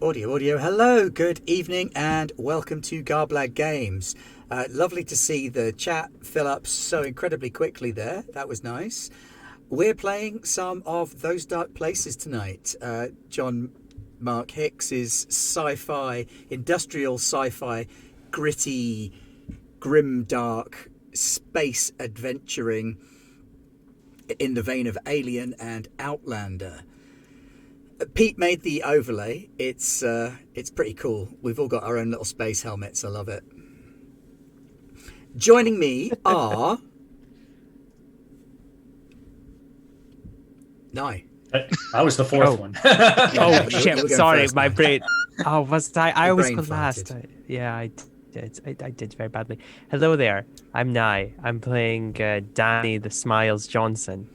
Audio. Hello, good evening, and welcome to Garblag Games. Lovely to see the chat fill up so incredibly quickly there. That was nice. We're playing some of Those Dark Places tonight. John Mark Hicks is sci-fi, industrial sci-fi, gritty, grim, dark, space adventuring in the vein of Alien and Outlander. Pete made the overlay. It's pretty cool. We've all got our own little space helmets. I love it. Joining me are Nye. I was the fourth one. You were Sorry, first, my Nye. brain. Oh, was I? I Your always brain go last. farted. Yeah, I did very badly. Hello there. I'm Nye. I'm playing Danny the Smiles Johnson.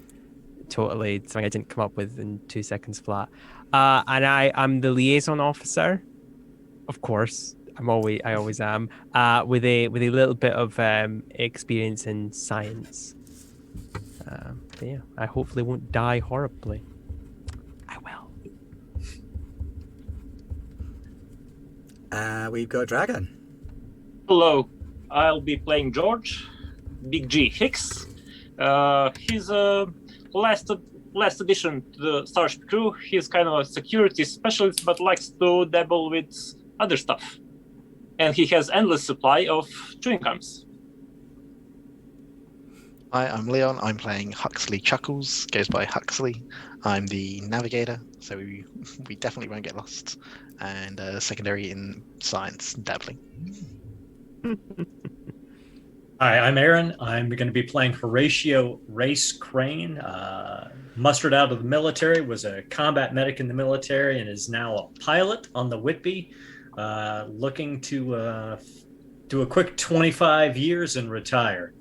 Totally something I didn't come up with in 2 seconds flat. And I'm the liaison officer. Of course, I always am. With a little bit of experience in science. But yeah, I hopefully won't die horribly. I will. We've got Dragon. Hello, I'll be playing George, Big G Hicks. He's last addition to the Starship crew. He's kind of a security specialist, but likes to dabble with other stuff. And he has endless supply of chewing gums. Hi, I'm Leon. I'm playing Huxley Chuckles, goes by Huxley. I'm the navigator, so we definitely won't get lost. And secondary in science, dabbling. Hi, I'm Aaron. I'm going to be playing Horatio Race Crane. Mustered out of the military, was a combat medic in the military, and is now a pilot on the Whitby. Looking to do a quick 25 years and retire.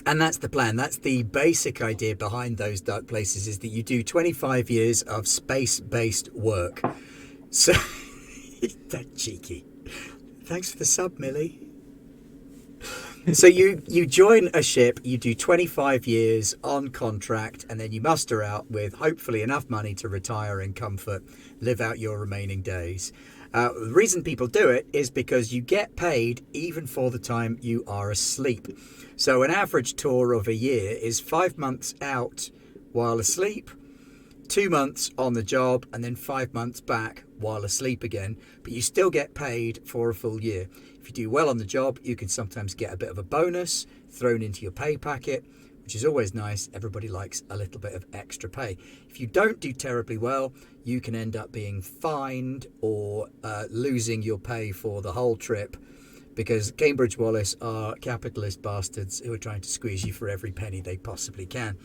And that's the plan. That's the basic idea behind Those Dark Places, is that you do 25 years of space-based work. So, that cheeky. Thanks for the sub, Millie. So you join a ship, you do 25 years on contract, and then you muster out with hopefully enough money to retire in comfort, live out your remaining days. The reason people do it is because you get paid even for the time you are asleep. So an average tour of a year is 5 months out while asleep, 2 months on the job, and then 5 months back while asleep again. But you still get paid for a full year. If you do well on the job, you can sometimes get a bit of a bonus thrown into your pay packet, which is always nice. Everybody likes a little bit of extra pay. If you don't do terribly well, you can end up being fined or losing your pay for the whole trip, because Cambridge Wallace are capitalist bastards who are trying to squeeze you for every penny they possibly can.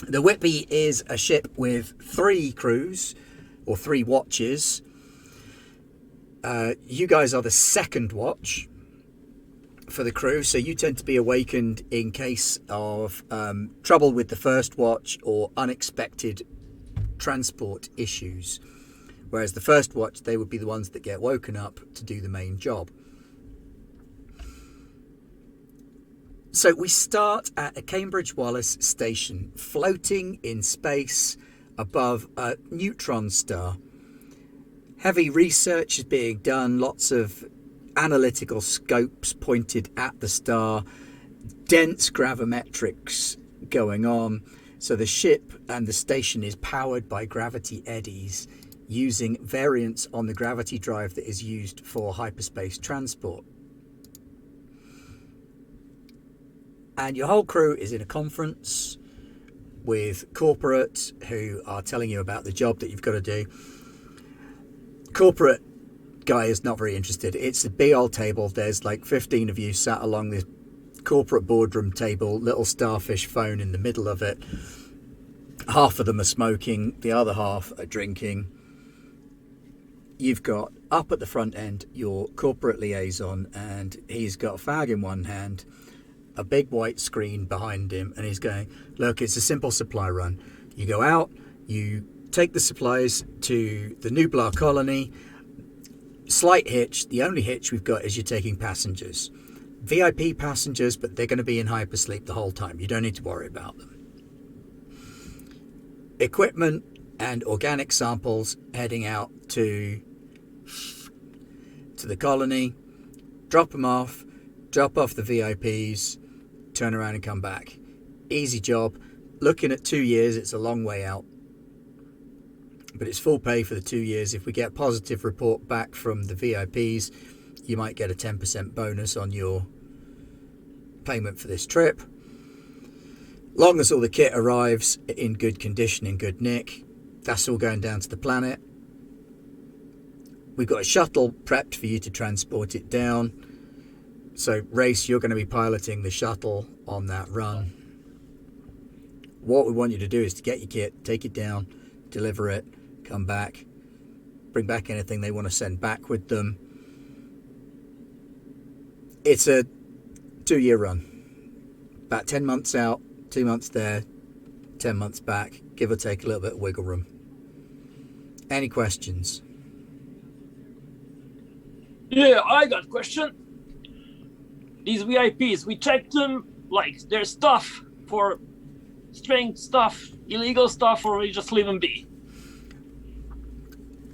The Whitby is a ship with 3 crews, or 3 watches. You guys are the second watch for the crew, so you tend to be awakened in case of trouble with the first watch or unexpected transport issues. Whereas the first watch, they would be the ones that get woken up to do the main job. So we start at a Cambridge Wallace station, floating in space above a neutron star. Heavy research is being done, lots of analytical scopes pointed at the star, dense gravimetrics going on. So the ship and the station is powered by gravity eddies, using variants on the gravity drive that is used for hyperspace transport. And your whole crew is in a conference with corporate who are telling you about the job that you've got to do. Corporate guy is not very interested. It's a big old table. There's like 15 of you sat along this corporate boardroom table, little starfish phone in the middle of it. Half of them are smoking, the other half are drinking. You've got up at the front end your corporate liaison, and he's got a fag in one hand, a big white screen behind him, and he's going, look, it's a simple supply run. You go out, you take the supplies to the Nublar colony. Slight hitch. The only hitch we've got is you're taking passengers. VIP passengers, but they're going to be in hypersleep the whole time. You don't need to worry about them. Equipment, and organic samples heading out to the colony, drop off the VIPs, turn around and come back. Easy job. Looking at 2 years, it's a long way out, but it's full pay for the 2 years. If we get a positive report back from the VIPs, you might get a 10% bonus on your payment for this trip. Long as all the kit arrives in good condition, in good nick, that's all going down to the planet. We've got a shuttle prepped for you to transport it down. So, Race, you're going to be piloting the shuttle on that run. What we want you to do is to get your kit, take it down, deliver it, come back, bring back anything they want to send back with them. It's a 2-year run. About 10 months out, 2 months there, 10 months back, give or take a little bit of wiggle room. Any questions? Yeah, I got a question. These VIPs, we checked them, like, their stuff for strange stuff, illegal stuff, or we just leave them be?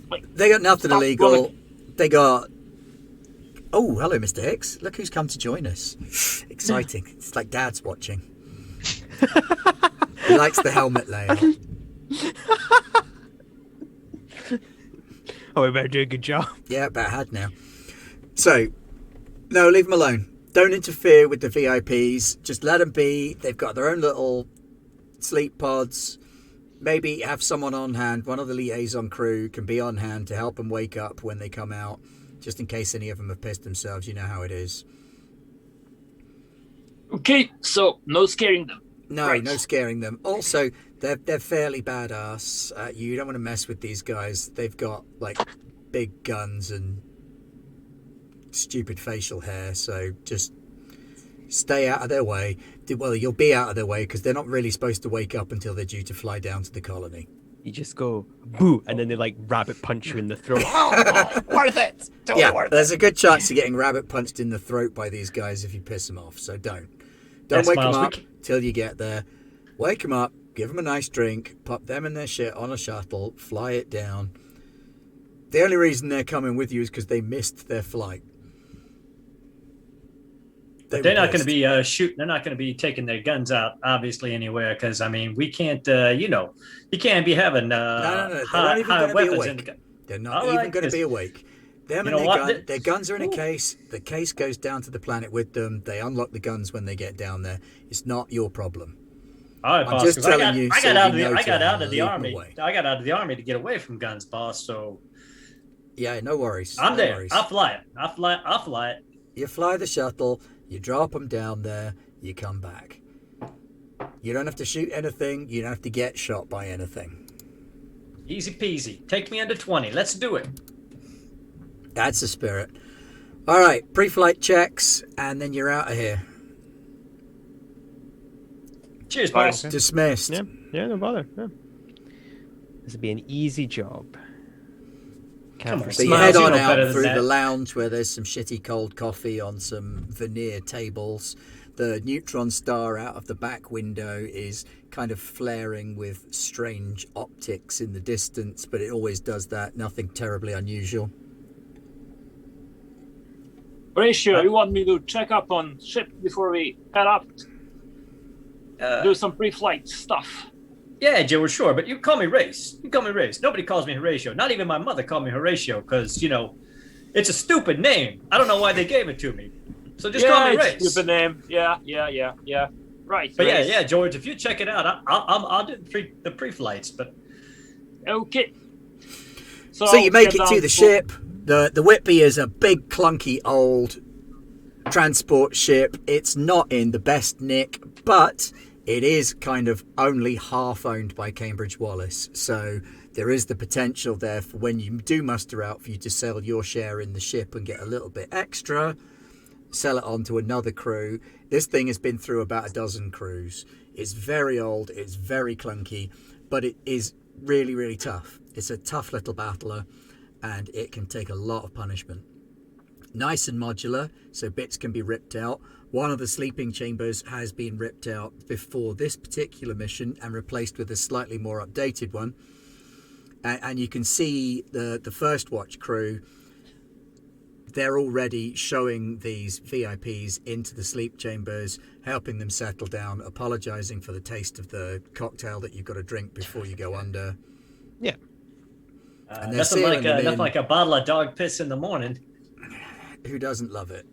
Like, They got nothing stuff illegal. going- They got... Oh, hello, Mr. Hicks. Look who's come to join us. Exciting. It's like Dad's watching. He likes the helmet layout. Oh, we better do a good job. Yeah, about had now. So, no, leave them alone. Don't interfere with the VIPs. Just let them be. They've got their own little sleep pods. Maybe have someone on hand. One of the liaison crew can be on hand to help them wake up when they come out. Just in case any of them have pissed themselves. You know how it is. Okay, so no scaring them. No, Right. no scaring them. Also, they're fairly badass. You don't want to mess with these guys. They've got, like, big guns and stupid facial hair, so just stay out of their way. Well, you'll be out of their way because they're not really supposed to wake up until they're due to fly down to the colony. You just go boo, and then they like rabbit punch you in the throat. Oh, worth it. Totally Yeah, worth there's it. a good chance of getting rabbit punched in the throat by these guys if you piss them off, so don't Yes, wake Miles, them we up till you get there. Wake them up, give them a nice drink, pop them and their shit on a shuttle, fly it down. The only reason they're coming with you is because they missed their flight. They're not going to be shooting. They're not going to be taking their guns out, obviously, anywhere. Because I mean, we can't. You can't be having No. They're not high even going to be weapons in the awake. gun. They're not All even right, going to 'cause- be awake. Them You and know what? their guns are in a Ooh. case. The case goes down to the planet with them. They unlock the guns when they get down there. It's not your problem. All right, I'm boss. just 'cause telling you I so got out you of the. know I got to out of the leave 'em army. away. I got out of the army to get away from guns, boss. So Yeah, no worries. I'm no there. worries. I'll fly it. I'll fly it. You fly the shuttle, you drop them down there, you come back. You don't have to shoot anything, you don't have to get shot by anything. Easy peasy. Take me under 20. Let's do it. That's the spirit. All right, pre-flight checks, and then you're out of here. Cheers, boss. Dismissed. Yeah, no bother. Yeah. This would be an easy job. Come on, So you Smiles, head you on know out better than through that. the lounge where there's some shitty cold coffee on some veneer tables. The neutron star out of the back window is kind of flaring with strange optics in the distance, but it always does that. Nothing terribly unusual. Horatio, you want me to check up on ship before we head up? Do some pre-flight stuff. Yeah, Joe, sure, but you call me Race. You call me Race. Nobody calls me Horatio. Not even my mother called me Horatio because, it's a stupid name. I don't know why they gave it to me. So just call me it's Race. stupid name. Yeah. Right. But Race. yeah, George, if you check it out, I'll do the pre-flights. But Okay. So you make get it down to the ship. The Whitby is a big, clunky, old transport ship. It's not in the best nick, but it is kind of only half owned by Cambridge Wallace. So there is the potential there for when you do muster out for you to sell your share in the ship and get a little bit extra, sell it on to another crew. This thing has been through about a dozen crews. It's very old, it's very clunky, but it is really, really tough. It's a tough little battler, and it can take a lot of punishment. Nice and modular, so bits can be ripped out. One of the sleeping chambers has been ripped out before this particular mission and replaced with a slightly more updated one. and you can see the first watch crew. They're already showing these VIPs into the sleep chambers, helping them settle down, apologising for the taste of the cocktail that you've got to drink before you go under. Yeah. And they're nothing sealing them nothing in. like a bottle of dog piss in the morning. Who doesn't love it?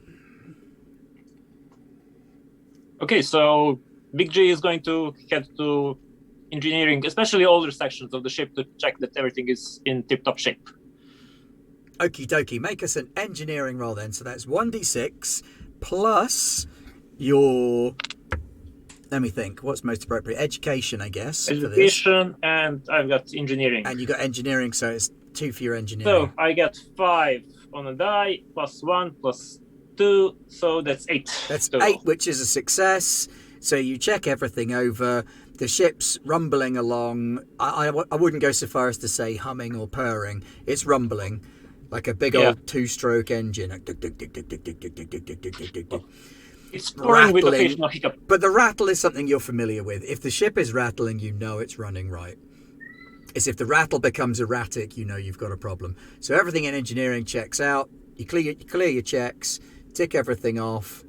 Okay, so Big G is going to head to engineering, especially older sections of the ship, to check that everything is in tip-top shape. Okie dokie, make us an engineering roll then. So that's 1d6 plus your... Let me think. What's most appropriate? Education, I guess. Education, and I've got engineering. And you got engineering, so it's 2 for your engineering. So I get 5 on a die, plus 1, plus 2, so that's 8. That's total. 8, which is a success. So you check everything over. The ship's rumbling along. I wouldn't go so far as to say humming or purring. It's rumbling. Like a big old 2-stroke engine. It's pouring with occasional hiccup. But the rattle is something you're familiar with. If the ship is rattling, you know it's running right. It's if the rattle becomes erratic, you know you've got a problem. So everything in engineering checks out. You clear your checks, tick everything off.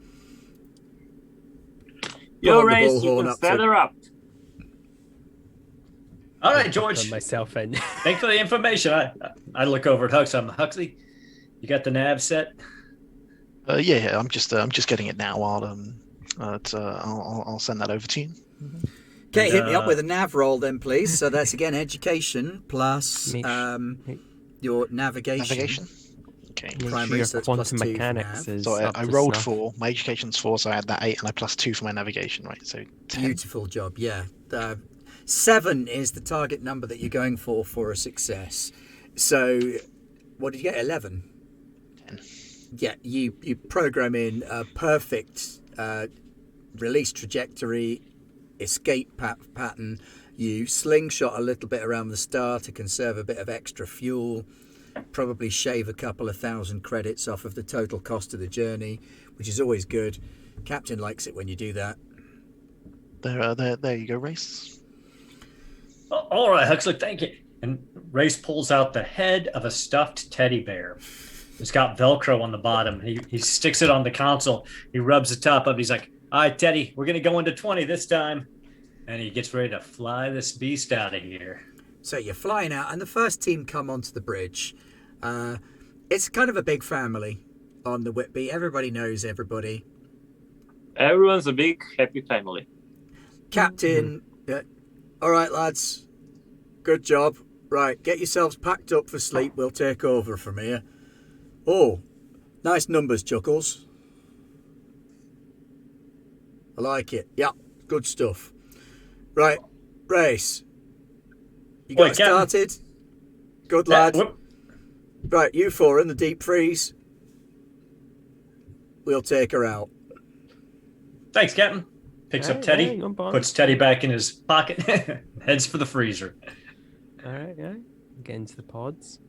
Your race, you can set her up. All right, George. Put myself in. Thanks for the information. I look over at Huxley. Huxley, you got the nav set? Yeah, I'm just getting it now. I'll send that over to you. Okay, hit me up with a nav roll then, please. So that's again education plus your navigation. Navigation. Okay. Primary, so Your it's plus quantum 2 for mechanics nav. is So up I to rolled snuff. 4. My education's 4, so I had that 8, and I plus 2 for my navigation, right? So 10. Beautiful job, yeah. 7 is the target number that you're going for a success. So, what did you get? 11? 10. Yeah, you program in a perfect release trajectory, escape pattern. You slingshot a little bit around the star to conserve a bit of extra fuel. Probably shave a couple of 1,000 credits off of the total cost of the journey, which is always good. Captain likes it when you do that. There you go, Race. All right, Huxley, thank you. And Race pulls out the head of a stuffed teddy bear. It's got Velcro on the bottom. He sticks it on the console. He rubs the top up. He's like, all right, Teddy, we're going to go into 20 this time. And he gets ready to fly this beast out of here. So you're flying out, and the first team come onto the bridge. It's kind of a big family on the Whitby. Everybody knows everybody. Everyone's a big, happy family. Captain, all right, lads. Good job. Right, get yourselves packed up for sleep. We'll take over from here. Oh, nice numbers, Chuckles. I like it. Yeah, good stuff. Right, Race. You got Wait, Captain. started? Good lad. Whoop. Right, you 4 in the deep freeze. We'll take her out. Thanks, Captain. Picks up All right, Teddy, no problem. puts Teddy back in his pocket, heads for the freezer. All right, yeah. Get into the pods.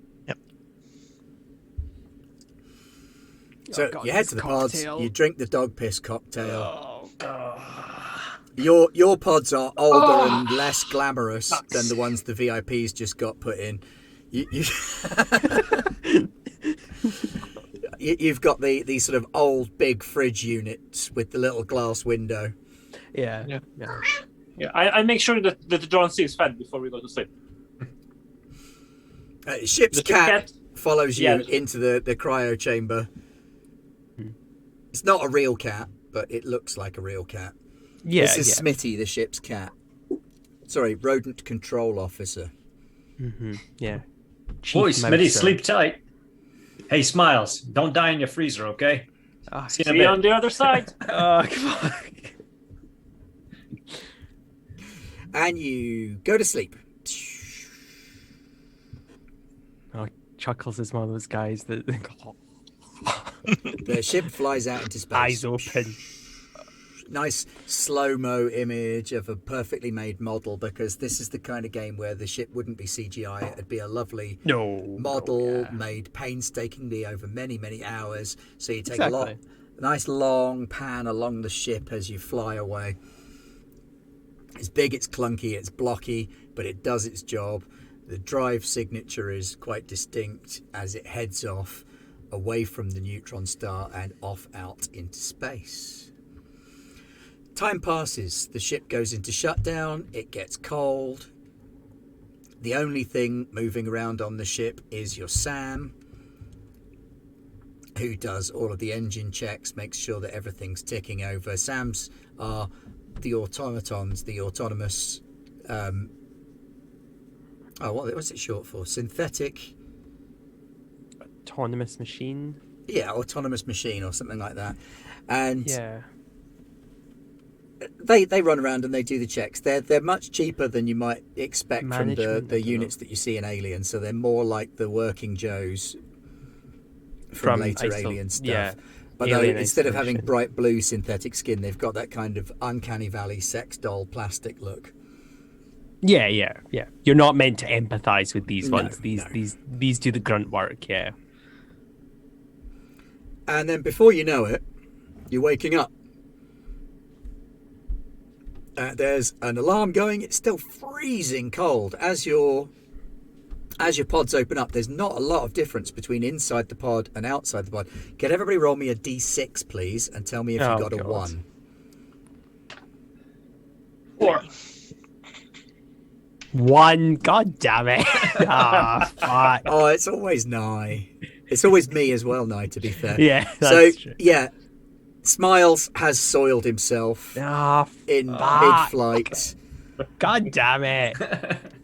So God, you head this to the cocktail. pods, you drink the dog piss cocktail. Oh, Your pods are older and less glamorous than the ones the VIPs just got put in. You've got these sort of old big fridge units with the little glass window. yeah. Yeah. Yeah, I make sure that John C is fed before we go to sleep. Ship's The cat follows you Yeah. into the cryo chamber. It's not a real cat, but it looks like a real cat. Yeah, This is yeah. Smitty, the ship's cat. Sorry, rodent control officer. Yeah. Boy, Chief Smitty, Mouser. sleep tight. Hey, Smiles, don't die in your freezer, okay? Ah, See you in See you a on bit. the other side. oh, come on. And you go to sleep. Oh, Chuckles is one of those guys that The ship flies out into space. eyes open. Nice slow-mo image of a perfectly made model, because this is the kind of game where the ship wouldn't be CGI. It'd be a lovely model made painstakingly over many, many hours. So you take a nice long pan along the ship as you fly away. It's big, it's clunky, it's blocky, but it does its job. The drive signature is quite distinct as it heads off away from the neutron star and off out into space. Time passes. The ship goes into shutdown. It gets cold. The only thing moving around on the ship is your Sam, who does all of the engine checks, makes sure that everything's ticking over. Sam's are the automatons, the autonomous... what's it short for? Synthetic... Autonomous machine? Yeah, autonomous machine or something like that. And Yeah. they run around and they do the checks. They're much cheaper than you might expect from Management, the units that you see in Alien. So they're more like the working Joes from later Alien stuff. Yeah. But Alien instead of having Isolation. bright blue synthetic skin, they've got that kind of uncanny valley sex doll plastic look. Yeah. You're not meant to empathize with these No, ones. These do the grunt work, yeah. And then before you know it, you're waking up. There's an alarm going. It's still freezing cold. As your pods open up, there's not a lot of difference between inside the pod and outside the pod. Can everybody roll me a d6, please, and tell me if you got a God. 1. 4. 1, god damn it. Fuck. Oh, it's always Nye. It's always me as well, Nye, to be fair. Yeah, that's true. Yeah, Smiles has soiled himself in fuck. mid-flight. God damn it.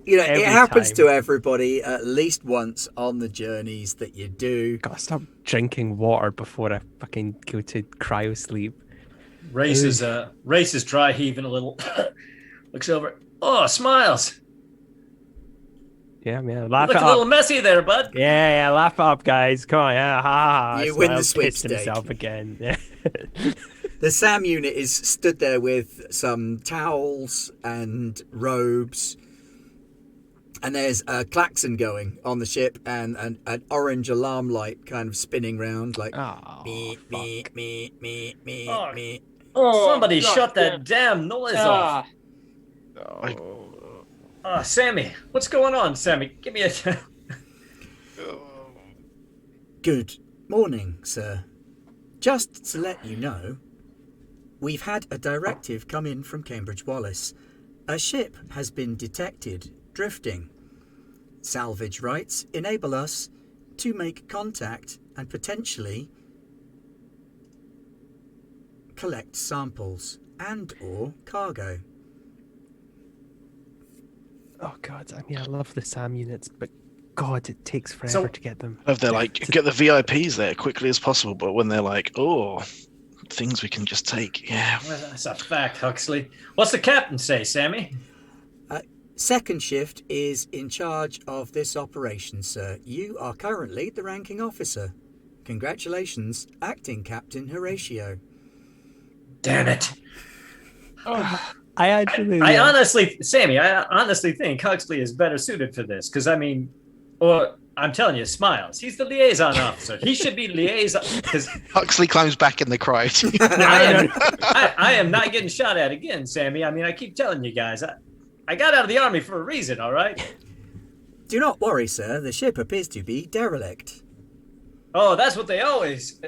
You know, Every it happens time. to everybody at least once on the journeys that you do. Gotta stop drinking water before I fucking go to cryo sleep. Race is dry heaving a little. Looks over. Oh, Smiles. Yeah, man. You Laugh look it a little up. messy there, bud. Yeah, laugh it up, guys. Come on, yeah, ha ha. You win the Smiles pissed sweepstake. himself again. Yeah. The SAM unit is stood there with some towels and robes. And there's a klaxon going on the ship and an orange alarm light kind of spinning round like Oh, me, me, fuck. me, me, me, Oh. me. Somebody God shut damn. that damn noise off. Sammy, what's going on, Sammy? Give me a... Good morning, sir. Just to let you know, we've had a directive come in from Cambridge Wallace. A ship has been detected drifting. Salvage rights enable us to make contact and potentially collect samples and or cargo. Oh, God. I mean, I love the SAM units, but God, it takes forever to get them. If they're like, get the VIPs there quickly as possible, but when they're like, oh, things we can just take, yeah. Well, that's a fact, Huxley. What's the captain say, Sammy? Second shift is in charge of this operation, sir. You are currently the ranking officer. Congratulations, Acting Captain Horatio. Damn it. I actually... I honestly, Sammy, I honestly think Huxley is better suited for this. Because, I mean, or I'm telling you, Smiles, he's the liaison officer. He should be liaison. Because Huxley climbs back in the crowd. I am not getting shot at again, Sammy. I mean, I keep telling you guys, I got out of the army for a reason, all right? Do not worry, sir. The ship appears to be derelict. Oh, that's what they always...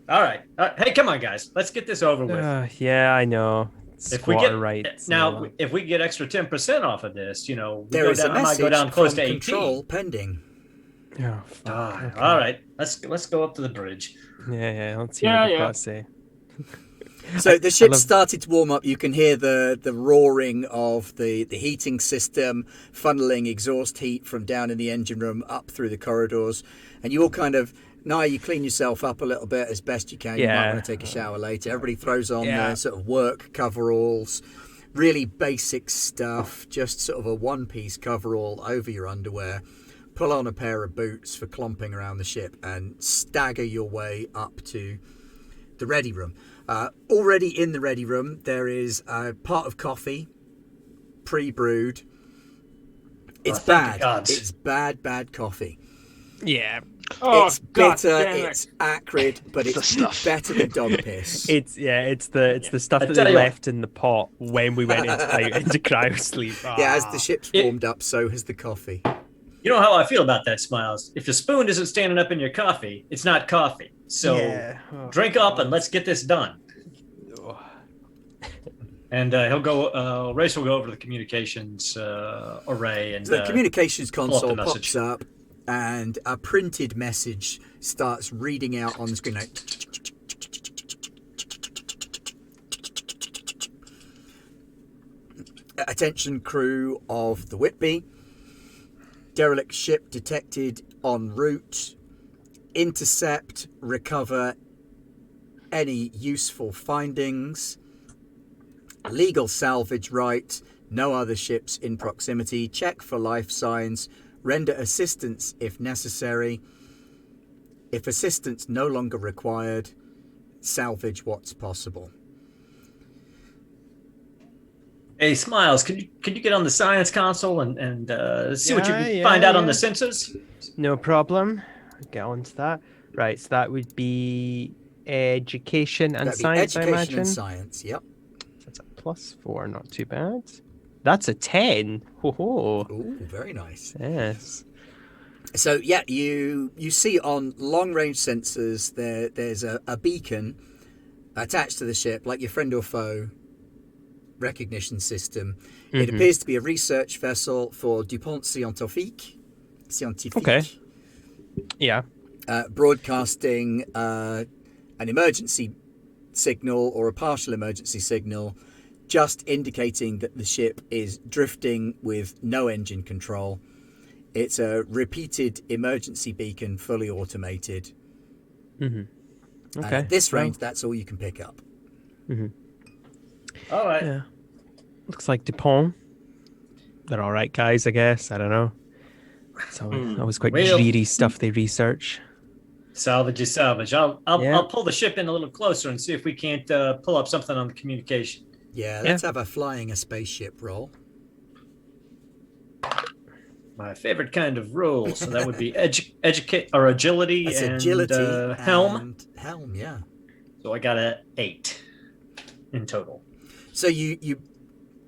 All right. Hey, come on, guys. Let's get this over with. yeah, I know. If we Squatter get rights. now, if we get extra 10% off of this, you know, There is a I might message go down close from to control 18. pending. Oh, fuck. Okay. All right, let's go up to the bridge. Yeah, let's hear Yeah, what you've yeah. got to say. So the ship love- started to warm up. You can hear the roaring of the heating system, funneling exhaust heat from down in the engine room up through the corridors. And you all kind of, now you clean yourself up a little bit as best you can. You might Yeah. want to take a shower later. Everybody throws on Yeah. their sort of work coveralls, really basic stuff, just sort of a one-piece coverall over your underwear. Pull on a pair of boots for clomping around the ship and stagger your way up to the ready room. Already in the ready room, there is a pot of coffee, pre-brewed. It's thank bad. the gods. It's bad coffee. Yeah, It's God bitter, damn it. it's acrid, but The it's stuff. better than dog piss. it's the stuff I that tell they you what. left in the pot when we went into cryo sleep. Yeah, as the Ah. ship's warmed up, so has the coffee. You know how I feel about that, Smiles. If the spoon isn't standing up in your coffee, it's not coffee. So drink up and let's get this done. And Race will go over to the communications array. And so the communications console the pops up and a printed message starts reading out on the screen. Like, attention crew of the Whitby. Derelict ship detected en route. Intercept, recover any useful findings. Legal salvage right. No other ships in proximity. Check for life signs. Render assistance if necessary. If assistance no longer required, salvage what's possible. Hey, Smiles, can you get on the science console and see what you can find out on the sensors? No problem. I'll get on to that. Right, so that would be education and science, I imagine. Education and science, yep. That's a +4, not too bad. That's a 10. Ho-ho. Ooh, very nice. Yes. So, yeah, you see on long-range sensors, there's a beacon attached to the ship, like your friend or foe recognition system. It appears to be a research vessel for DuPont Scientifique. Okay. Yeah. Broadcasting an emergency signal or a partial emergency signal, just indicating that the ship is drifting with no engine control. It's a repeated emergency beacon, fully automated. Okay. And at this range, that's all you can pick up. All right. Yeah. Looks like DuPont. They're all right guys, I guess. I don't know. It's always quite dreary stuff they research. Salvage is salvage. I'll pull the ship in a little closer and see if we can't pull up something on the communication. Yeah, let's have a flying a spaceship roll. My favorite kind of roll. So that would be educate or agility. That's and agility helm. And helm, yeah. So I got a 8 in total. So you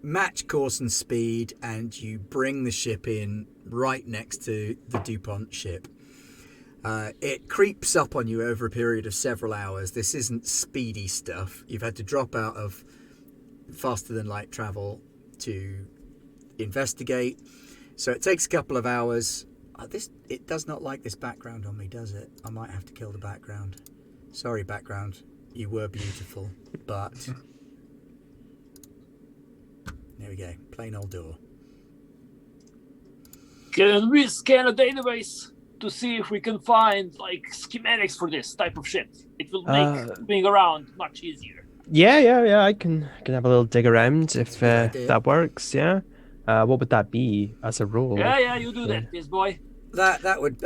match course and speed, and you bring the ship in right next to the DuPont ship. It creeps up on you over a period of several hours. This isn't speedy stuff. You've had to drop out of faster than light travel to investigate. So it takes a couple of hours. It does not like this background on me, does it? I might have to kill the background. Sorry, background. You were beautiful, but there we go. Plain old door. Can we scan a database to see if we can find like schematics for this type of ship? It will make moving around much easier. Yeah. I can have a little dig around if that works. Yeah. What would that be as a role? Yeah, you do that, this boy. That would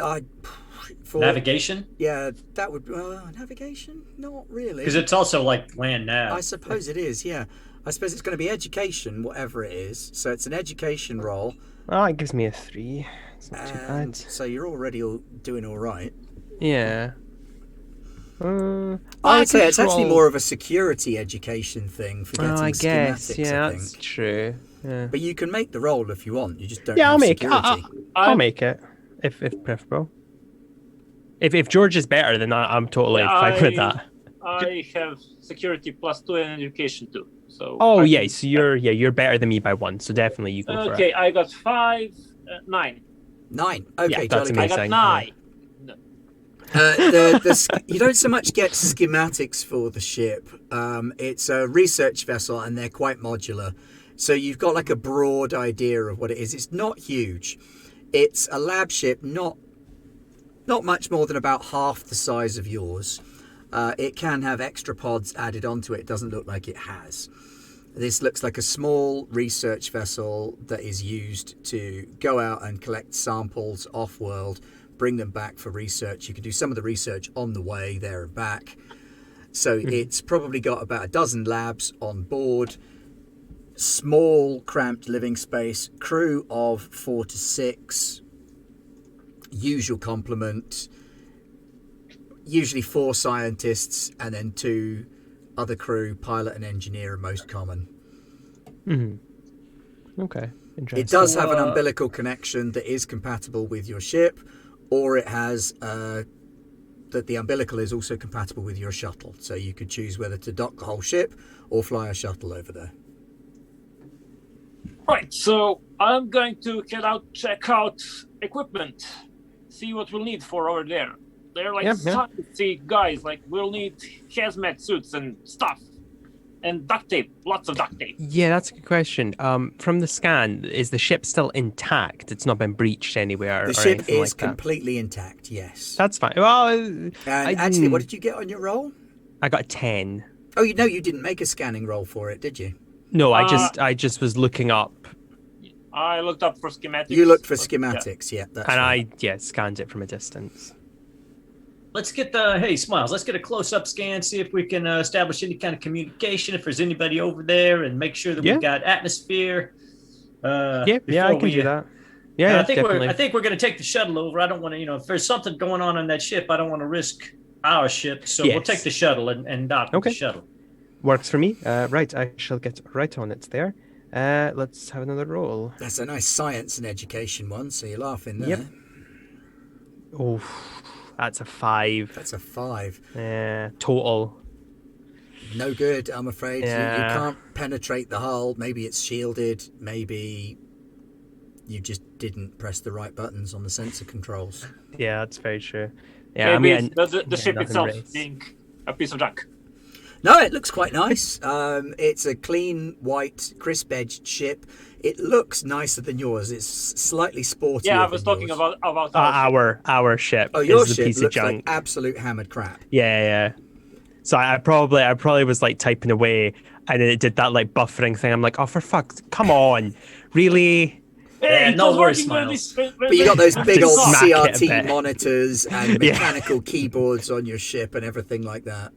for Navigation? Yeah, that would navigation. Not really, Because it's also like land nav. I suppose it is. Yeah, I suppose it's going to be education, whatever it is. So it's an education role. Oh, it gives me a 3. It's not too bad. So you're already doing all right. Yeah. I'd say it's actually more of a security education thing for getting I guess. schematics. Yeah, I think. that's true. Yeah. But you can make the roll if you want. You just don't. Yeah, have I'll make it. security. I'll make it if preferable. If George is better, then I'm totally fine with that. I have security +2 and education too. So. Oh yeah, so you're better than me by 1. So definitely you go for it. Okay, I got 5, 9. 9. Okay, Yeah, that's jolly good. amazing. I got 9. You don't so much get schematics for the ship. It's a research vessel, and they're quite modular. So you've got like a broad idea of what it is. It's not huge. It's a lab ship, not much more than about half the size of yours. It can have extra pods added onto it. It doesn't look like it has. This looks like a small research vessel that is used to go out and collect samples off-world, bring them back for research. You can do some of the research on the way there and back. So it's probably got about a dozen labs on board. Small, cramped living space. Crew of 4 to 6. Usual complement. Usually 4 scientists and then 2 other crew. Pilot and engineer are most common. Okay, interesting. It does have an umbilical connection that is compatible with your ship, or it has that the umbilical is also compatible with your shuttle. So you could choose whether to dock the whole ship or fly a shuttle over there. Right, so I'm going to check out equipment, see what we'll need for over there. They're like sciencey guys, like we'll need hazmat suits and stuff. And duct tape, lots of duct tape. Yeah, that's a good question. From the scan, is the ship still intact? It's not been breached anywhere. The or ship anything is like that? completely intact, yes. That's fine. Well, And actually, what did you get on your roll? I got a 10. Oh, you didn't make a scanning roll for it, did you? No, I just was looking up. I looked up for schematics. You looked for schematics, yeah. That's and right. I scanned it from a distance. Let's get Smiles, let's get a close-up scan, see if we can establish any kind of communication, if there's anybody over there, and make sure that we've got atmosphere. I can do that. Yeah, I think definitely. we're going to take the shuttle over. I don't want to, if there's something going on that ship, I don't want to risk our ship, so we'll take the shuttle and dock with the shuttle. Works for me. Right, I shall get right on it there. Let's have another roll. That's a nice science and education one, so you're laughing there. Yep. Oh, that's a 5. That's a 5. Total. No good, I'm afraid. Yeah. You can't penetrate the hull. Maybe it's shielded. Maybe you just didn't press the right buttons on the sensor controls. Yeah, that's very true. Yeah, Maybe the ship itself being a piece of junk. No, it looks quite nice. It's a clean, white, crisp-edged ship. It looks nicer than yours. It's slightly sportier. Yeah, I was talking yours. about our ship. Oh, your is the ship piece looks of like junk. absolute hammered crap. Yeah. So I probably was like typing away, and then it did that like buffering thing. I'm like, oh, for fuck's, come on, really? Hey, no worries, Smiles. But you got those big old Smack it a CRT bit. monitors and mechanical keyboards on your ship and everything like that.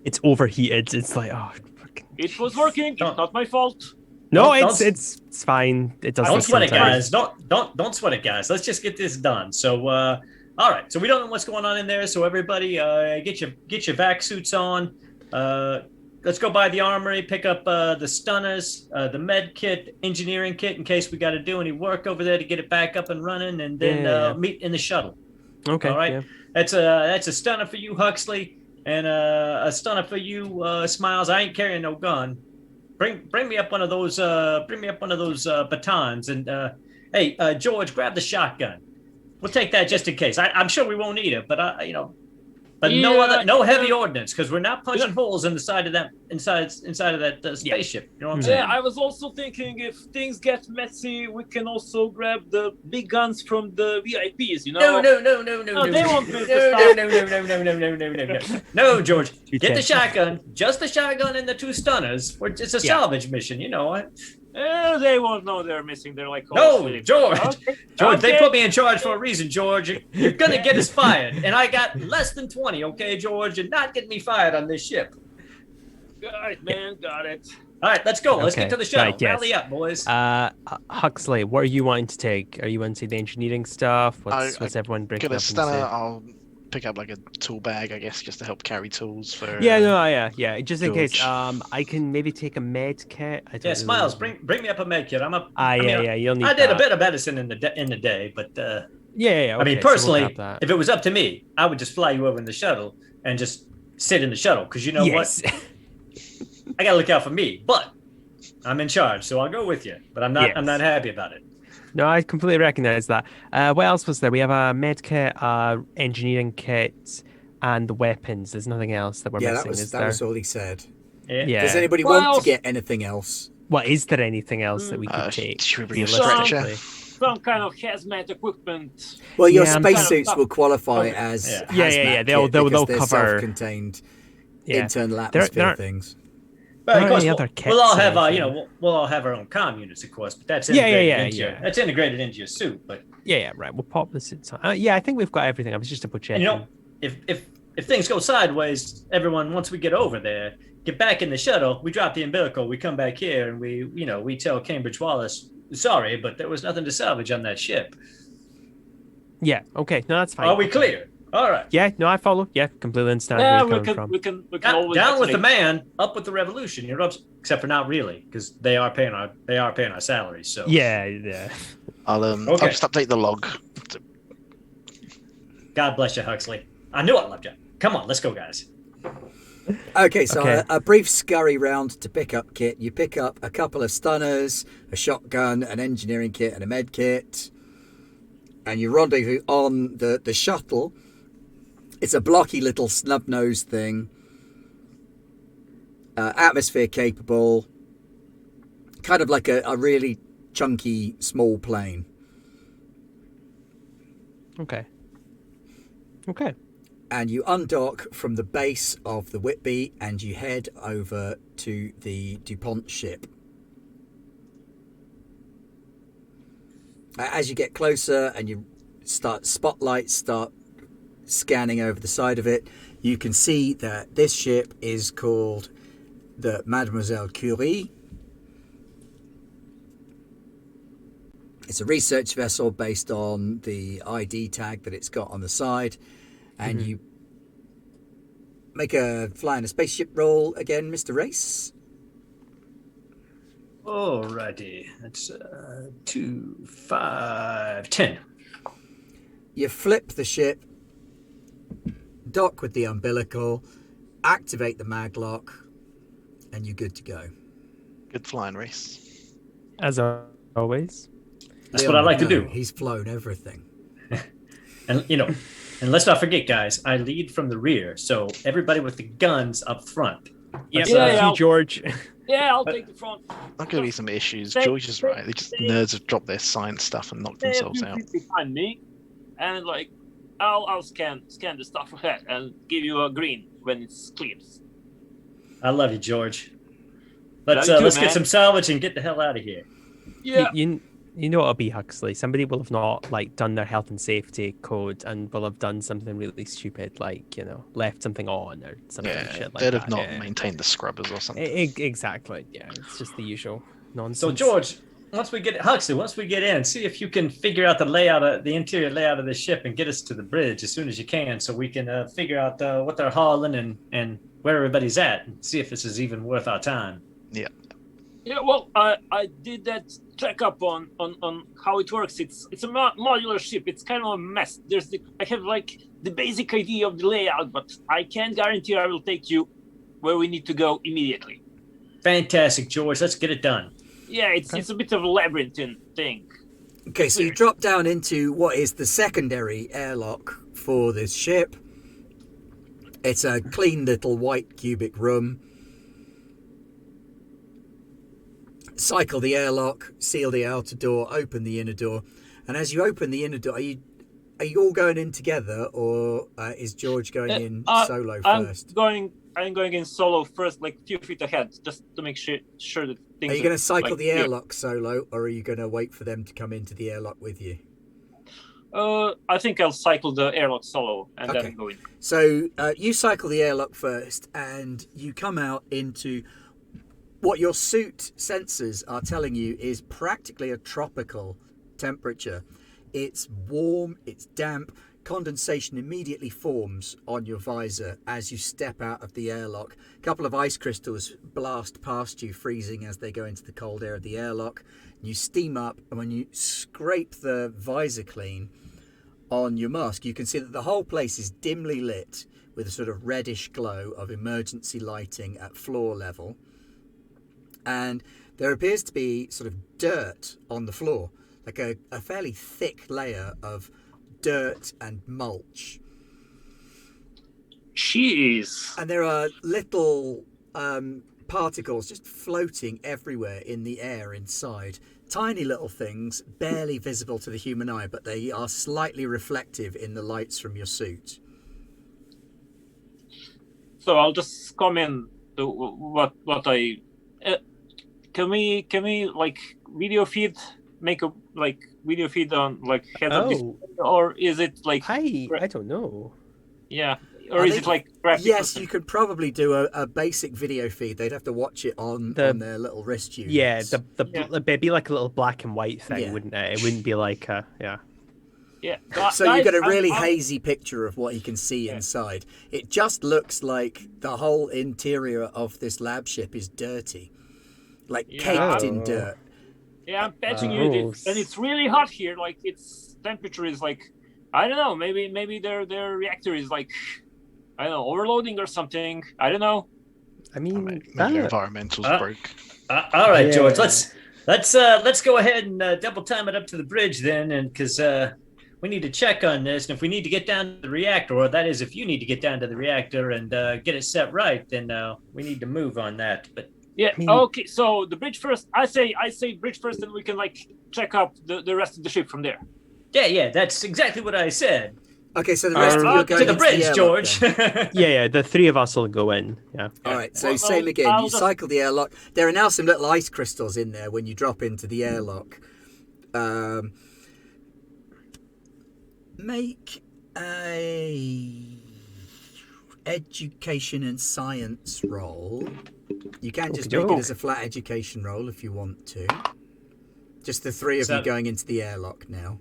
It's overheated. It's like, oh, fucking... It was working. It's not my fault. No, it's fine. It doesn't. Don't sweat it, guys. Don't sweat it, guys. Let's just get this done. So, all right. So we don't know what's going on in there. So everybody, get your vac suits on. Let's go by the armory, pick up the stunners, the med kit, engineering kit, in case we got to do any work over there to get it back up and running, and then meet in the shuttle. Okay. All right. Yeah. That's a stunner for you, Huxley, and a stunner for you, Smiles. I ain't carrying no gun. Bring me up one of those. Batons, and hey, George, grab the shotgun. We'll take that just in case. I'm sure we won't need it, but no heavy ordnance, because we're not punching holes in the side of that inside of that spaceship. You know what I'm saying? Yeah, I was also thinking if things get messy, we can also grab the big guns from the VIPs. You know? No. They won't miss No, George. Get the shotgun, just the shotgun and the 2 stunners. It's a salvage mission. You know what? They won't know they're missing. They're like, George. Okay. George, they put me in charge for a reason, George. You're gonna get us fired, and I got less than 20. Okay, George, you're not getting me fired on this ship. Got it, man. Got it. All right, let's go. Let's get to the shuttle. Right, yes. Rally up, boys. Huxley, what are you wanting to take? Are you wanting the engineering stuff? What's everyone breaking up Get a into? stunner. I'll pick up like a tool bag, I guess, just to help carry tools for. Yeah. Just in George. case. I can maybe take a med kit. Smiles, bring me up a med kit. You'll need. I did a bit of medicine in the day, but Okay, I mean, so we'll personally, have that. if it was up to me, I would just fly you over in the shuttle and just sit in the shuttle, because you know what? I gotta look out for me, but I'm in charge, so I'll go with you. But I'm not. Yes. I'm not happy about it. No, I completely recognize that. What else was there? We have a med kit, engineering kit, and the weapons. There's nothing else that we're missing, is there? That was all he said. Yeah. Does anybody want to get anything else? Well, is there anything else that we could take? Should we bring a realistically? stretcher? Some kind of hazmat equipment. Well, your Yeah, I'm spacesuits will qualify as hazmat Yeah. They'll kit because they're cover self-contained internal atmosphere things. But of course, other we'll all kits have or anything. we'll all have our own comm units, of course. But that's Yeah, integrated that's integrated into your suit. But right. We'll pop the suits on. I think we've got everything. I was just double checking. and, if things go sideways, everyone, once we get over there, get back in the shuttle, we drop the umbilical, we come back here, and we tell Cambridge Wallace, sorry, but there was nothing to salvage on that ship. Yeah. Okay. No, that's fine. Are we clear? All right. Yeah, no, I follow. Yeah, completely understand Yeah, where we you're can coming we can always Down with the activate- man, up with the revolution. You're up, except for not really, because they are paying our salaries. So from. Yeah. I'll Okay. just update the log. God bless you, Huxley. I knew I loved you. Come on, let's go, guys. Okay, so Okay. A brief scurry round to pick up kit. You pick up a couple of stunners, a shotgun, an engineering kit, and a med kit. And you rendezvous on the shuttle. It's a blocky little snub-nosed thing. Atmosphere capable. Kind of like a really chunky, small plane. Okay. And you undock from the base of the Whitby and you head over to the DuPont ship. As you get closer and you spotlights start scanning over the side of it, you can see that this ship is called the Mademoiselle Curie. It's a research vessel based on the ID tag that it's got on the side. And you make a fly in a spaceship roll again, Mr. Race. Alrighty. That's 2, 5, 10. You flip the ship, dock with the umbilical, activate the maglock, and you're good to go. Good flying race. As always. That's what I like to do. He's flown everything. And, and let's not forget, guys, I lead from the rear, so everybody with the guns up front. Yep, Yeah, that's you, George. Yeah, I'll take the front. Not going to be some issues. They- George is right. they- Nerds have dropped their science stuff and knocked They themselves out. completely find me, and like I'll scan the stuff ahead and give you a green when it's clear. I love you, George. Let's Love you too, let's get man. some salvage and get the hell out of here. Yeah. You know what'll be, Huxley? Somebody will have not done their health and safety code and will have done something really stupid, left something on or something Yeah, shit like they'd that. have not Yeah. maintained the scrubbers or something. Exactly. Yeah, it's just the usual nonsense. So, George, once we get in, see if you can figure out the interior layout of the ship and get us to the bridge as soon as you can, so we can figure out what they're hauling and where everybody's at, and see if this is even worth our time. Yeah, well, I did that checkup on how it works. It's a modular ship. It's kind of a mess. I have the basic idea of the layout, but I can't guarantee I will take you where we need to go immediately. Fantastic, George. Let's get it done. Yeah, it's a bit of a labyrinthine thing. Okay, so you drop down into what is the secondary airlock for this ship. It's a clean little white cubic room. Cycle the airlock, seal the outer door, open the inner door, and as you open the inner door, are you all going in together, or is George going in solo first? I'm going in solo first, like a few feet ahead, just to make sure that things. Are you going to cycle the clear. airlock solo, or are you going to wait for them to come into the airlock with you? I think I'll cycle the airlock solo and Okay. then go in. So you cycle the airlock first, and you come out into what your suit sensors are telling you is practically a tropical temperature. It's warm, it's damp, condensation immediately forms on your visor as you step out of the airlock. A couple of ice crystals blast past you, freezing as they go into the cold air of the airlock. You steam up, and when you scrape the visor clean on your mask, you can see that the whole place is dimly lit with a sort of reddish glow of emergency lighting at floor level. And there appears to be sort of dirt on the floor, like a fairly thick layer of dirt and mulch. Jeez. And there are little particles just floating everywhere in the air inside. Tiny little things, barely visible to the human eye, but they are slightly reflective in the lights from your suit. So I'll just come in to what I. Can we video feed? Make a video feed on heads up display, or is it I don't know. Yeah, or is it graphics? Yes, you could probably do a basic video feed. They'd have to watch it on their little wrist units. Yeah, it'd be like a little black and white thing, wouldn't it? It wouldn't be like a Yeah. So you get a really hazy picture of what he can see inside. It just looks like the whole interior of this lab ship is dirty, like caked in dirt. Yeah, I'm betting you, and it's really hot here. Like its temperature is like, I don't know. Maybe their reactor is like, I don't know, overloading or something. I don't know. I mean, maybe their environmental's broke. All right, George. Let's go ahead and double time it up to the bridge then, and because we need to check on this, and if we need to get down to the reactor, or that is, if you need to get down to the reactor and get it set right, then we need to move on that. But yeah, okay. So the bridge first. I say bridge first, and we can like check up the rest of the ship from there. Yeah, that's exactly what I said. Okay, so the rest of you are going to the bridge, George. yeah, the three of us will go in. Yeah. All right, so same again. You cycle the airlock. There are now some little ice crystals in there when you drop into the airlock. Make a education and science roll. You can just make it as a flat education roll if you want to. Just the three of you going into the airlock now.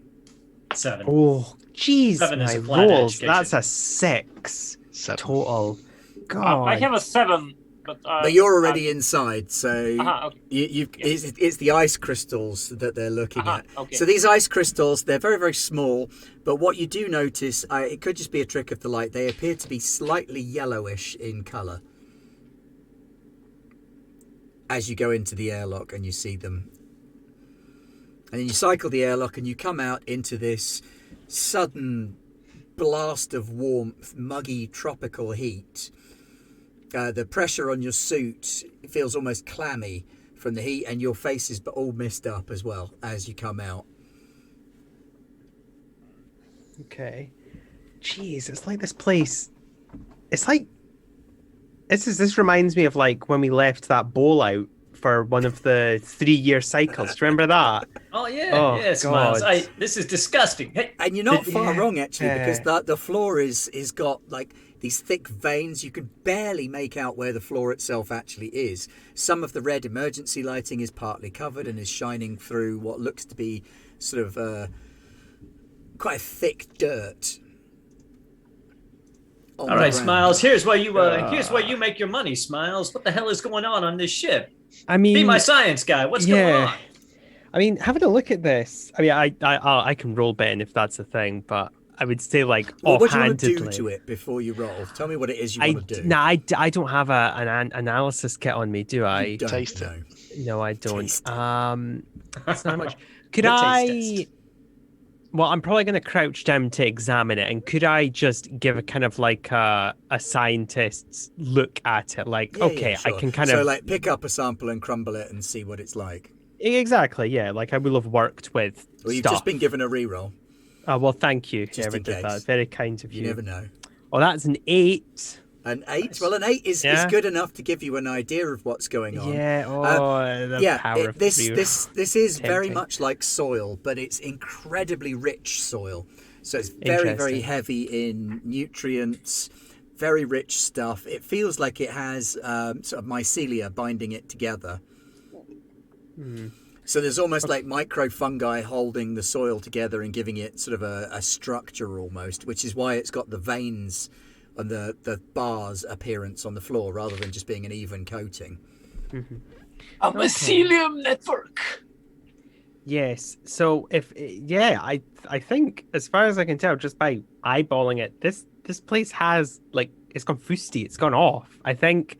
7. Oh, jeez, 7 is my a flat rolls. education. That's a 6 7. total. God. I have a 7, but you're already inside, so okay. it's the ice crystals that they're looking at. Okay. So these ice crystals, they're very, very small, but what you do notice, it could just be a trick of the light, they appear to be slightly yellowish in colour as you go into the airlock and you see them. And then you cycle the airlock and you come out into this sudden blast of warmth, muggy tropical heat. The pressure on your suit feels almost clammy from the heat, and your face is all messed up as well as you come out. Okay. Jeez, it's like this place. It's like this reminds me of like when we left that bowl out for one of the 3-year cycles. Do you remember that? Oh yeah, oh, yes, God. Miles. This is disgusting. Hey, and you're not far wrong actually, because the floor is got like these thick veins. You can barely make out where the floor itself actually is. Some of the red emergency lighting is partly covered and is shining through what looks to be sort of quite a thick dirt. All right, Smiles. Here's where you make your money, Smiles. What the hell is going on this ship? I mean, be my science guy. What's going on? I mean, having a look at this. I mean, I can roll Ben if that's a thing, but I would say like what do you want offhandedly. to do to it before you roll? Tell me what it is you want to do. No, I don't have an analysis kit on me, do I? You don't, Taste it. No, I don't. Taste It's not much. Could I? Well, I'm probably going to crouch down to examine it, and could I just give a kind of like a scientist's look at it? Like, Yeah, sure. I can kind so of like pick up a sample and crumble it and see what it's like. Exactly, yeah. Like I will have worked with Well, you've stuff. just been given a reroll. Oh, well, thank you. Just Whoever in did that. case. Very kind of you. You never know. Oh, that's an 8. An 8? Well, an 8 is good enough to give you an idea of what's going on. Yeah. Power of this is very tempting. much like soil, but it's incredibly rich soil. So it's very, very heavy in nutrients, very rich stuff. It feels like it has sort of mycelia binding it together. So there's almost like microfungi holding the soil together and giving it sort of a structure almost, which is why it's got the veins and the bars appearance on the floor rather than just being an even coating. A mycelium network. Yes. So I think as far as I can tell, just by eyeballing it, this place has like it's gone foosty. It's gone off. I think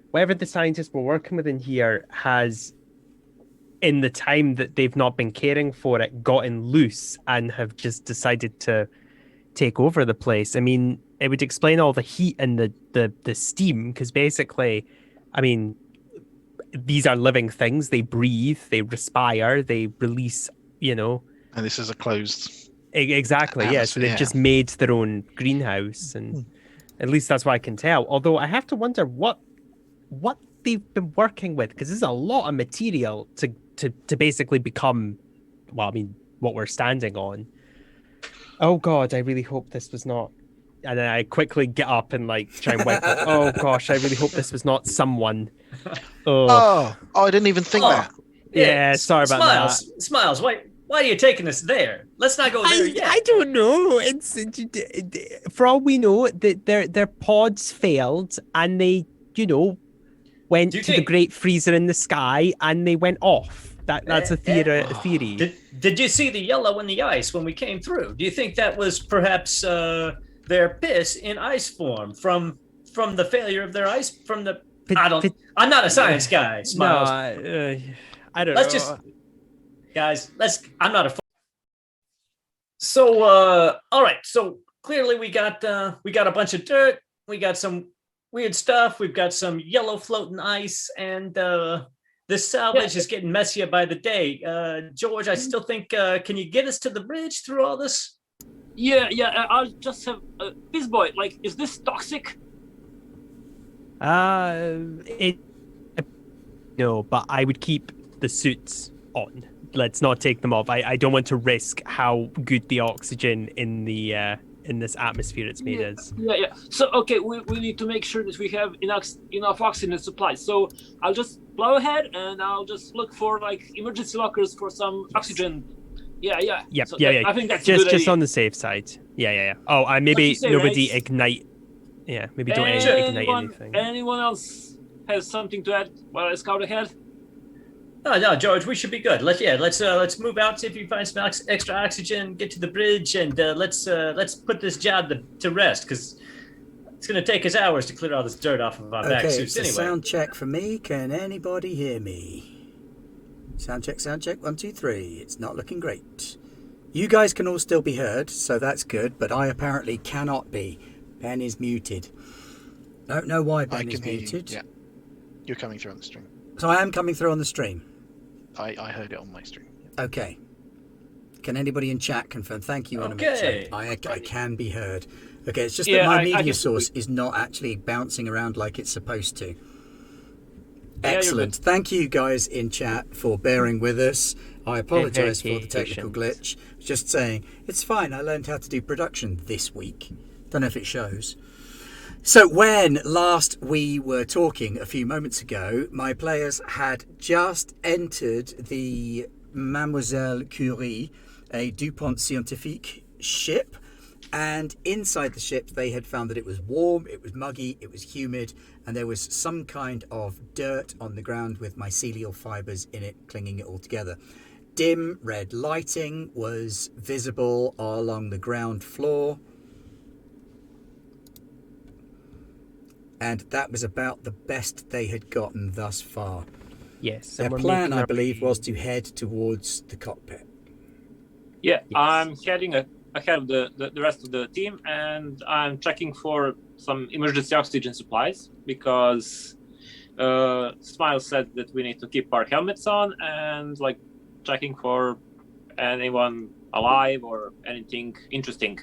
whatever the scientists were working with in here has, in the time that they've not been caring for it, gotten loose and have just decided to take over the place. I mean, it would explain all the heat and the steam, because basically, I mean, these are living things. They breathe, they respire, they release, And this is a closed. Exactly, yeah. So they've just made their own greenhouse, and at least that's what I can tell. Although I have to wonder what they've been working with, because there's a lot of material to basically become, well, I mean, what we're standing on. Oh God, I really hope this was not. And then I quickly get up and like try and wipe it. Oh gosh, I really hope this was not someone. Oh, I didn't even think that. Yeah, sorry about Smiles, why Why are you taking us there? Let's not go there yet. I don't know. It's for all we know that their pods failed and they, went to the Great Freezer in the sky and they went off. That's a theory. Did you see the yellow in the ice when we came through? Do you think that was perhaps their piss in ice form from the failure of their ice from the? I'm not a science guy. Smiles. No, I don't know. Guys. I'm not a. So all right. So clearly we got a bunch of dirt. We got some weird stuff. We've got some yellow floating ice, and this salvage is getting messier by the day. George, I still think, can you get us to the bridge through all this? Yeah. I'll just have this boy. Like, is this toxic? No, but I would keep the suits on. Let's not take them off. I don't want to risk how good the oxygen in the in this atmosphere it's made is. Yeah. So okay, we need to make sure that we have enough oxygen supply. So I'll just plow ahead and I'll just look for like emergency lockers for some oxygen. Yeah. Yep, so yeah. I think that's a good just idea. on the safe side. Yeah. Oh, maybe nobody ignite. Yeah, maybe don't ignite anything. Anyone else has something to add while I scout ahead? No, George, we should be good. Let's move out, see if you find some extra oxygen, get to the bridge, and let's put this job to rest, because it's going to take us hours to clear all this dirt off of our back suits anyway. Sound check for me. Can anybody hear me? Sound check. 1, 2, 3. It's not looking great. You guys can all still be heard, so that's good, but I apparently cannot be. Ben is muted. Don't know why Ben is muted. Yeah, you're coming through on the stream. So I am coming through on the stream. I heard it on my stream. Okay. Can anybody in chat confirm? Thank you, Okay. I can be heard. Okay, it's just that my media source is not actually bouncing around like it's supposed to. Excellent. Thank you guys in chat for bearing with us. I apologise for the technical glitch. Just saying, it's fine. I learned how to do production this week. Don't know if it shows. So when last we were talking a few moments ago, my players had just entered the Mademoiselle Curie, a DuPont Scientifique ship, and inside the ship they had found that it was warm, it was muggy, it was humid, and there was some kind of dirt on the ground with mycelial fibres in it, clinging it all together. Dim red lighting was visible along the ground floor. And that was about the best they had gotten thus far. Yes. Their plan, I believe, was to head towards the cockpit. Yeah, yes. I'm heading ahead of the rest of the team, and I'm checking for some emergency oxygen supplies, because Smile said that we need to keep our helmets on, and like checking for anyone alive or anything interesting.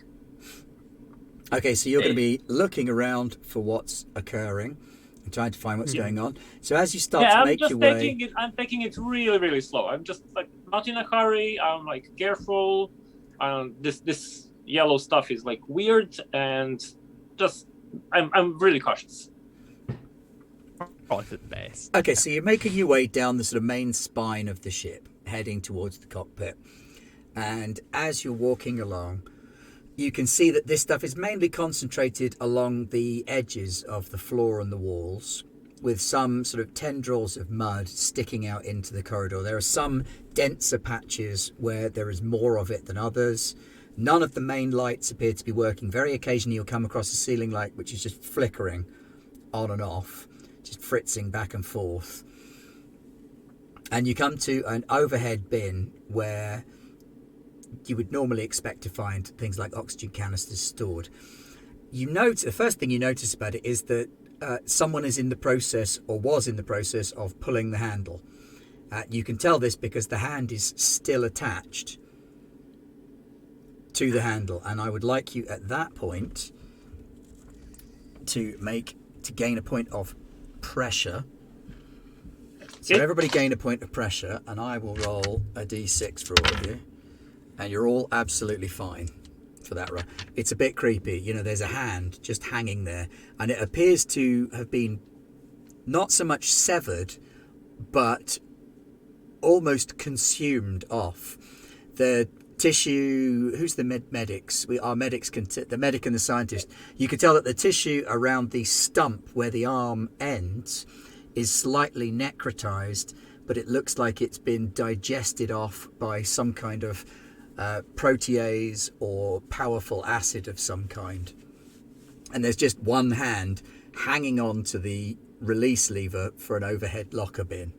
Okay, so you're going to be looking around for what's occurring and trying to find what's going on. So as you start to make your way... I'm taking it really, really slow. I'm just like not in a hurry. I'm like careful. This yellow stuff is like weird, and just I'm really cautious. Probably the best. Okay, so you're making your way down the sort of main spine of the ship, heading towards the cockpit. And as you're walking along, you can see that this stuff is mainly concentrated along the edges of the floor and the walls, with some sort of tendrils of mud sticking out into the corridor. There are some denser patches where there is more of it than others. None of the main lights appear to be working. Very occasionally you'll come across a ceiling light which is just flickering on and off, just fritzing back and forth. And you come to an overhead bin where you would normally expect to find things like oxygen canisters stored. The first thing you notice about it is that someone is in the process, or was in the process, of pulling the handle. You can tell this because the hand is still attached to the handle, and I would like you at that point to gain a point of pressure. So everybody gain a point of pressure, and I will roll a d6 for all of you. And you're all absolutely fine for that run. It's a bit creepy. There's a hand just hanging there, and it appears to have been not so much severed, but almost consumed off. the tissue. Who's the medics? Our medics the medic and the scientist. You can tell that the tissue around the stump where the arm ends is slightly necrotized, but it looks like it's been digested off by some kind of protease or powerful acid of some kind. And there's just one hand hanging on to the release lever for an overhead locker bin.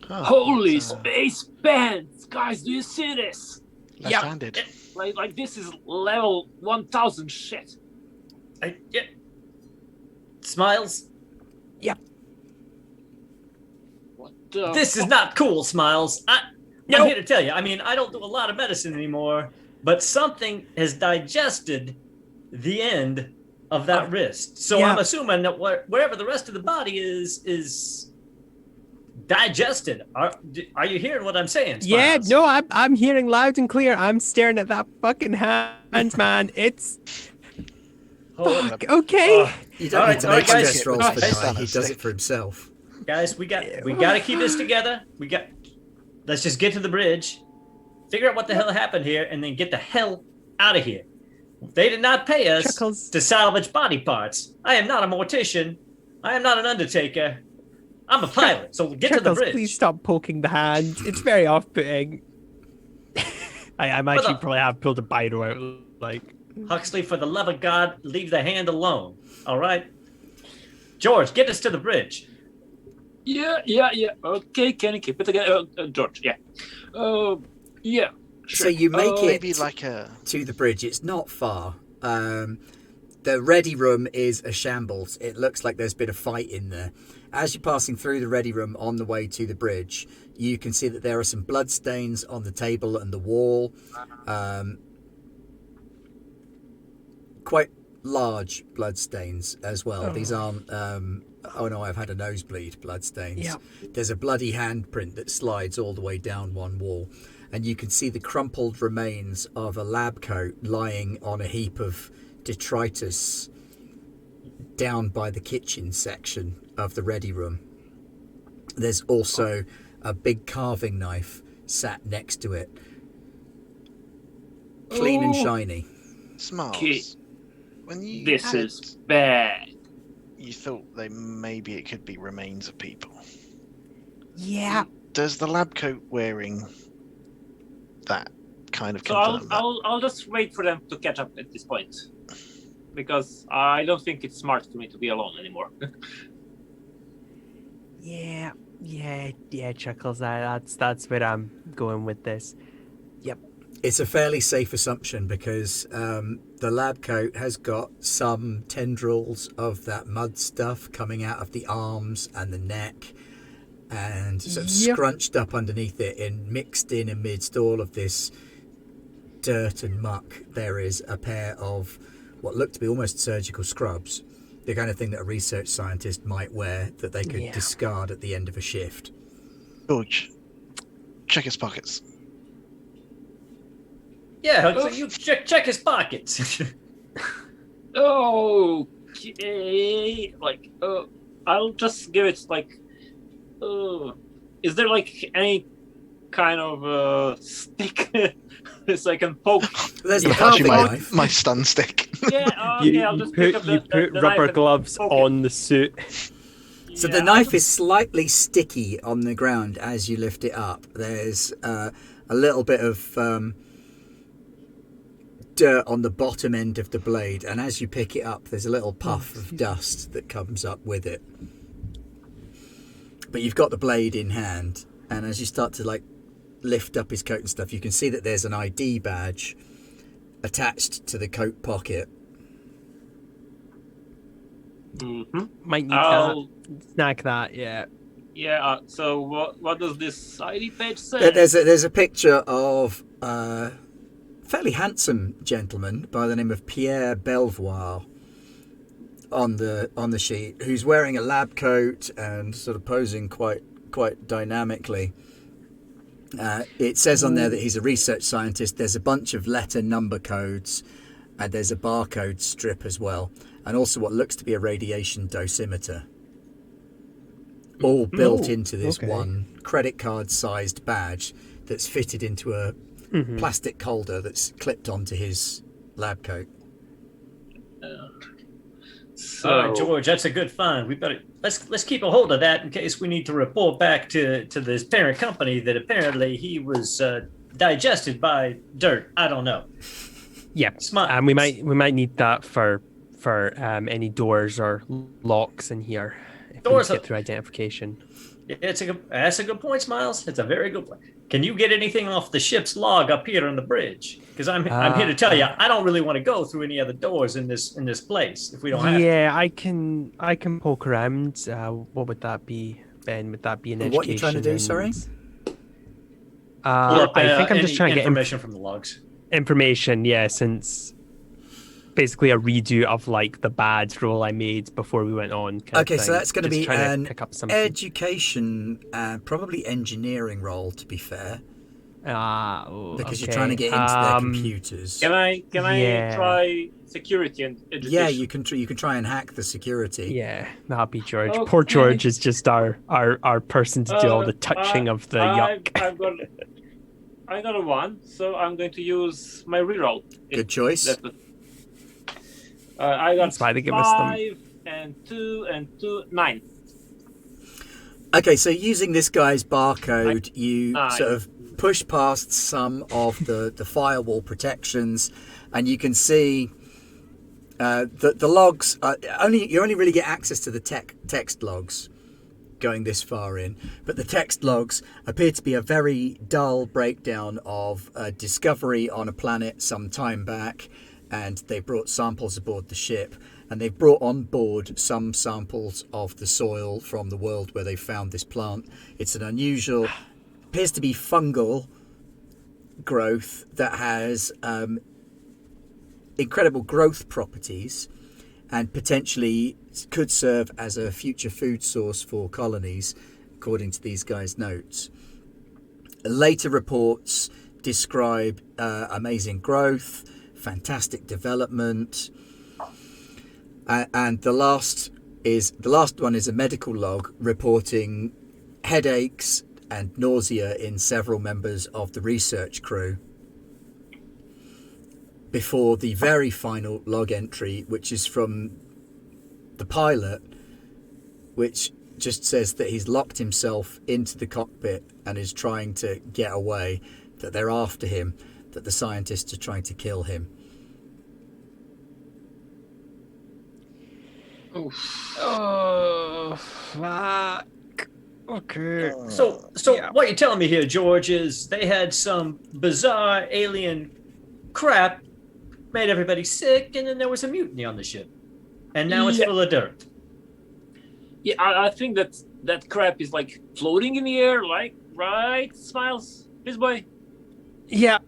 Oh, Holy space bands! Guys, do you see this? left-handed. Like this is level 1000 shit. Yeah. Smiles. What the This is fuck? not cool, Smiles. I'm here to tell you. I mean, I don't do a lot of medicine anymore, but something has digested the end of that wrist. So I'm assuming that wherever the rest of the body is digested. Are you hearing what I'm saying, Smiles? Yeah, no, I'm hearing loud and clear. I'm staring at that fucking hand, man. It's fuck. Okay. You don't need to all make right, stress guys. rolls for Guys. that. He does it for himself. Guys, we got to keep this together. Let's just get to the bridge, figure out what the hell happened here, and then get the hell out of here. They did not pay us Chuckles. to salvage body parts. I am not a mortician. I am not an undertaker. I'm a pilot, so get to the Chuckles, bridge. please stop poking the hand. It's very off-putting. I'm actually probably have pulled a biro out. Like, Huxley, for the love of God, leave the hand alone. All right? George, get us to the bridge. Yeah. Okay, can you keep it again? George, yeah. Yeah. So you make it Maybe like a... to the bridge. It's not far. The ready room is a shambles. It looks like there's been a fight in there. As you're passing through the ready room on the way to the bridge, you can see that there are some blood stains on the table and the wall. Quite large blood stains as well. These aren't... oh no, I've had a nosebleed blood stains. Yep. There's a bloody handprint that slides all the way down one wall. And you can see the crumpled remains of a lab coat lying on a heap of detritus down by the kitchen section of the ready room. There's also a big carving knife sat next to it. Clean and shiny. Smiles. Okay. When you This had is it, bad. you thought maybe it could be remains of people. yeah. Does the lab coat wearing that kind of So confirm that? I'll just wait for them to catch up at this point, because I don't think it's smart for me to be alone anymore. Yeah, Chuckles. That's where I'm going with this. It's a fairly safe assumption because the lab coat has got some tendrils of that mud stuff coming out of the arms and the neck and sort of scrunched up underneath it, and mixed in amidst all of this dirt and muck there is a pair of what look to be almost surgical scrubs, the kind of thing that a research scientist might wear that they could discard at the end of a shift. George, check his pockets. Yeah, Huxley, you check his pockets. Okay, I'll just give it is there any kind of stick so I can poke? There's the Actually, carving knife. my stun stick. Yeah, okay, I'll just pick up the put knife rubber and gloves poke it. on the suit. So Yeah, the knife is slightly sticky on the ground as you lift it up. There's a little bit of dirt on the bottom end of the blade, and as you pick it up, there's a little puff of dust that comes up with it. But you've got the blade in hand, and as you start to lift up his coat and stuff, you can see that there's an ID badge attached to the coat pocket. Mm-hmm. Might need I'll that. Snack that. Yeah. yeah. So what does this ID page say? There's a picture of a fairly handsome gentleman by the name of Pierre Belvoir on the sheet, who's wearing a lab coat and sort of posing quite dynamically. It says on there that he's a research scientist. There's a bunch of letter number codes, and there's a barcode strip as well, and also what looks to be a radiation dosimeter, all built into this one credit card sized badge that's fitted into plastic holder that's clipped onto his lab coat. All right, George, that's a good find. We better let's keep a hold of that in case we need to report back to this parent company that apparently he was digested by dirt. I don't know. Yeah, Smart. and we might need that for any doors or locks in here. If Doors we get through identification. That's a good point, Smiles. It's a very good point. Can you get anything off the ship's log up here on the bridge? Because I'm here to tell you, I don't really want to go through any other doors in this place if we don't have to. Yeah, I can poke around. What would that be, Ben? Would that be an education? What are you trying to do? Sorry. Pull up, I think I'm just trying to get information from the logs. information. Yeah, since basically a redo of like the bad roll I made before we went on. Okay, so that's going to be an pick up something. education, probably engineering role, to be fair, because you're okay. trying to get into their computers. Can I try security and education? Yeah, you can try and hack the security. Yeah, that'll be George. Okay. Poor George is just our person to do all the touching of the yuck. I got a 1, so I'm going to use my reroll. Good choice. I got That's why they give us them. 5 and 2 and 2, 9. Okay, so using this guy's barcode, you Nine. sort of push past some of the firewall protections, and you can see that the logs you only really get access to the text logs going this far in, but the text logs appear to be a very dull breakdown of a discovery on a planet some time back, and they brought samples aboard the ship, and they've brought on board some samples of the soil from the world where they found this plant. It's an unusual, appears to be fungal growth that has incredible growth properties and potentially could serve as a future food source for colonies, according to these guys' notes. Later reports describe amazing growth, fantastic development, and the last one is a medical log reporting headaches and nausea in several members of the research crew, before the very final log entry, which is from the pilot, which just says that he's locked himself into the cockpit and is trying to get away, that they're after him, that the scientists are trying to kill him. Oh, fuck. Okay. So Yeah. what you're telling me here, George, is they had some bizarre alien crap, made everybody sick, and then there was a mutiny on the ship. And now it's Yeah. full of dirt. Yeah, I think that crap is like floating in the air, like, right, Smiles? This boy? Yeah,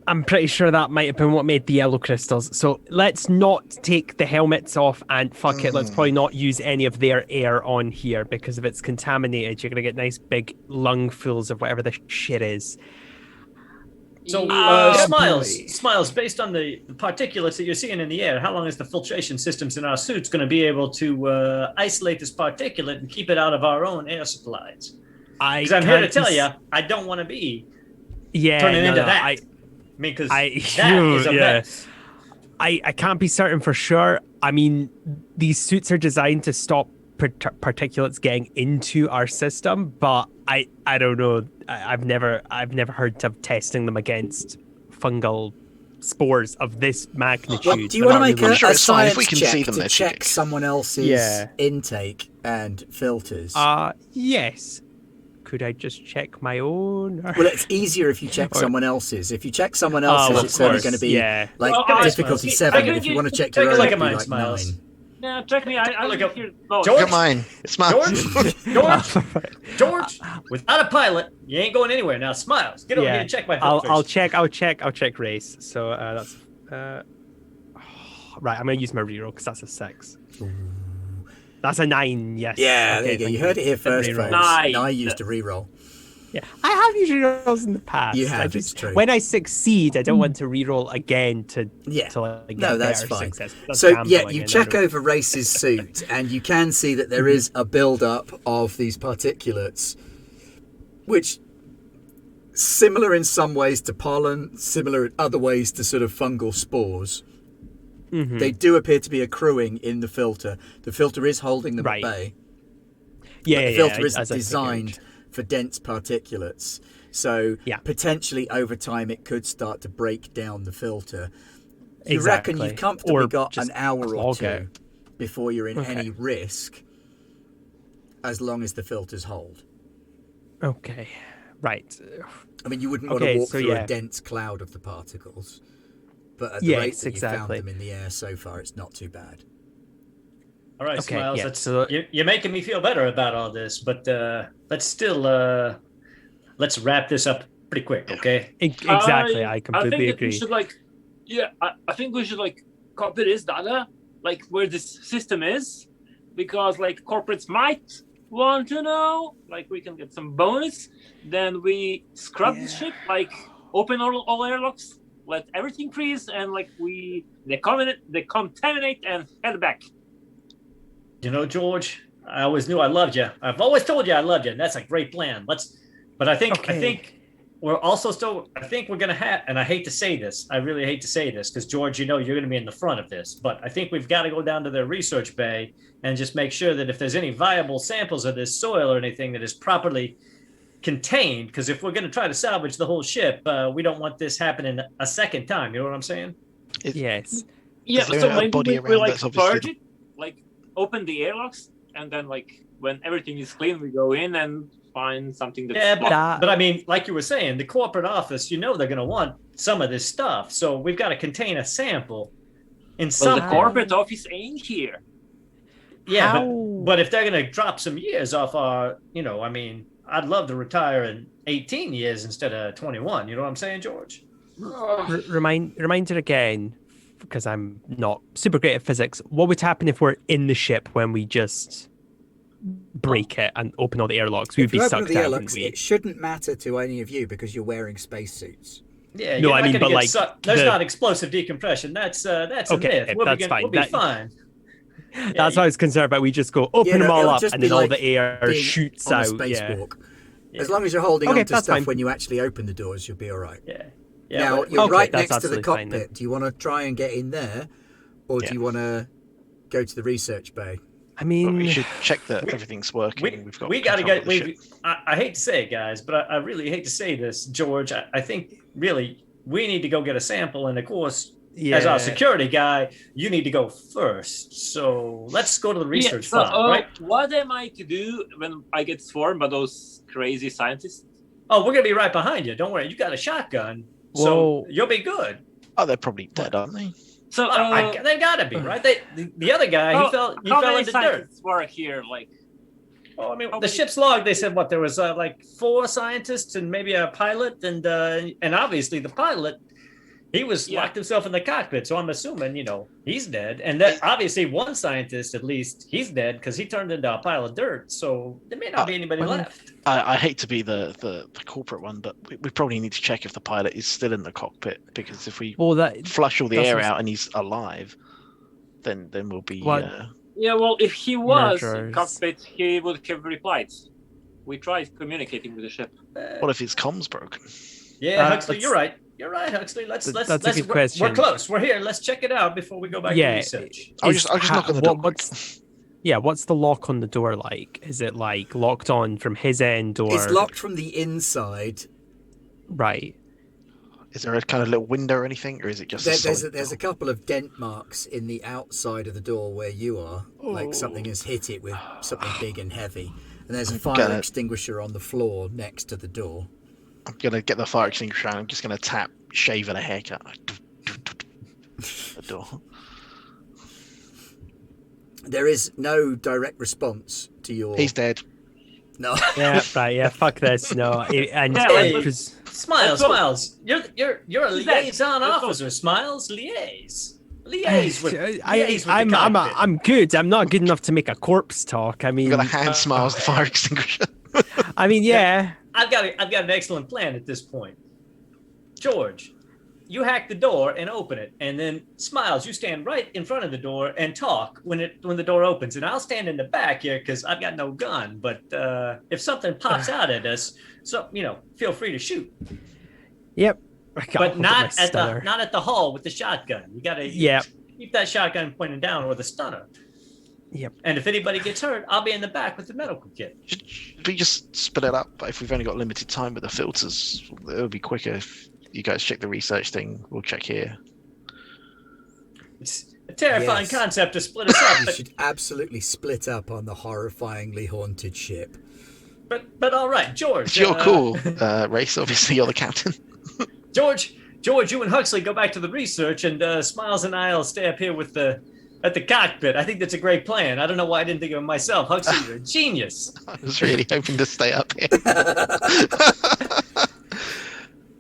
I'm pretty sure that might have been what made the yellow crystals. So let's not take the helmets off and fuck it. Let's probably not use any of their air on here, because if it's contaminated, you're going to get nice big lungfuls of whatever this shit is. So, Oh, Smiles, based on the particulates that you're seeing in the air, how long is the filtration systems in our suits going to be able to isolate this particulate and keep it out of our own air supplies? Because I'm here to tell you, I don't want to be turning into that. I mean, because that is a mess. I can't be certain for sure. I mean, these suits are designed to stop particulates getting into our system, but I don't know. I've never heard of testing them against fungal spores of this magnitude. Well, do you want to make a sure it's fine. science If we can check see them, to they're check cheap. someone else's intake and filters? Yes. Could I just check my own? Well, it's easier if you check someone else's. If you check someone else's, of it's only course, going to be yeah. like Well, difficulty Smiles. 7. I But if you want to check take your a own, look it'd at be mine, like Smiles. 9. Yeah, check me. I Look look up. here. No, George? Look at mine. It's mine. George, without a pilot, you ain't going anywhere. Now, Smiles, get over here and check my filters. I'll check race. So that's right. I'm gonna use my reroll because that's a 6. That's a 9. Yes. Yeah, there Okay, you go. thank You heard it here first, Reroll. folks. Nine. I used a reroll. Yeah, I have used rerolls in the past. You have, I it's just, true. when I succeed, I don't want to reroll again to Yeah. like, get No, that's better fine. success. That's So, yeah, gambling, you and check I don't- over Race's suit, and you can see that there is a build-up of these particulates, which similar in some ways to pollen, similar in other ways to sort of fungal spores. Mm-hmm. They do appear to be accruing in the filter. The filter is holding them at bay. Yeah, but the filter isn't as I designed for dense particulates. So potentially over time it could start to break down the filter. You reckon you've comfortably got an hour or two before you're in any risk, as long as the filters hold. Okay, right. I mean, you wouldn't want to walk through a dense cloud of the particles, but at the rate that you found them in the air so far, it's not too bad. All right, Smiles, you're making me feel better about all this, but let's wrap this up pretty quick, okay? Exactly, I completely agree. I think we should copy this data, where this system is, because corporates might want to know, we can get some bonus. Then we scrub the ship, open all airlocks, let everything freeze, and we decontaminate and head back. You know, George, I always knew I loved you. I've always told you I loved you, and that's a great plan. But I think we're also still. I think we're gonna have, and I hate to say this, I really hate to say this, because George, you know, you're gonna be in the front of this. But I think we've got to go down to the research bay and just make sure that if there's any viable samples of this soil or anything that is properly contained, because if we're gonna try to salvage the whole ship, we don't want this happening a second time. You know what I'm saying? Yes. Yeah. So maybe we purge it, open the airlocks, and then when everything is clean, we go in and find something that's but I mean, like you were saying, the corporate office, you know, they're going to want some of this stuff, so we've got to contain a sample in some. The corporate office ain't here. Yeah, but if they're going to drop some years off our, you know, I mean, I'd love to retire in 18 years instead of 21. You know what I'm saying, George? Reminder again, because I'm not super great at physics. What would happen if we're in the ship when we just break it and open all the airlocks? We'd be sucked out, wouldn't we? It shouldn't matter to any of you because you're wearing spacesuits. Yeah, no, I mean, but there's not explosive decompression. That's a myth. That's fine. We'll be fine. That's what I was concerned about. We just go open them all up, and then all the air shoots out. Spacewalk. As long as you're holding on to stuff fine. When you actually open the doors, you'll be all right. Yeah. Now, you're right next to the cockpit. Do you want to try and get in there, or do you want to go to the research bay? I mean, we should check that everything's working. We got to get. I hate to say it, guys, but I really hate to say this, George. I think really we need to go get a sample, and of course, as our security guy, you need to go first. So let's go to the research farm, right? What am I to do when I get swarmed by those crazy scientists? Oh, we're gonna be right behind you. Don't worry, you got a shotgun. So you'll be good. Oh, they're probably dead, aren't they? So they gotta be, right? The other guy, he fell into dirt. Were here, Oh, I mean, the ship's log. They said there was 4 scientists and maybe a pilot, and obviously the pilot, he was locked himself in the cockpit. So I'm assuming, you know, he's dead, and that obviously one scientist at least he's dead because he turned into a pile of dirt. So there may not be anybody left. I hate to be the corporate one, but we probably need to check if the pilot is still in the cockpit, because if we flush all the air out and he's alive, then we'll be. If he was in cockpit, he would have replied. We tried communicating with the ship. What if his comms broken? Yeah, Huxley, you're right. You're right, Huxley. That's a good question. We're close. We're here. Let's check it out before we go back to research. I'll just knock on the door. What's the lock on the door like? Is it locked on from his end, or it's locked from the inside? Right. Is there a kind of little window or anything, or is it just there's a couple of dent marks in the outside of the door where you are, like something has hit it with something big and heavy, and there's a fire extinguisher on the floor next to the door. I'm gonna get the fire extinguisher and I'm just gonna tap shave and a haircut. The door. There is no direct response to your. He's dead. No. Yeah, right. Yeah, fuck this. No. And Smiles. You're a liaison officer. Smiles, liaise with I'm good. I'm not good enough to make a corpse talk. I mean, I'm gonna hand Smiles the fire extinguisher. I mean, yeah. I've got an excellent plan at this point. George, you hack the door and open it, and then Smiles, you stand right in front of the door and talk when the door opens, and I'll stand in the back here because I've got no gun. But if something pops out at us, so feel free to shoot. Yep. But not at the hull with the shotgun. You gotta keep that shotgun pointed down or the stunner. Yep. And if anybody gets hurt, I'll be in the back with the medical kit. Should we just split it up? If we've only got limited time with the filters, it'll be quicker if you guys check the research thing. We'll check here. It's a terrifying concept to split us up. You should absolutely split up on the horrifyingly haunted ship. But all right, George. It's your call, Race. Obviously, you're the captain. George, you and Huxley go back to the research, and Smiles and I'll stay up here at the cockpit. I think that's a great plan. I don't know why I didn't think of it myself. Huxley, you're a genius. I was really hoping to stay up here.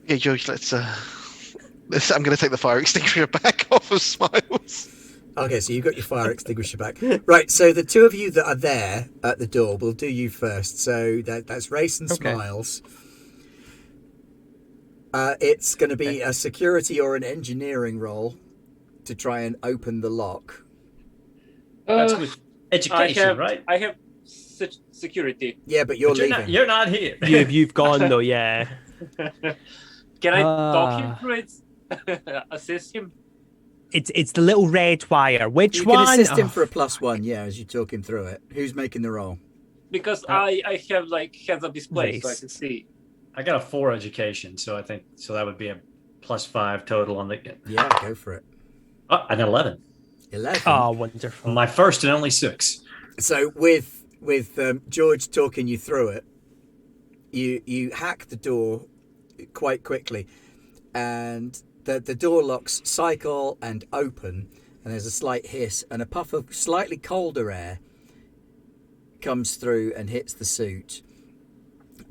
Okay, George, let's. I'm going to take the fire extinguisher back off of Smiles. Okay, so you've got your fire extinguisher back. Right, so the two of you that are there at the door, we'll do you first. So that's Race and Smiles. It's going to be a security or an engineering role to try and open the lock. That's with education, right? I have security. Yeah, but you're leaving. You're not here. You've gone though, yeah. Can I talk him through it? Assist him? It's the little red wire. Which you one? can assist him for a +1, yeah, as you talk him through it. Who's making the roll? Because I have like heads-up display, so I can see. I got a 4 education, so I think that would be a +5 total on the. Yeah, go for it. Oh, I got 11. 11. Oh, wonderful. My first and only 6. So with George talking you through it, you hack the door quite quickly, and the door locks cycle and open, and there's a slight hiss, and a puff of slightly colder air comes through and hits the suit.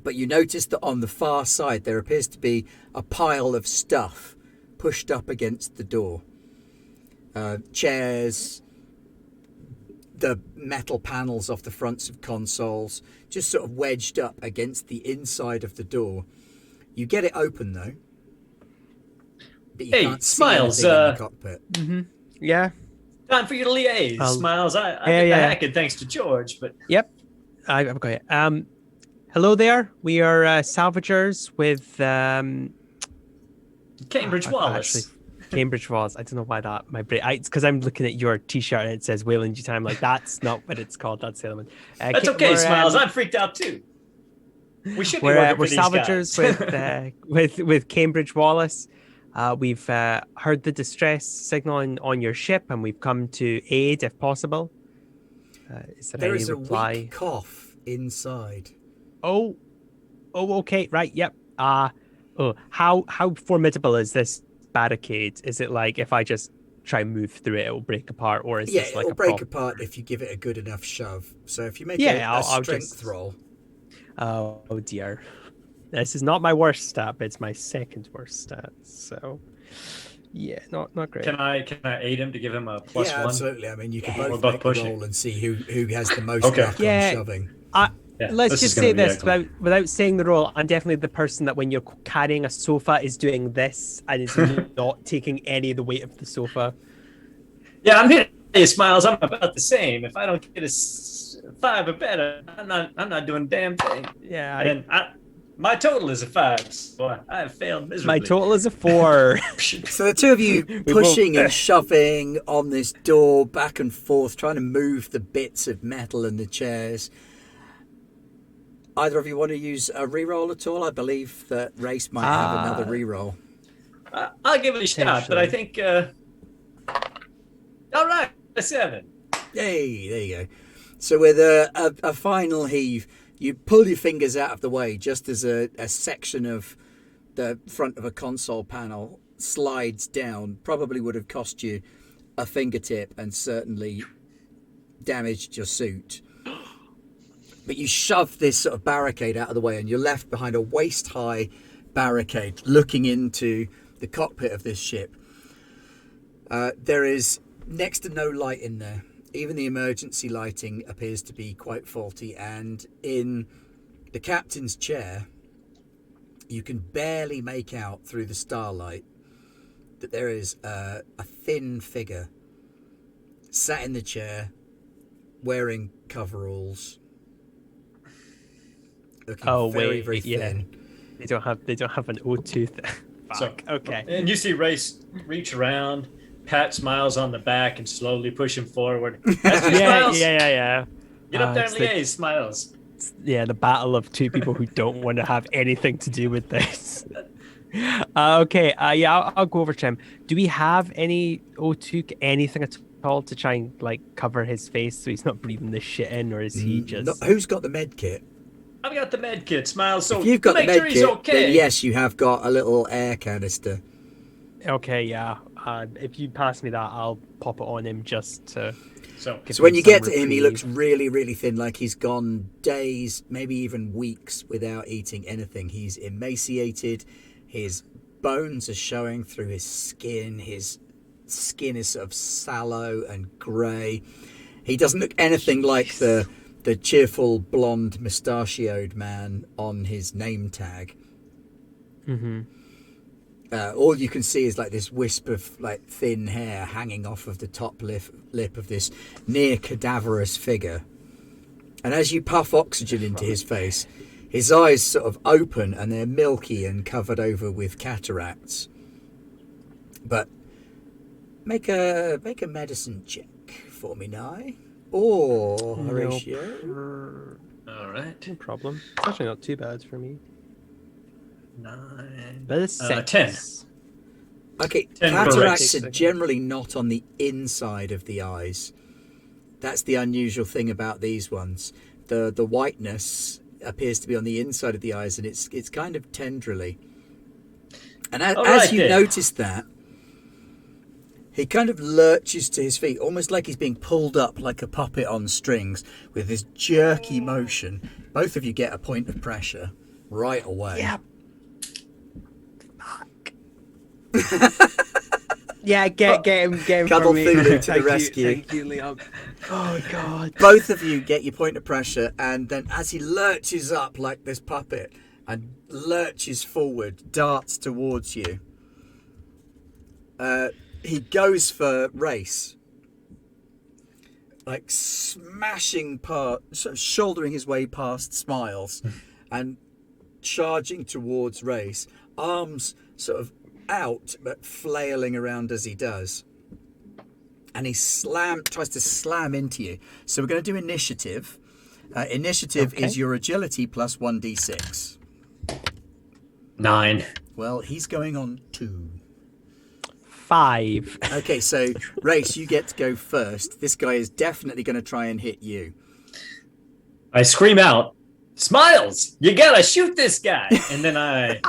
But you notice that on the far side there appears to be a pile of stuff pushed up against the door. Chairs, the metal panels off the fronts of consoles, just sort of wedged up against the inside of the door. You get it open though, but you can't Smiles, see anything in the cockpit. Mm-hmm. Yeah. Time for you to liaise, Smiles. I did the hacking thanks to George, but Yep, I've got it. Hello there. We are salvagers with Cambridge Wallace. Actually, Cambridge Wallace. I don't know why that my brain. It's because I'm looking at your T-shirt and it says Wayland G Time. Like that's not what it's called. That's the element. That's okay, Smiles. I'm freaked out too. We should be working we're for these salvagers with Cambridge Wallace. We've heard the distress signal on your ship, and we've come to aid if possible. Is There any is a reply? weak cough inside. Oh, okay, right, yep. How formidable is this barricade? Is it like if I just try and move through it, it'll break apart, or is this like it'll break apart if you give it a good enough shove. So if you make a strength roll. Oh dear, this is not my worst stat, but it's my second worst stat. So, yeah, not great. Can I aid him to give him a +1? Yeah, absolutely. I mean, you can We're both both make pushing. a roll and see who has the most luck on shoving. Let's just say this without saying the role. I'm definitely the person that when you're carrying a sofa is doing this and is not taking any of the weight of the sofa. Yeah, I'm here. Hey, Smiles. I'm about the same. If I don't get a 5 or better, I'm not doing a damn thing. Yeah, and my total is a 5. So I have failed miserably. My total is a 4. So the two of you pushing and shoving on this door back and forth, trying to move the bits of metal and the chairs. Either of you want to use a reroll at all? I believe that Race might have another reroll. I'll give it a shot, but I think. All right, a 7. Yay! There you go. So with a final heave, you pull your fingers out of the way just as a section of the front of a console panel slides down. Probably would have cost you a fingertip and certainly damaged your suit. But you shove this sort of barricade out of the way and you're left behind a waist-high barricade looking into the cockpit of this ship. There is next to no light in there. Even the emergency lighting appears to be quite faulty, and in the captain's chair you can barely make out through the starlight that there is a thin figure sat in the chair, wearing coveralls, looking very thin. They don't have an O2 thing. So, okay. And you see Race reach around, pat Smiles on the back, and slowly push him forward. Smiles. Yeah. Get up there and liaise, Smiles. Yeah, the battle of two people who don't want to have anything to do with this. Okay. I'll go over to him. Do we have any O2, anything at all to try and like cover his face so he's not breathing this shit in, or is he just? Who's got the med kit? I've got the med kit, Smiles. So if you've got the make med sure he's kit, okay. then yes, you have got a little air canister. Okay, yeah. If you pass me that, I'll pop it on him just to. So when you get to him, he looks really, really thin, like he's gone days, maybe even weeks without eating anything. He's emaciated. His bones are showing through his skin. His skin is sort of sallow and grey. He doesn't look anything like the cheerful blonde mustachioed man on his name tag. Mm-hmm. All you can see is like this wisp of like thin hair hanging off of the top lip of this near cadaverous figure. And as you puff oxygen into his face, his eyes sort of open and they're milky and covered over with cataracts. But make a medicine check for me, Nye. Or Horatio. All right. No problem. It's actually not too bad for me. 9. But it's 10. Okay, 10 cataracts correct. are generally not on the inside of the eyes. That's the unusual thing about these ones. The whiteness appears to be on the inside of the eyes, and it's kind of tendrily. And as you notice that, he kind of lurches to his feet, almost like he's being pulled up like a puppet on strings, with this jerky motion. Both of you get a point of pressure right away. Yeah. Yeah, get him Cuddle for me. Thulu to the rescue. Thank you, Liam. Oh god. Both of you get your point of pressure, and then as he lurches up like this puppet and lurches forward, darts towards you, he goes for Race, like smashing sort of shouldering his way past Smiles and charging towards Race, arms sort of out but flailing around as he does, and he tries to slam into you. So we're going to do initiative. Initiative is your agility plus 1d6. 9. Well, he's going on 2. 5. Okay, so Race, you get to go first. This guy is definitely going to try and hit you. I scream out, Smiles, you gotta shoot this guy. And then I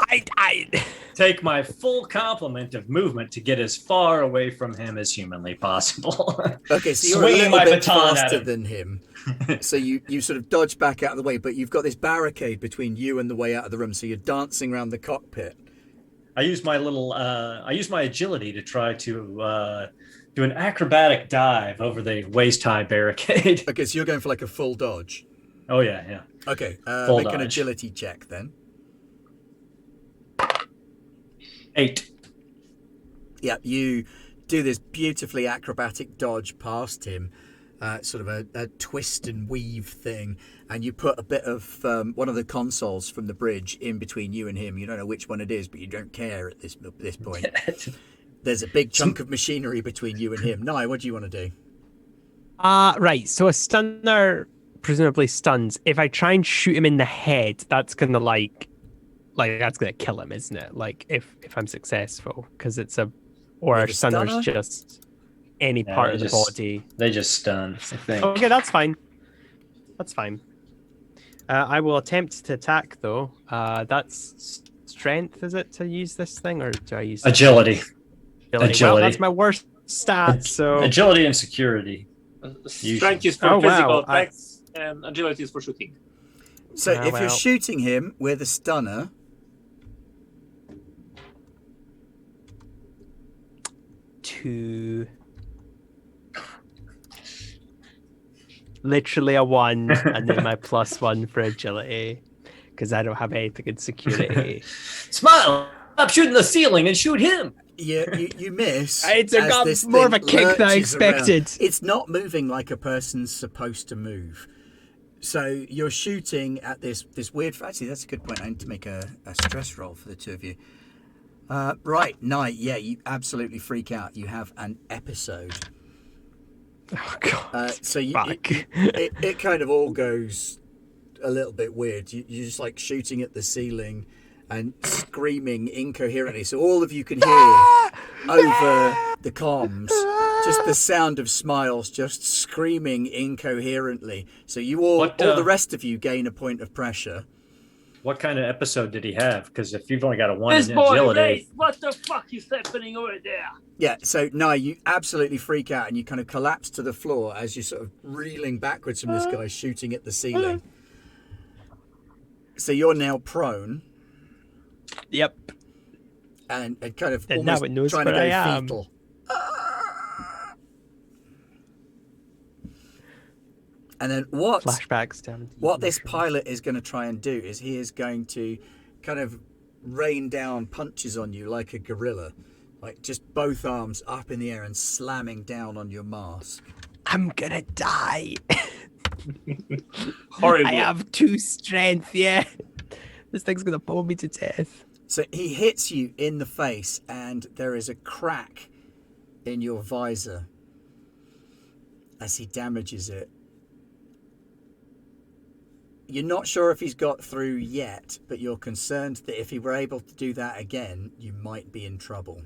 take my full complement of movement to get as far away from him as humanly possible. Okay, so you're Swinging a my little bit baton at faster him. than him. So you sort of dodge back out of the way, but you've got this barricade between you and the way out of the room, so you're dancing around the cockpit. I use my agility to try to do an acrobatic dive over the waist-high barricade. Okay, so you're going for like a full dodge. Oh, yeah. Okay, Full make an dodge. agility check then. 8. Yeah, you do this beautifully acrobatic dodge past him, sort of a twist and weave thing, and you put a bit of one of the consoles from the bridge in between you and him. You don't know which one it is, but you don't care at this point. There's a big chunk of machinery between you and him. Nye, what do you want to do? Right. So a stunner presumably stuns. If I try and shoot him in the head, that's gonna like that's gonna kill him, isn't it? Like if I'm successful, because it's a stunner's stunner? just any part of the body. They just stun, I think. Okay, that's fine. That's fine. I will attempt to attack though. That's strength, is it, to use this thing, or do I use Agility. Well, that's my worst stat. So agility and security. Strength is for physical attacks, and agility is for shooting. So if you're shooting him with a stunner, two, literally a 1, and then my +1 for agility, because I don't have anything in security. Smile! Stop shooting the ceiling and shoot him! You miss. It's as got this more of a thing kick than I lurches around. expected. It's not moving like a person's supposed to move. So you're shooting at this weird. Actually, that's a good point. I need to make a stress roll for the two of you. Right, Night. Yeah, you absolutely freak out. You have an episode. Oh god. So Fuck. it kind of all goes a little bit weird. You're just like shooting at the ceiling and screaming incoherently. So all of you can hear over the comms just the sound of Smiles just screaming incoherently. So you all the rest of you gain a point of pressure. What kind of episode did he have? Because if you've only got a 1 This in boy, agility, Race, what the fuck is happening over there? Yeah, so now you absolutely freak out and you kind of collapse to the floor as you're sort of reeling backwards from this guy shooting at the ceiling. So you're now prone. Yep. And kind of And almost now it knows trying to where go I am. fetal. And then Flashbacks down. what this pilot is going to try and do is he is going to kind of rain down punches on you like a gorilla. Like just both arms up in the air and slamming down on your mask. I'm gonna die. Horrible. I have 2 strength, yeah. This thing's gonna pull me to death. So he hits you in the face and there is a crack in your visor as he damages it. You're not sure if he's got through yet, but you're concerned that if he were able to do that again, you might be in trouble.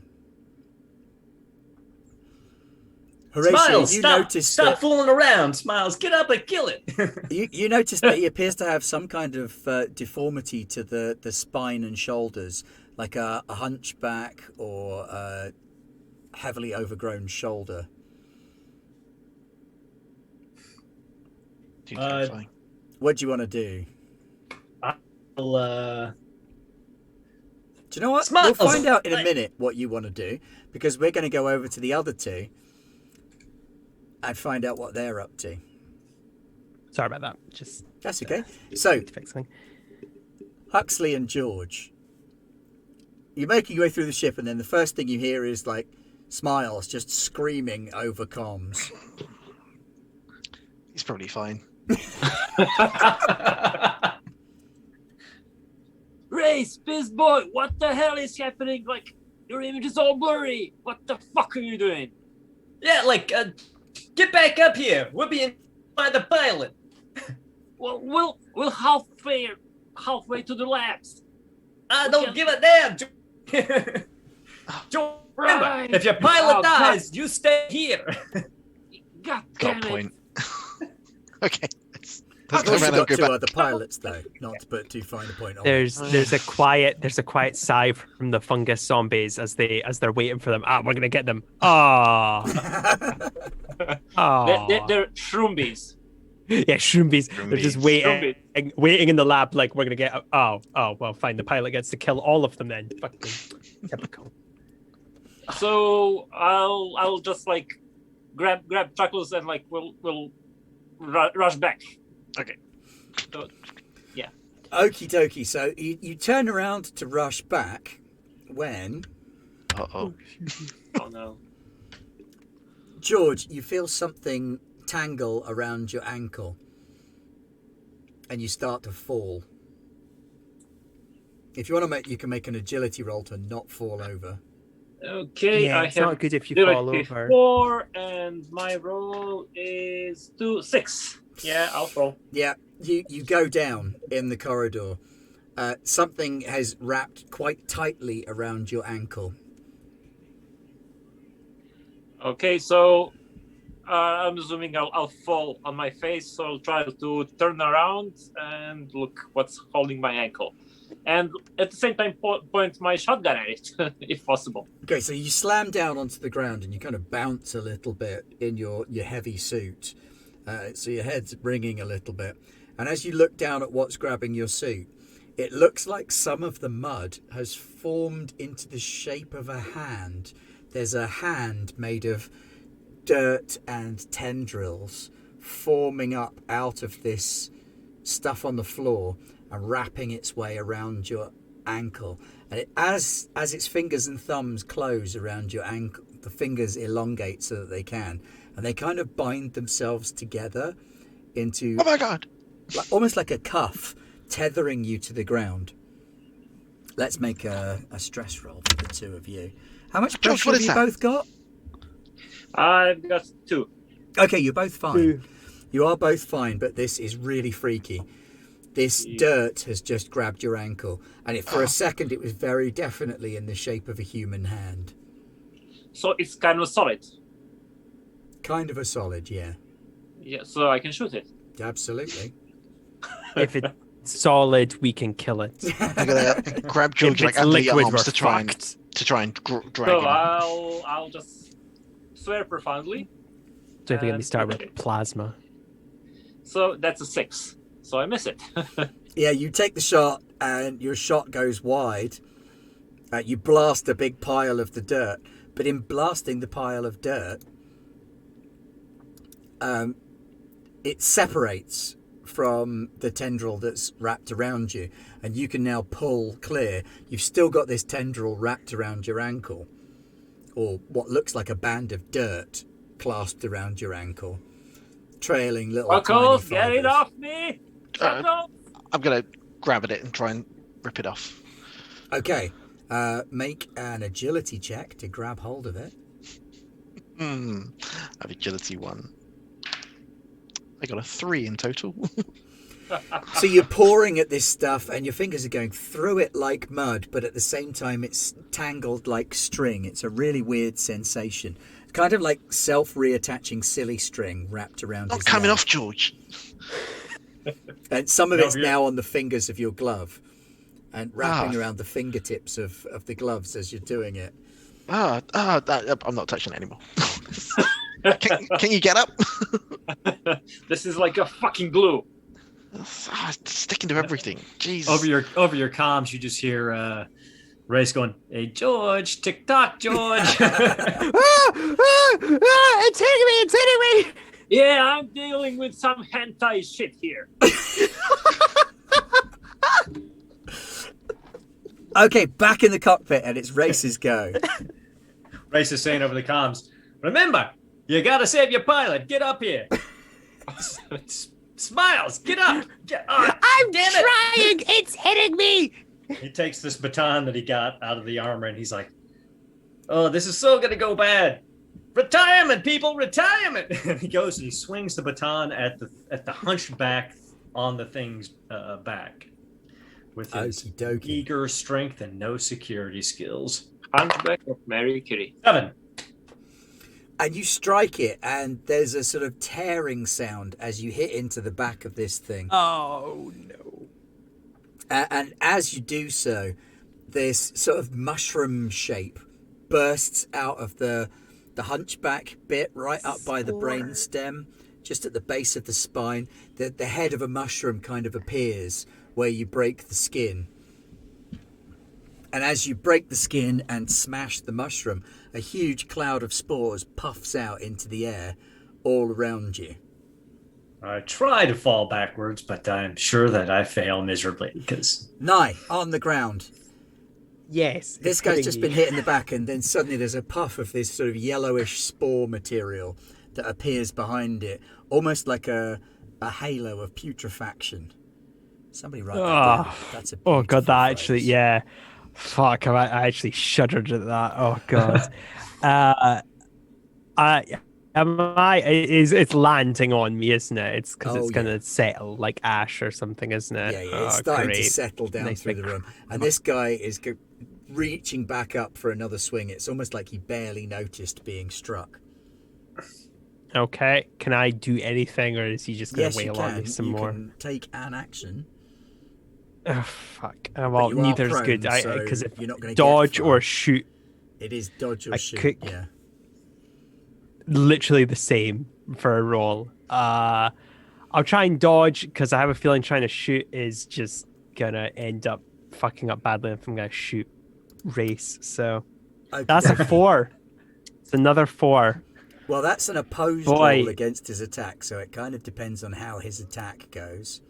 Horatio, Smiles, stop fooling around. Smiles, get up and kill it. You notice that he appears to have some kind of deformity to the spine and shoulders, like a hunchback or a heavily overgrown shoulder. Too terrifying. What do you want to do? I'll, Do you know what? Smiles. We'll find out in a minute what you want to do, because we're going to go over to the other two and find out what they're up to. Sorry about that. Just That's okay. So, need to fix something. Huxley and George, you're making your way through the ship, and then the first thing you hear is like Smiles just screaming over comms. He's probably fine. Race, Biz Boy, what the hell is happening? Like, your image is all blurry. What the fuck are you doing? yeah, like, get back up here. We're being by the pilot. Well, we're halfway to the labs. I don't give a damn. Remember, Right. if your pilot Oh, dies, you stay here. God Got damn a it. point. Okay. I've Let's also go got two back. other pilots, though, not to put too fine a point on. There's a quiet sigh from the fungus zombies as they're waiting for them. We're gonna get them. Oh, They're shroomies. yeah, shroomies. They're just waiting in the lab like we're gonna get. Oh, well, fine. The pilot gets to kill all of them then. Fucking typical. So I'll just like grab Chuckles and like we'll rush back. Okay. So, yeah. Okie dokie. So you turn around to rush back when, Uh-oh. Oh no. George, you feel something tangle around your ankle and you start to fall. If you want to you can make an agility roll to not fall over. Okay, Yeah, I it's have not good if you derelict fall over. 4 and my roll is 6. Yeah, I'll roll. Yeah, you go down in the corridor. Something has wrapped quite tightly around your ankle. Okay, so I'm assuming I'll fall on my face, so I'll try to turn around and look what's holding my ankle. And at the same time, point my shotgun at it, if possible. Okay, so you slam down onto the ground and you kind of bounce a little bit in your heavy suit. So your head's ringing a little bit. And as you look down at what's grabbing your suit, it looks like some of the mud has formed into the shape of a hand. There's a hand made of dirt and tendrils forming up out of this stuff on the floor and wrapping its way around your ankle, and as its fingers and thumbs close around your ankle, the fingers elongate so that they can, and they kind of bind themselves together into Oh my god! almost like a cuff, tethering you to the ground. Let's make a stress roll for the two of you. How much George, pressure what have is you that? both got? I've got 2. Okay, you're both fine. You are both fine, but this is really freaky. This dirt has just grabbed your ankle, and for a second it was very definitely in the shape of a human hand. So it's kind of solid. Kind of a solid, yeah. Yeah, so I can shoot it. Absolutely. If it's solid, we can kill it. I'm gonna grab George If like it's under the liquid, arms we're to try fucked. and drag So him. I'll just swear profoundly. So if we get me started with plasma. So that's a 6. So I miss it. Yeah, you take the shot, and your shot goes wide. You blast a big pile of the dirt, but in blasting the pile of dirt, it separates from the tendril that's wrapped around you, and you can now pull clear. You've still got this tendril wrapped around your ankle, or what looks like a band of dirt clasped around your ankle, trailing little tiny Chuckles, fibers. get it off me! Chuckles! I'm gonna grab at it and try and rip it off. Okay, make an agility check to grab hold of it. I have agility 1. I got a 3 in total. So you're pouring at this stuff, and your fingers are going through it like mud, but at the same time it's tangled like string. It's a really weird sensation. It's kind of like self-reattaching silly string wrapped around Not his coming leg. off, George. And some of No, it's now on the fingers of your glove and wrapping around the fingertips of the gloves as you're doing it. I'm not touching it anymore. Can you get up? This is like a fucking glue. It's sticking to everything. Jeez. Over your comms, you just hear Race going, "Hey George, tick tock, George." It's hitting me! It's hitting me! Yeah, I'm dealing with some hentai shit here. Okay, back in the cockpit, and it's Race's go. Race is saying over the comms, "Remember, you gotta save your pilot. Get up here." Smiles, get up! I'm damn it. trying! It's hitting me! He takes this baton that he got out of the armor, and he's like, "Oh, this is so gonna go bad. Retirement, people, retirement!" And he goes and he swings the baton at the hunchback on the thing's back with his Okey-dokey. eager strength and no security skills. Hunchback of Mary Curie. 7. And you strike it, and there's a sort of tearing sound as you hit into the back of this thing. Oh, no. And as you do so, this sort of mushroom shape bursts out of the hunchback bit right up by the brain stem, just at the base of the spine. The head of a mushroom kind of appears where you break the skin. And as you break the skin and smash the mushroom, a huge cloud of spores puffs out into the air all around you. I try to fall backwards, but I'm sure that I fail miserably because Nye, on the ground. Yes. This it's guy's hitting just me. been hit in the back, and then suddenly there's a puff of this sort of yellowish spore material that appears behind it, almost like a halo of putrefaction. Somebody write that down. That's a Oh, God, beautiful that phrase. actually, yeah. Fuck, I actually shuddered at that. Oh, God. It's landing on me, isn't it? It's because it's going to settle like ash or something, isn't it? Yeah, it's starting to great. settle down Nice through big the room. And this guy is reaching back up for another swing. It's almost like he barely noticed being struck. Okay, can I do anything, or is he just going to Yes, you wail on can. me some You more? can take an action. Oh, fuck. but Well, you are neither's prone, good. so Because if you're not going to dodge or shoot, It is dodge or I shoot, could- yeah. literally the same for a roll. I'll try and dodge because I have a feeling trying to shoot is just gonna end up fucking up badly if I'm gonna shoot Race. So Okay. that's a 4. It's another 4. Well, that's an opposed Boy. roll against his attack, so it kind of depends on how his attack goes.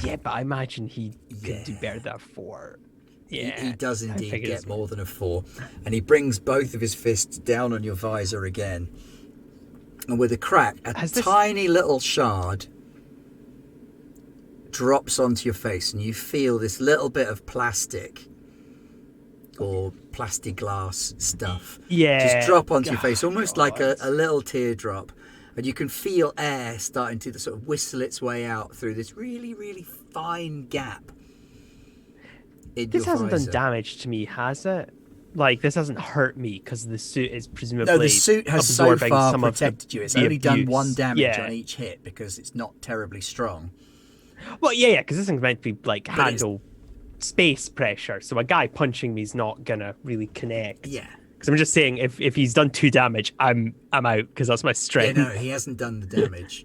Yeah, but I imagine he Yeah. could do better than a 4. He does I indeed figured get as more than a 4. And he brings both of his fists down on your visor again. And with a crack, tiny little shard drops onto your face, and you feel this little bit of plastic or plastiglass stuff just drop onto your face, almost like a little teardrop. And you can feel air starting to sort of whistle its way out through this really, really fine gap. This hasn't done damage to me, has it? Like, this hasn't hurt me because the suit is presumably No, the suit has so absorbing far some protected you. It's the only done abuse. 1 damage on each hit because it's not terribly strong. Well, yeah, because this thing's meant to be like handle space pressure, so a guy punching me is not gonna really connect. Yeah. Because I'm just saying, if he's done 2 damage, I'm out because that's my strength. Yeah, no, he hasn't done the damage.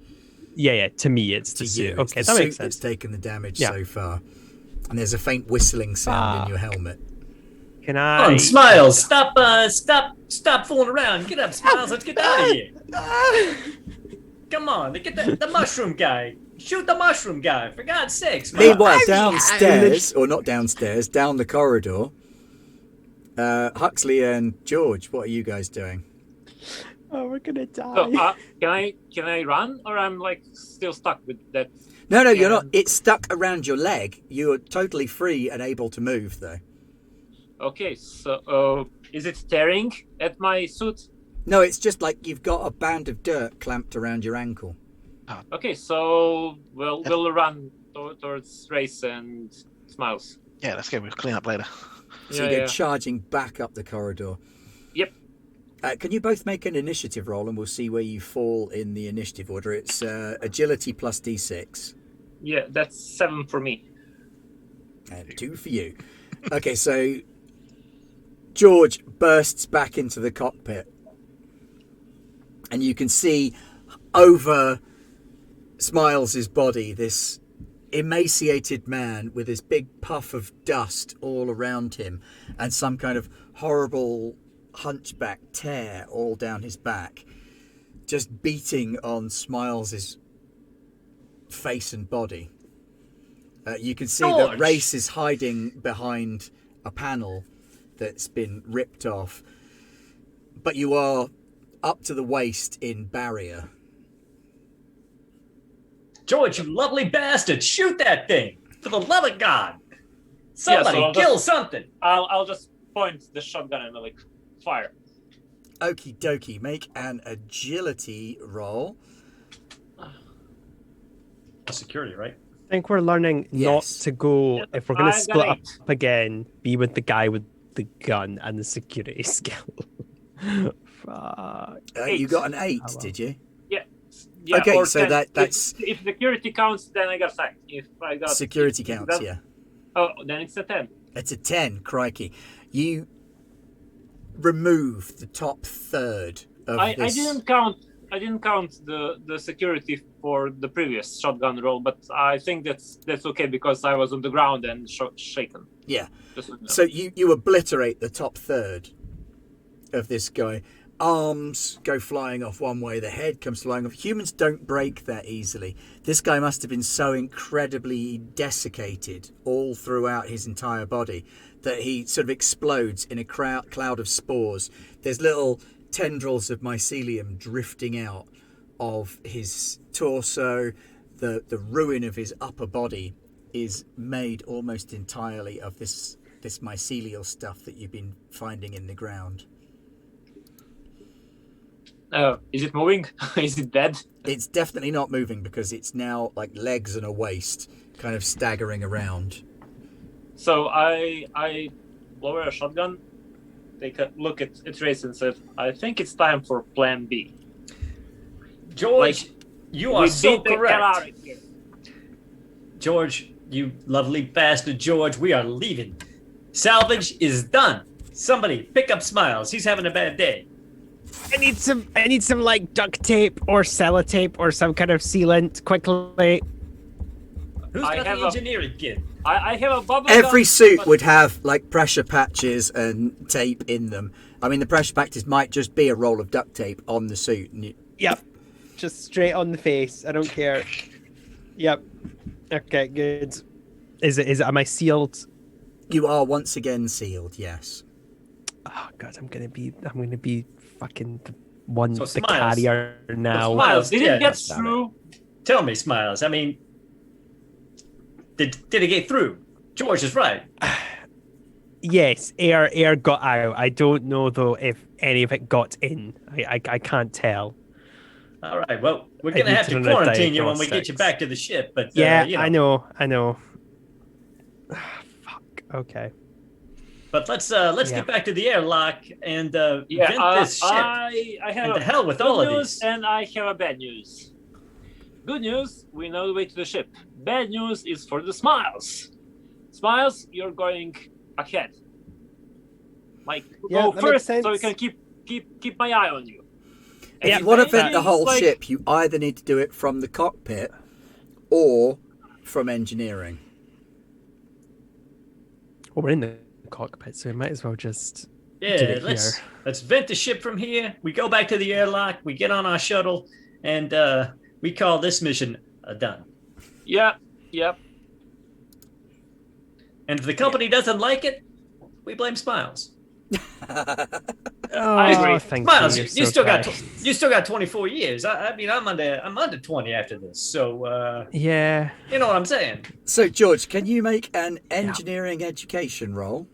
yeah. To me, it's the suit. Okay, that makes sense. That's taken the damage so far, and there's a faint whistling sound in your helmet. Can I? Come on, Smiles! Stop fooling around! Get up, Smiles! Let's get out of here! Come on, get the mushroom guy! Shoot the mushroom guy! For God's sakes! Meanwhile, downstairs, or not downstairs, down the corridor, Huxley and George, what are you guys doing? Oh, we're gonna die. So, can I run, or I'm like still stuck with that? No, you're not. It's stuck around your leg. You're totally free and able to move, though. Okay, so is it tearing at my suit? No, it's just like you've got a band of dirt clamped around your ankle. Okay, so we'll run towards Race and Smiles. Yeah, let's go. We'll clean up later. So you go charging back up the corridor. Yep. Can you both make an initiative roll, and we'll see where you fall in the initiative order. It's agility plus d6. Yeah, that's 7 for me. And 2 for you. Okay, so George bursts back into the cockpit, and you can see over Smiles' body this emaciated man with this big puff of dust all around him and some kind of horrible hunchback tear all down his back, just beating on Smiles' face and body. You can see that Race is hiding behind a panel that's been ripped off, but you are up to the waist in barrier. George, you lovely bastard! Shoot that thing! For the love of God! Somebody kill something! I'll just point the shotgun and like fire. Okie dokie, make an agility roll. Security, right? I think we're learning not to go, if we're going to split up again, be with the guy with the gun and the security skill. Fuck. You got an 8, did you? Yeah, okay, so that's... If security counts, then I got sacked. If I got... Security counts, yeah. Oh, then it's a 10. It's a 10, crikey. You remove the top third of this... I didn't count the security for the previous shotgun roll, but I think that's okay because I was on the ground and shaken. Yeah. So you obliterate the top third of this guy. Arms go flying off one way, the head comes flying off. Humans don't break that easily. This guy must have been so incredibly desiccated all throughout his entire body that he sort of explodes in a cloud of spores. There's little tendrils of mycelium drifting out of his torso. The ruin of his upper body is made almost entirely of this mycelial stuff that you've been finding in the ground. Is it moving? Is it dead? It's definitely not moving because it's now like legs and a waist kind of staggering around. So I lower a shotgun, take a look at Race and said, I think it's time for plan B. George, you are so correct. Out of here. George, you lovely bastard, George, we are leaving. Salvage is done. Somebody pick up Smiles. He's having a bad day. I need some like duct tape or sellotape or some kind of sealant quickly. Who's got the engineering kit? I have a bubble. Every suit would have like pressure patches and tape in them. I mean, the pressure patches might just be a roll of duct tape on the suit. And Yep. Just straight on the face. I don't care. Yep. Okay, good. Is it? Am I sealed? You are once again sealed, yes. Oh god, I'm gonna be fucking So the Smiles. carrier now. Smiles, Did yeah. it get Damn it. through? Tell me, Smiles. I mean, did it get through? George is right. Yes, air got out. I don't know though if any of it got in. I can't tell. All right. Well, we're I gonna need have to to run a quarantine you when we get you diagnostics. back to the ship. But Yeah, you know. I know. Fuck. Okay. But let's Yeah. get back to the airlock and Yeah, vent this ship. I have And a to hell with good all of news these. and I have a bad news. Good news, we know the way to the ship. Bad news is for the Smiles. Smiles, you're going ahead. Like Yeah, go that makes first, so we sense. can keep my eye on you. If Yeah, you want to but vent the it's whole like- ship, you either need to do it from the cockpit or from engineering. Well, we're in the cockpit, so we might as well just do Yeah, it let's here. vent the ship from here. We go back to the airlock. We get on our shuttle, and we call this mission done. Yeah, yep. And if the company doesn't like it, we blame Smiles. Oh, I agree. thank Smiles, you. you You're so still got kind. you still got 24 years. I mean, I'm under 20 after this. So Yeah. you know what I'm saying. So, George, can you make an engineering education roll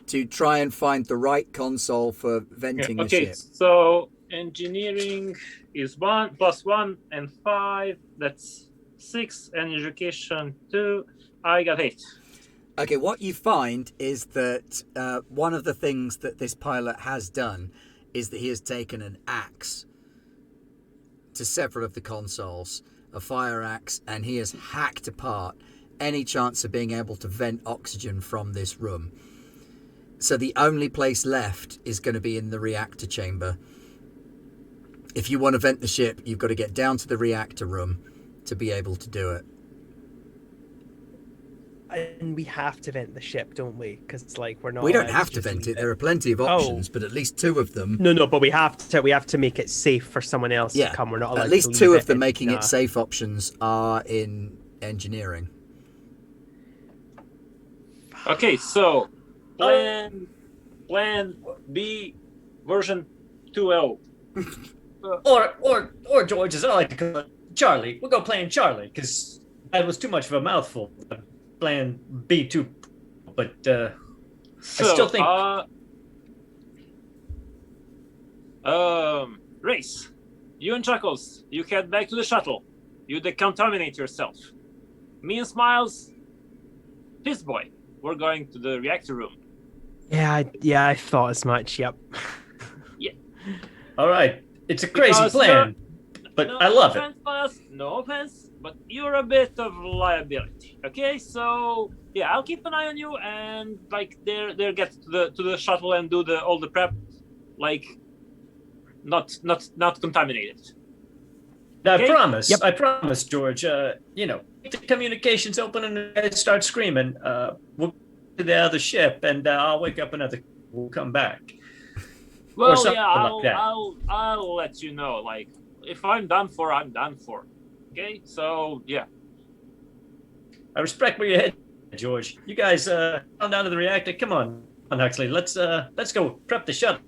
to try and find the right console for venting the Okay, ship? so engineering is 1 + 1 and 5. That's 6, and education 2. I got 8. Okay, what you find is that one of the things that this pilot has done is that he has taken an axe to several of the consoles, a fire axe, and he has hacked apart any chance of being able to vent oxygen from this room. So the only place left is going to be in the reactor chamber. If you want to vent the ship, you've got to get down to the reactor room to be able to do it. And we have to vent the ship, don't we? Because it's like we're not. We don't allowed have to just vent leave it. There are plenty of options, Oh. but at least two of them. No, but we have to make it safe for someone else Yeah, to come. We're not allowed at least to two leave of the it in- making nah. it safe options are in engineering. Okay, so plan B version 2.0. Or George, as I like to call it, Charlie. We'll go playing Charlie because that was too much of a mouthful. Plan B2, but So, still think- Race, you and Chuckles, you head back to the shuttle. You decontaminate yourself. Me and Smiles, Fist Boy, we're going to the reactor room. Yeah, I thought as much. Yep. all right, it's a crazy Because plan, but No I love it. offense, Miles, no offense, but you're a bit of liability. Okay, so yeah, I'll keep an eye on you, and like they'll get to the shuttle and do all the prep, like not contaminated. I Okay. promise. Yep. I promise, George. You know, if the communications open and they start screaming, we'll go to the other ship, and I'll wake up another. We'll come back. Well, something yeah, like that. I'll let you know. Like if I'm done for, I'm done for. Okay, so yeah. I respect where you're headed, George. You guys, come down to the reactor. Come on, Huxley. Let's go prep the shuttle.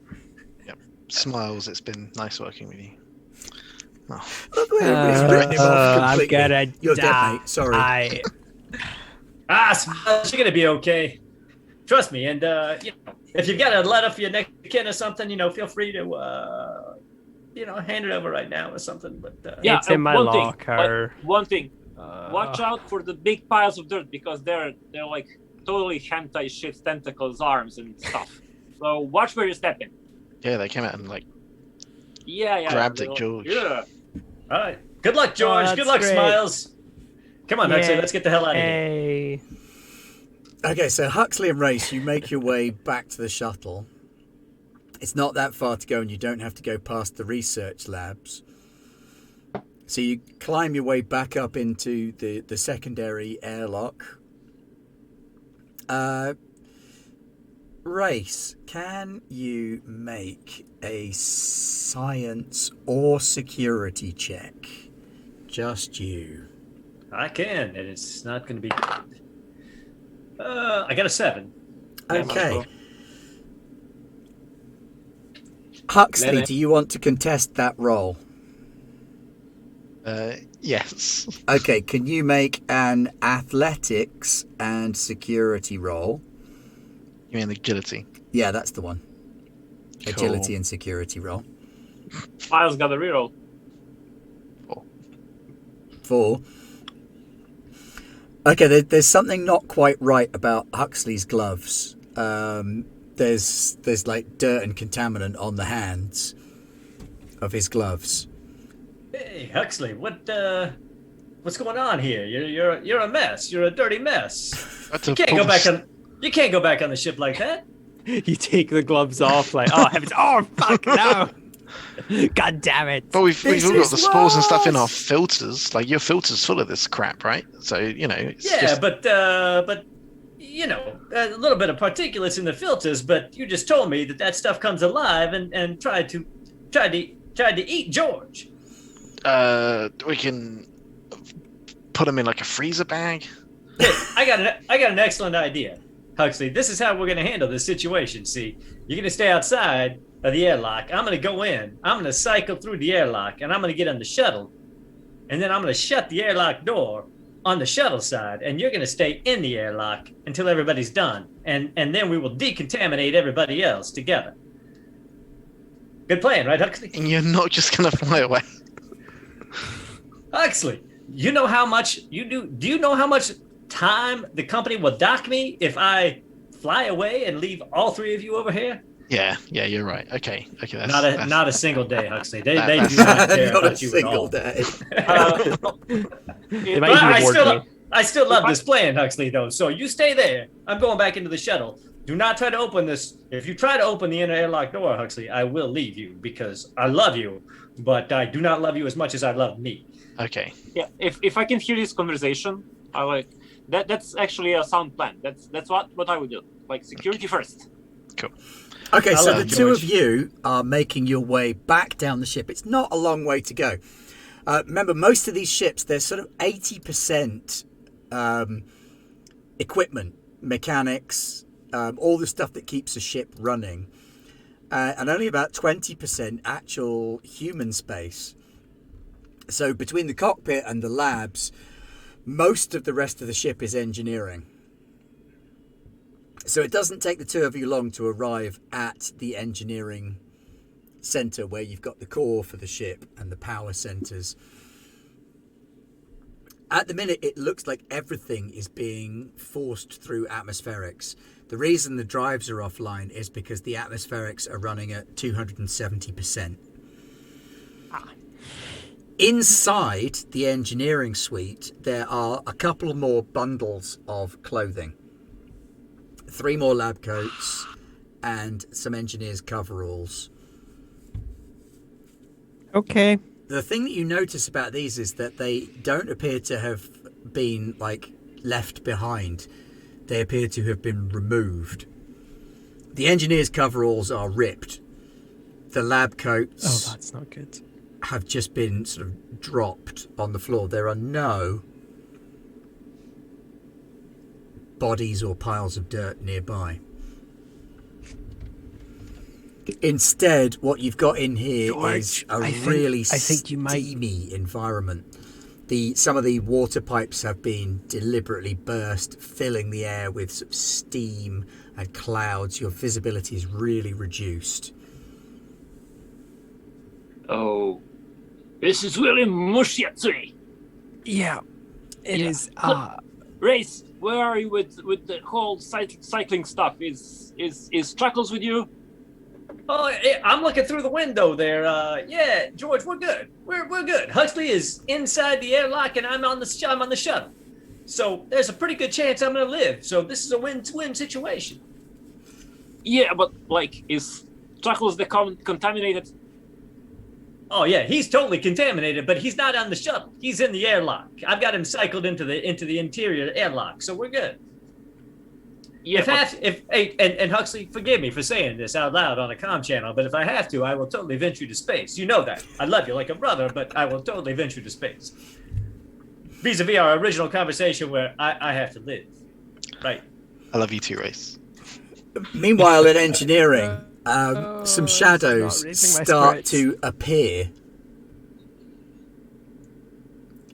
Smiles, it's been nice working with you. Oh, Look where everybody's written him off I'm completely. gonna You're die. dead, mate. Sorry. Smiles, you're gonna be okay. Trust me. And you know, if you've got a letter for your next kin or something, you know, feel free to hand it over right now or something. But Yeah, It's in my one thing, locker. One thing, watch out for the big piles of dirt because they're like totally hentai shit, tentacles, arms, and stuff. So watch where you're stepping. yeah, they came out and like Yeah. Grabbed it, they'll- George. Yeah. all right. Good luck, George. that's Good luck, great. Smiles. Come on, Huxley. Yeah. Let's get the hell out of here. Hey. Okay, so Huxley and Race, you make your way back to the shuttle. It's not that far to go, and you don't have to go past the research labs. So you climb your way back up into the secondary airlock. Race, can you make a science or security check? Just you. I can, and it's not going to be good. I got a 7. Okay. Huxley, Lene. do you want to contest that roll? Yes. Okay, can you make an athletics and security roll? You mean agility? Yeah, that's the one. Cool. Agility and security roll. Miles got a reroll. 4. Okay, there's something not quite right about Huxley's gloves. There's like dirt and contaminant on the hands of his gloves. Hey, Huxley, what's going on here? You're a mess. You're a dirty mess. That's You can't go back on the ship like that. You take the gloves off, like, oh heavens, oh fuck no! God damn it! But we've This all got is the spores and stuff in our worse. filters. Like your filter's full of this crap, right? So it's Yeah, just... but you know, a little bit of particulates in the filters. But you just told me that stuff comes alive and tried to eat George. we can put them in like a freezer bag. Hey, I got an excellent idea, Huxley. This is how we're going to handle this situation. See, you're going to stay outside of the airlock. I'm going to go in. I'm going to cycle through the airlock, and I'm going to get on the shuttle, and then I'm going to shut the airlock door on the shuttle side, and you're going to stay in the airlock until everybody's done, and then we will decontaminate everybody else together. Good plan, right, Huxley? And you're not just gonna fly away. Huxley, you know how much you do. Do you know how much time the company will dock me if I fly away and leave all 3 of you over here? Yeah, you're right. Okay. That's, Not a single day, Huxley. They That's- do not care Not a about you at all. single day. They might But even I reward still, you. I still love this plan, Huxley, though. So you stay there. I'm going back into the shuttle. Do not try to open this. If you try to open the inner airlock door, Huxley, I will leave you because I love you, but I do not love you as much as I love me. Okay. Yeah, if I can hear this conversation, I like that. That's actually a sound plan. That's what I would do. Like security first. Cool. Okay, I so love the it, two of George. you are making your way back down the ship. It's not a long way to go. Remember, most of these ships, they're sort of 80% equipment, mechanics, all the stuff that keeps a ship running, and only about 20% actual human space. So between the cockpit and the labs, most of the rest of the ship is engineering. So it doesn't take the two of you long to arrive at the engineering center where you've got the core for the ship and the power centers. At the minute, it looks like everything is being forced through atmospherics. The reason the drives are offline is because the atmospherics are running at 270%. Inside the engineering suite, there are a couple more bundles of clothing. 3 more lab coats and some engineers' coveralls. Okay. The thing that you notice about these is that they don't appear to have been left behind. They appear to have been removed. The engineers' coveralls are ripped. The lab coats Oh, that's not good. have just been sort of dropped on the floor. There are no bodies or piles of dirt nearby. Instead, what you've got in here is a really steamy environment. Some of the water pipes have been deliberately burst, filling the air with sort of steam and clouds. Your visibility is really reduced. Oh, this is really mushy, actually. Yeah, it Yeah. is. Race, where are you with the whole cycling stuff? Is Chuckles with you? Oh, I'm looking through the window there. Yeah, George, we're good. We're good. Huxley is inside the airlock, and I'm on the shuttle. So there's a pretty good chance I'm gonna live. So this is a win-win situation. Yeah, but is Chuckles the contaminated? Oh yeah, he's totally contaminated, but he's not on the shuttle. He's in the airlock. I've got him cycled into the interior airlock, so we're good. Yeah, And Huxley, forgive me for saying this out loud on a comm channel, but if I have to, I will totally venture to space. You know that. I love you like a brother, but I will totally venture to space. vis-a-vis our original conversation where I have to live. Right. I love you too, Race. Meanwhile, in engineering, some it's shadows not raising my start spirits. to appear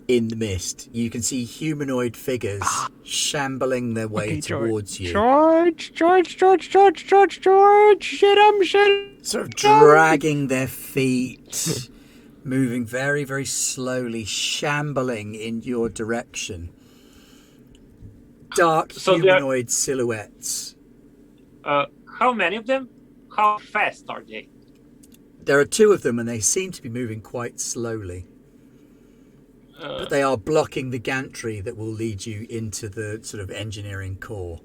in the mist. You can see humanoid figures shambling their way towards you. George, shit him. Sort of dragging their feet, moving very, very slowly, shambling in your direction. Dark So they're- humanoid silhouettes. How many of them? How fast are they? There are two of them, and they seem to be moving quite slowly. But they are blocking the gantry that will lead you into the sort of engineering core.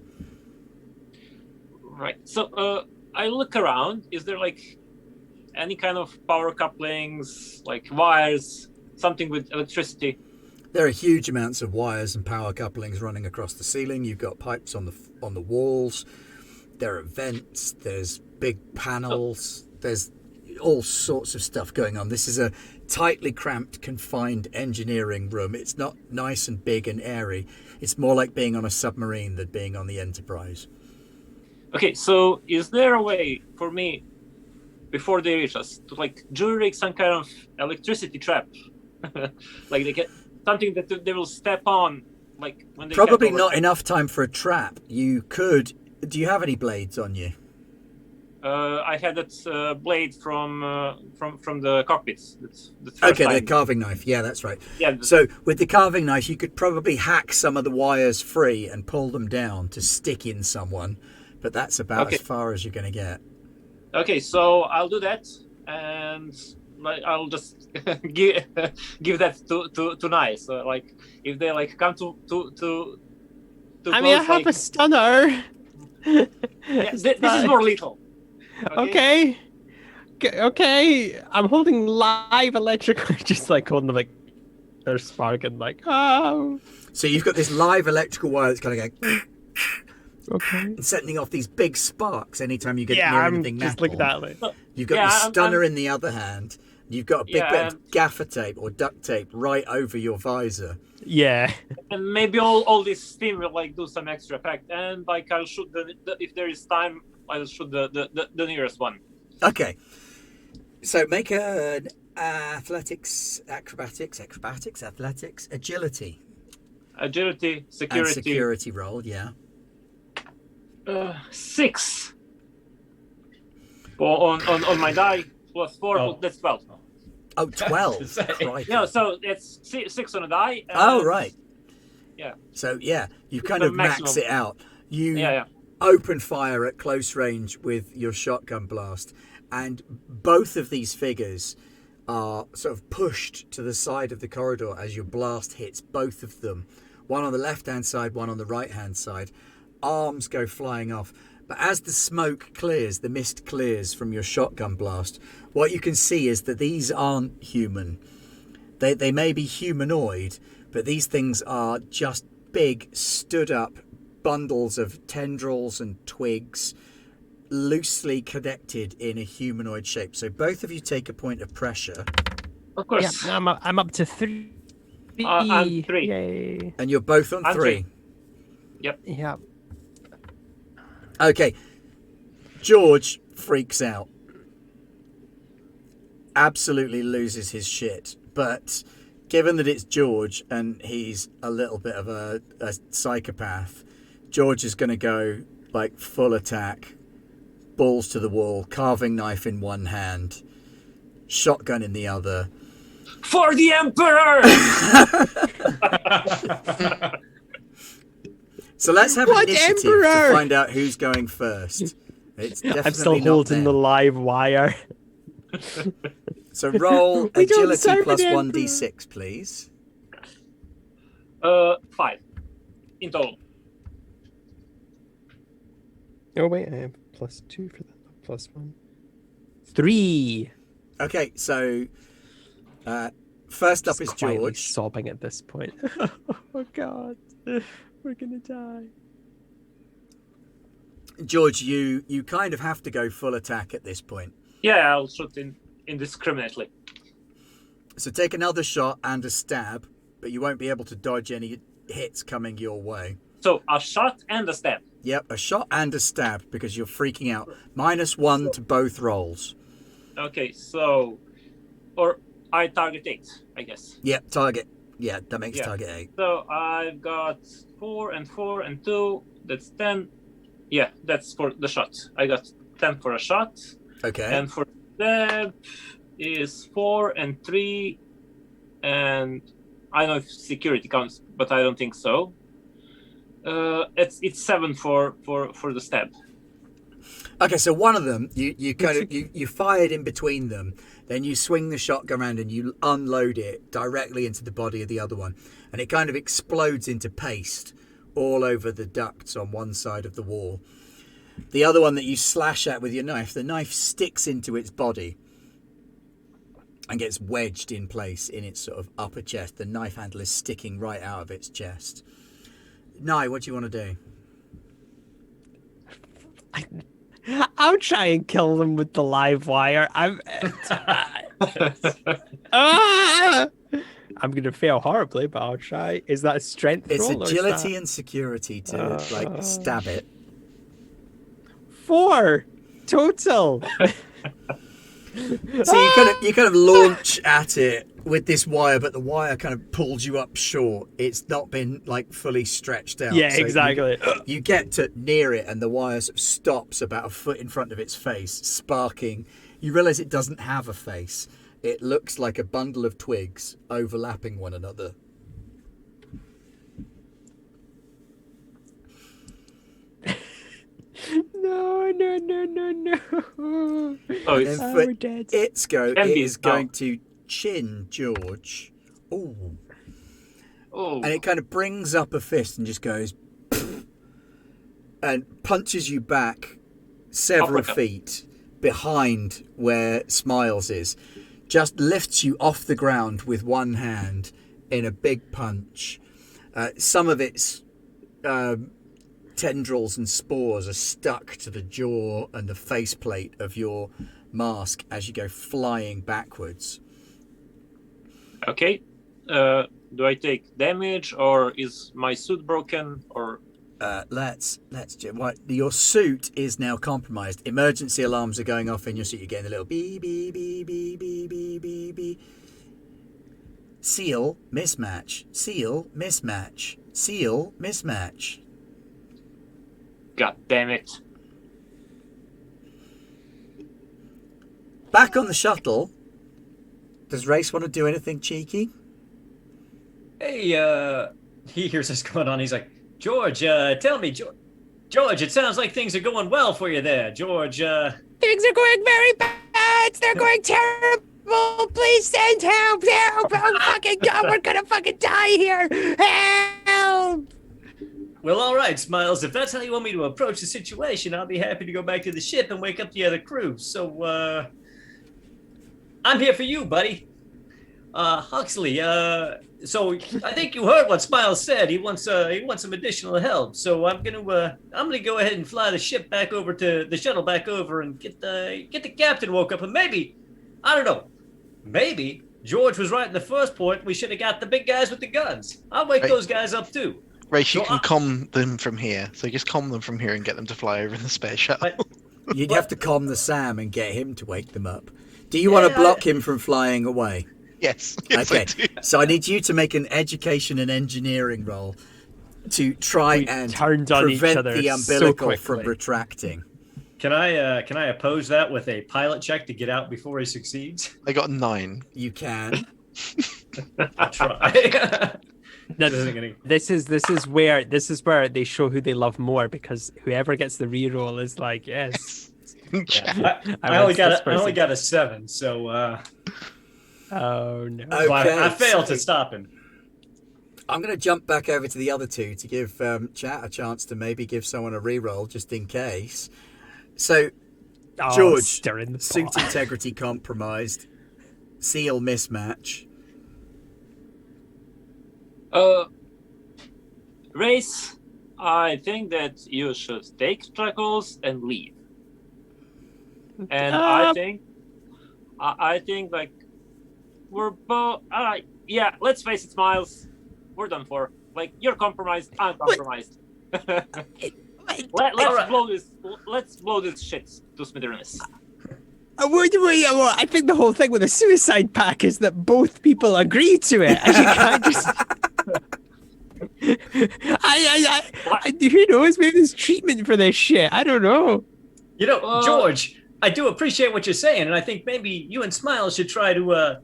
Right. So I look around. Is there like any kind of power couplings, like wires, something with electricity? There are huge amounts of wires and power couplings running across the ceiling. You've got pipes on the walls. There are vents. There's big panels. There's all sorts of stuff going on. This is a tightly cramped, confined engineering room. It's not nice and big and airy. It's more like being on a submarine than being on the Enterprise. Okay. So is there a way for me, before they reach us, to like jury some kind of electricity trap, like they get something that they will step on, like when they Probably get over- not enough time for a trap. You could. Do you have any blades on you? I had that blade from the cockpits. That's the first Okay, the time. carving knife. Yeah, that's right. Yeah. So with the carving knife, you could probably hack some of the wires free and pull them down to stick in someone. But that's about Okay. as far as you're going to get. Okay, so I'll do that, and like I'll just give that to Nice. So, like if they like come to I mean, I close, have like, a stunner. yeah, this is more lethal. Okay. Okay. I'm holding live electrical. Just like holding them like they're sparking. Like oh. So you've got this live electrical wire that's kind of going Okay. and sending off these big sparks anytime you get Yeah, near I'm anything just metal. like that. Like, You've got Yeah, your I'm- stunner in the other hand. You've got a big Yeah, bit and- of gaffer tape or duct tape right over your visor. yeah. And maybe all this steam will like do some extra effect, and like I'll shoot the if there is time, I'll shoot the nearest one. Okay. So make an athletics, agility, Agility, and security. security roll. Yeah. 6. On my die plus 4. Oh. That's 12. Oh, 12. Say. Crikey. No, so it's 6 on a die. Oh, and- right. Yeah. So, yeah, you kind The of max maximum. it out. You Yeah. open fire at close range with your shotgun blast, and both of these figures are sort of pushed to the side of the corridor as your blast hits both of them. One on the left-hand side, one on the right-hand side. Arms go flying off. But as the smoke clears, the mist clears from your shotgun blast, what you can see is that these aren't human. They may be humanoid, but these things are just big, stood-up bundles of tendrils and twigs, loosely connected in a humanoid shape. So both of you take a point of pressure, Of Yeah. course. I'm up to 3. I'm 3. Yay. and you're both on I'm 3. Yeah. Okay. George freaks out. Absolutely loses his shit. But given that it's George and he's a little bit of a psychopath, George is going to go like full attack, balls to the wall, carving knife in one hand, shotgun in the other. For the Emperor! So let's have What an initiative to emperor? find out who's going first. It's definitely I'm still not holding the them. live wire. So roll We don't agility serve plus an emperor. 1d6, please. 5 in total. Oh wait, I have +2 for that. +1. 3. Okay, so first up is Just quietly George. sobbing at this point. Oh god, we're gonna die. George, you kind of have to go full attack at this point. Yeah, I'll shoot indiscriminately. So take another shot and a stab. but you won't be able to dodge any hits coming your way. So a shot and a stab. Yep, a shot and a stab because you're freaking out. -1 to both rolls. Okay, so or I target 8, I guess. Yep, target. Yeah, that makes Yeah. target 8. So I've got 4 and 4 and 2. That's 10. Yeah, that's for the shot. I got 10 for a shot. Okay. And for stab is 4 and 3. And I don't know if security counts, but I don't think so. It's 7 for the stab. Okay, so one of them, you kind of you fired in between them, then you swing the shotgun around and you unload it directly into the body of the other one, and it kind of explodes into paste all over the ducts on one side of the wall. The other one that you slash at with your knife, the knife sticks into its body and gets wedged in place in its sort of upper chest. The knife handle is sticking right out of its chest. Nye, what do you want to do? I'll try and kill them with the live wire. I'm gonna fail horribly, but I'll try. Is that a strength It's roll? agility and security to stab it. 4 total. So you kind of launch at it with this wire, but the wire kind of pulls you up short. It's not been like fully stretched out. Yeah, So exactly. You get to near it, and the wire sort of stops about a foot in front of its face, sparking. You realise it doesn't have a face. It looks like a bundle of twigs overlapping one another. No. Oh, it's And we're dead. its go, it Envy. is going to chin George. Ooh. oh, And it kind of brings up a fist and just goes and punches you back several Uppercut. feet behind where Smiles is. Just lifts you off the ground with one hand in a big punch. Some of its tendrils and spores are stuck to the jaw and the faceplate of your mask as you go flying backwards. okay. Do I take damage, or is my suit broken, or Let's your suit is now compromised. Emergency alarms are going off in your suit. You're getting a little beep beep beep beep beep beep beep beep. Seal mismatch. Seal mismatch. Seal mismatch. God damn it? Back on the shuttle. Does Race want to do anything cheeky? Hey, he hears this going on. He's like, George, tell me, George, it sounds like things are going well for you there. George, Things are going very bad. They're going terrible. Please send help. Help. Oh, fucking God. We're going to fucking die here. Help. well, all right, Smiles, if that's how you want me to approach the situation, I'll be happy to go back to the ship and wake up the other crew. So, I'm here for you, buddy. Huxley, so I think you heard what Smiles said. He wants some additional help. So I'm gonna go ahead and fly the ship back over to the shuttle back over and get the captain woke up, and maybe, I don't know, maybe George was right in the first point. We should have got the big guys with the guns. I'll wake Right. those guys up too. Race, you So can comm them from here. So just comm them from here and get them to fly over in the space shuttle. You'd have to calm the Sam and get him to wake them up. Do you want to Yeah, block him from flying away? Yes. Yes, Okay, I do. so I need you to make an education and engineering roll to try We and turned on each prevent other the so umbilical from quickly. retracting. Can I oppose that with a pilot check to get out before he succeeds? I got 9. You can. I'll try. No, This isn't gonna- This is where they show who they love more, because whoever gets the reroll is like, yes. Yeah, I I only want this person. got a 7, so Oh no. Okay. I failed to stop him. I'm going to jump back over to the other two to give Chat a chance to maybe give someone a reroll just in case. So, Oh, George, stir in the suit pot. integrity compromised, seal mismatch. Race, I think that you should take Chuckles and leave. And I think like we're both. yeah, let's face it, Smiles. We're done for. Like, you're compromised. I'm compromised. Let's blow this shit to smithereens. I think the whole thing with the suicide pact is that both people agree to it. And you can't just. Who knows? Maybe there's treatment for this shit. I don't know. You know, George, I do appreciate what you're saying, and I think maybe you and Smiles should try to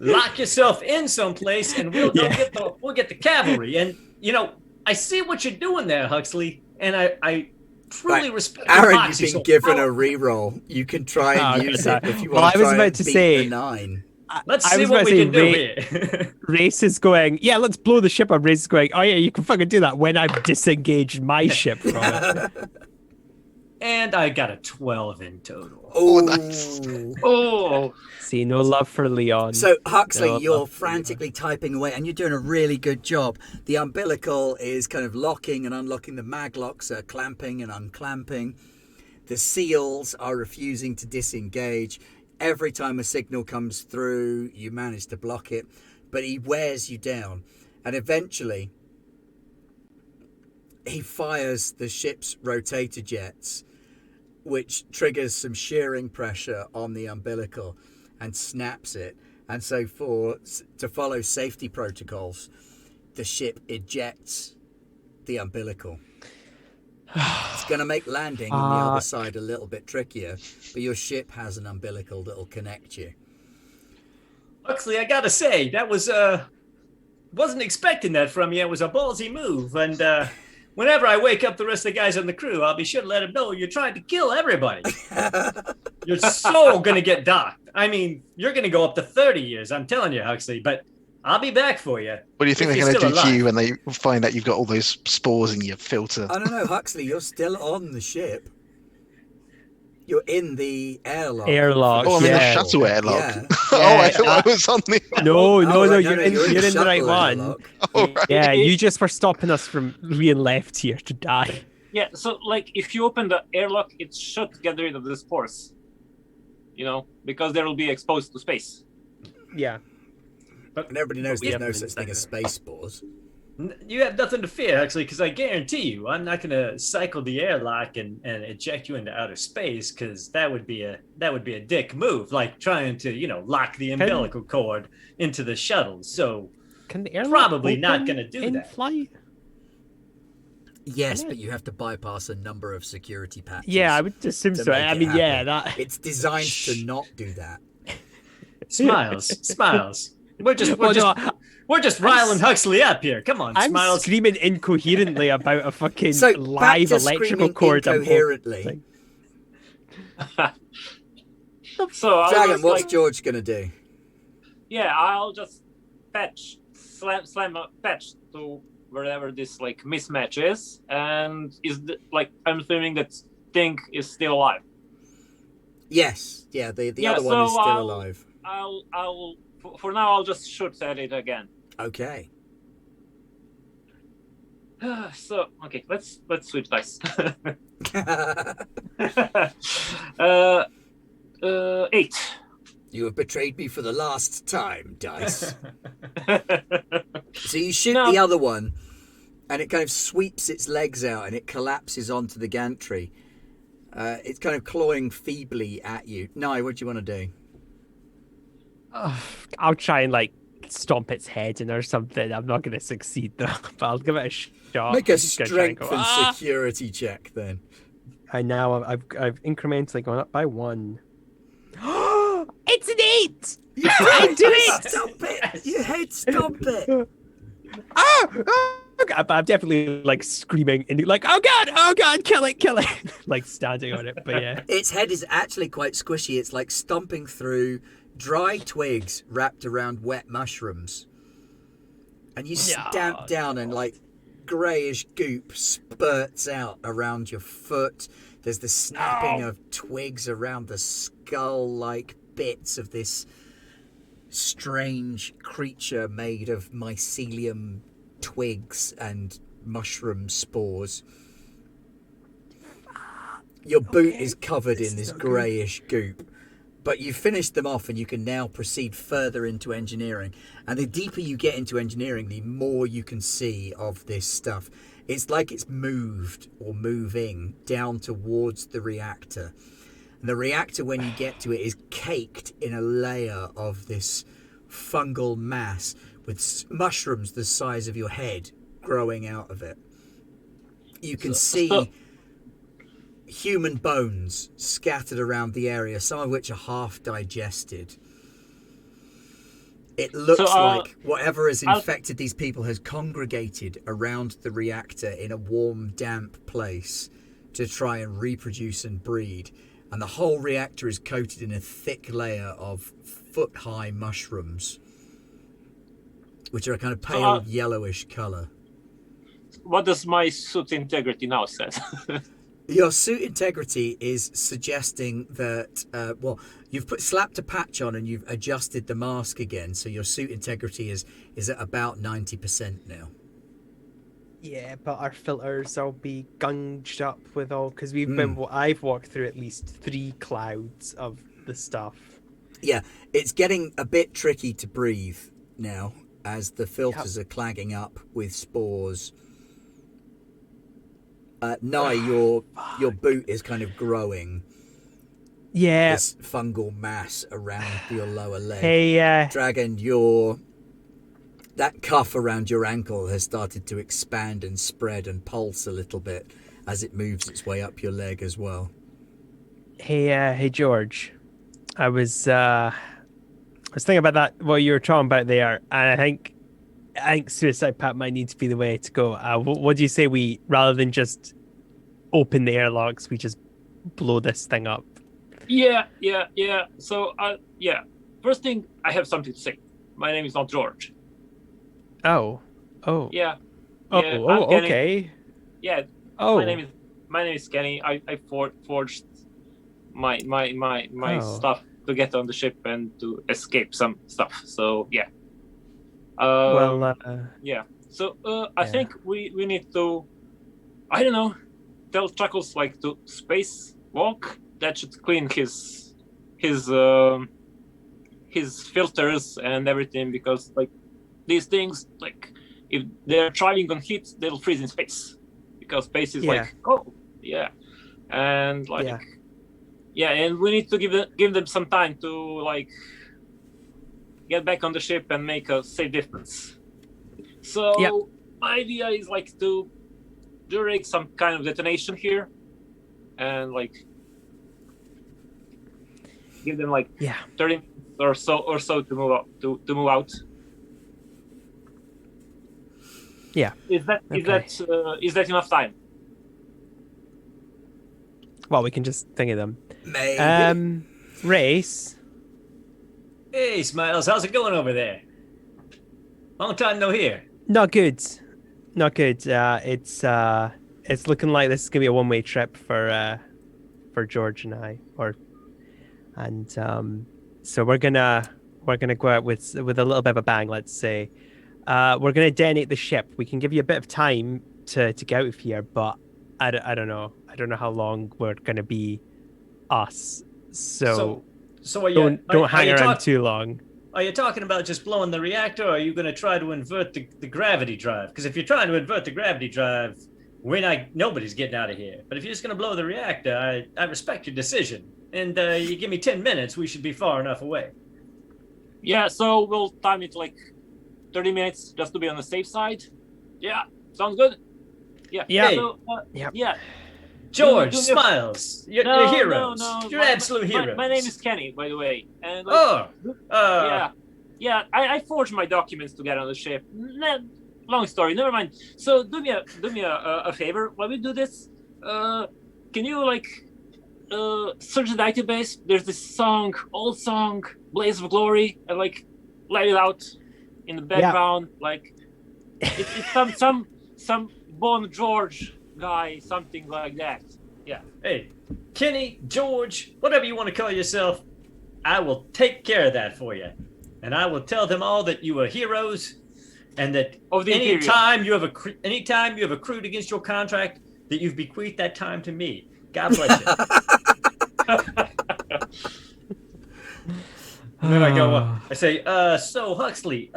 lock yourself in someplace, and we'll get the cavalry. And you know, I see what you're doing there, Huxley, and I truly respect. Aaron, you've been given a reroll. You can try and use it if you want to try and beat the 9. Let's see what we can do here. Race is going, yeah, let's blow the ship up. Race is going, oh yeah, you can fucking do that when I've disengaged my ship from it. And I got a 12 in total. Oh, nice. Oh, see, no love for Leon. So, Huxley, you're frantically typing away, and you're doing a really good job. The umbilical is kind of locking and unlocking. The maglocks are clamping and unclamping. The seals are refusing to disengage. Every time a signal comes through, you manage to block it, but he wears you down. And eventually, he fires the ship's rotator jets, which triggers some shearing pressure on the umbilical and snaps it. And so to follow safety protocols, the ship ejects the umbilical. It's going to make landing on the other side a little bit trickier, but your ship has an umbilical that'll connect you. Huxley, I gotta say, that was wasn't expecting that from you. It was a ballsy move, and whenever I wake up the rest of the guys on the crew, I'll be sure to let them know you're trying to kill everybody. You're so gonna get docked. I mean, you're gonna go up to 30 years. I'm telling you, Huxley, but I'll be back for you. What do you think they're going to do to you when they find out you've got all those spores in your filter? I don't know, Huxley, you're still on the ship. You're in the airlock. Oh, I'm in the shuttle airlock. Yeah. Oh, I thought I was on the... No, you're in the shuttle right one. airlock. Oh, right. Yeah, you just were stopping us from being left here to die. yeah. So, like, if you open the airlock, it should get rid of the spores. You know, because they will be exposed to space. Yeah. And everybody knows there's no such thing as space spores. You have nothing to fear, actually, because I guarantee you, I'm not going to cycle the airlock and eject you into outer space, because that would be a dick move, like trying to lock the umbilical cord into the shuttle. So can the airlock probably not going to do in that. Flight? Yes, but you have to bypass a number of security patches. Yeah, I would assume so. I mean, yeah, that it's designed to not do that. Smiles. We're just riling Huxley up here. Come on, I'm Smiles. screaming incoherently about a fucking So, live back to electrical screaming cord. incoherently. So Dragon, what's George gonna do? Yeah, I'll just slam a patch to wherever this like mismatch is, and I'm assuming that thing is still alive. Yes, yeah, the other one is still alive. I'll for now I'll just shoot at it again. Okay. So okay, let's switch dice. 8. You have betrayed me for the last time, dice. So you shoot the other one, and it kind of sweeps its legs out, and it collapses onto the gantry. It's kind of clawing feebly at you. Nye, what do you want to do? I'll try and stomp its head in or something. I'm not going to succeed though, but I'll give it a shot. Make a strength and security check then. I now I've incrementally gone up by 1. It's an 8. I do it. Stop it! You head stomp it. But I'm definitely screaming and oh god, kill it, standing on it. But yeah, its head is actually quite squishy. It's like stomping through dry twigs wrapped around wet mushrooms, and you stamp down, and greyish goop spurts out around your foot. There's the snapping of twigs around the skull-like bits of this strange creature made of mycelium twigs and mushroom spores. Your boot is covered in this greyish goop, But you've finished them off, and you can now proceed further into engineering. And the deeper you get into engineering, the more you can see of this stuff. It's like it's moved or moving down towards the reactor. And the reactor, when you get to it, is caked in a layer of this fungal mass with mushrooms the size of your head growing out of it. You can see human bones scattered around the area, some of which are half digested. It looks like whatever has infected these people has congregated around the reactor in a warm, damp place to try and reproduce and breed. And the whole reactor is coated in a thick layer of foot-high mushrooms, which are a kind of pale yellowish colour. What does my suit integrity now say? Your suit integrity is suggesting that, you've slapped a patch on and you've adjusted the mask again, so your suit integrity is at about 90% now. Yeah, but our filters will be gunged up with all, because I've walked through at least 3 clouds of the stuff. Yeah, it's getting a bit tricky to breathe now as the filters are clagging up with spores. Nye, your boot is kind of growing. Yeah. This fungal mass around your lower leg. Hey, Dragon, that cuff around your ankle has started to expand and spread and pulse a little bit as it moves its way up your leg as well. Hey, George. I was thinking about that, what you were talking about there, and I think suicide pact might need to be the way to go. What do you say we, rather than just open the airlocks, we just blow this thing up? Yeah. So, first thing, I have something to say. My name is not George. Oh. Yeah. Okay. Yeah. Oh. My name is Kenny. I forged my stuff to get on the ship and to escape some stuff. So yeah. Yeah. So I think we need to, I don't know, tell Chuckles like to space walk. That should clean his filters and everything, because like these things, like if they're thriving on heat, they'll freeze in space, because space is like cold. Yeah. And like and we need to give them some time to like get back on the ship and make a safe distance. So my idea is like to direct some kind of detonation here, and like give them like 30 minutes or so to move out. Yeah. Is that enough time? Well, we can just think of them. Maybe. Race. Hey, Smiles, how's it going over there? Long time no hear. Not good. It's looking like this is gonna be a one-way trip for George and I, so we're gonna go out with a little bit of a bang. Let's say we're gonna detonate the ship. We can give you a bit of time to get out of here, but I don't know how long we're gonna be us. So are you, don't hang around too long. Are you talking about just blowing the reactor, or are you going to try to invert the gravity drive? Because if you're trying to invert the gravity drive, nobody's getting out of here. But if you're just going to blow the reactor, I respect your decision. And you give me 10 minutes, we should be far enough away. Yeah, so we'll time it like 30 minutes just to be on the safe side. Yeah, sounds good. Yeah. Yeah. Hey. So, yeah. George, Smiles, you're heroes. You're absolute heroes. My name is Kenny, by the way. And I forged my documents to get on the ship. Long story, never mind. So do me a favor while we do this. Can you like search the database? There's this old song, "Blaze of Glory," and like let it out in the background. Like it's some Bon George guy, something like that. Yeah. Hey, Kenny, George, whatever you want to call yourself, I will take care of that for you. And I will tell them all that you are heroes, and that anytime you have accrued against your contract, that you've bequeathed that time to me. God bless you. then I say, so Huxley,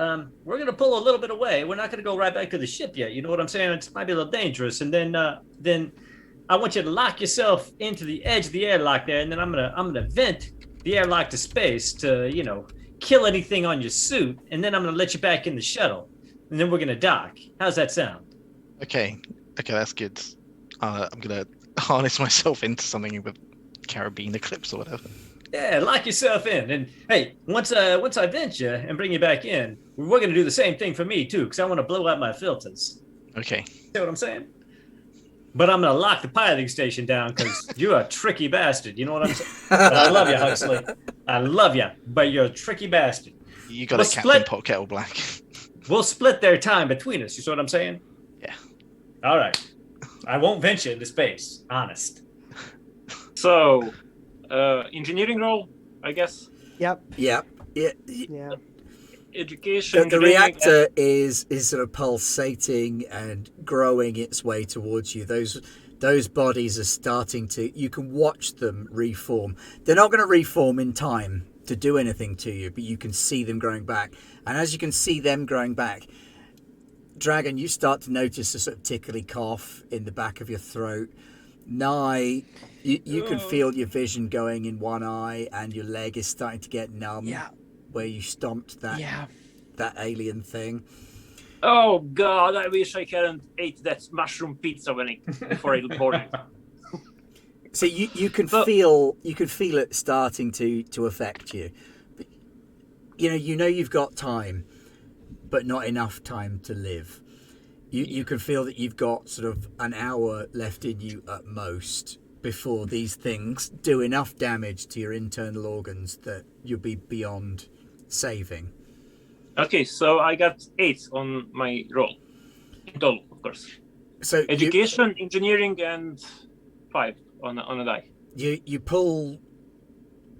we're gonna pull a little bit away. We're not gonna go right back to the ship yet. You know what I'm saying? It might be a little dangerous. And then I want you to lock yourself into the edge of the airlock there, and then I'm gonna vent the airlock to space to, kill anything on your suit, and then I'm gonna let you back in the shuttle, and then we're gonna dock. How's that sound? Okay, that's good. I'm gonna harness myself into something with carabiner clips or whatever. Yeah, lock yourself in. And hey, once I vent you and bring you back in, we're gonna do the same thing for me too, because I want to blow out my filters. Okay. See what I'm saying? But I'm gonna lock the piloting station down because you're a tricky bastard. You know what I'm saying? But I love you, Huxley. I love you, but you're a tricky bastard. You got a Captain Pot Kettle Black. We'll split their time between us. You see what I'm saying? Yeah. All right. I won't venture into space. Honest. So, engineering role, I guess. Yep. Yeah. Education. The reactor is sort of pulsating and growing its way towards you. Those bodies are starting to. You can watch them reform. They're not going to reform in time to do anything to you, but you can see them growing back. And as you can see them growing back, Dragon, you start to notice a sort of tickly cough in the back of your throat. Nye, you can feel your vision going in one eye, and your leg is starting to get numb. Yeah. Where you stomped that alien thing. Oh God! I wish I hadn't ate that mushroom pizza before I boarded. So you can feel it starting to affect you. But, you know you've got time, but not enough time to live. You can feel that you've got sort of an hour left in you at most before these things do enough damage to your internal organs that you'll be beyond saving. Okay, so I got 8 on my roll. In total, of course. So education, engineering, and 5 on a die. You pull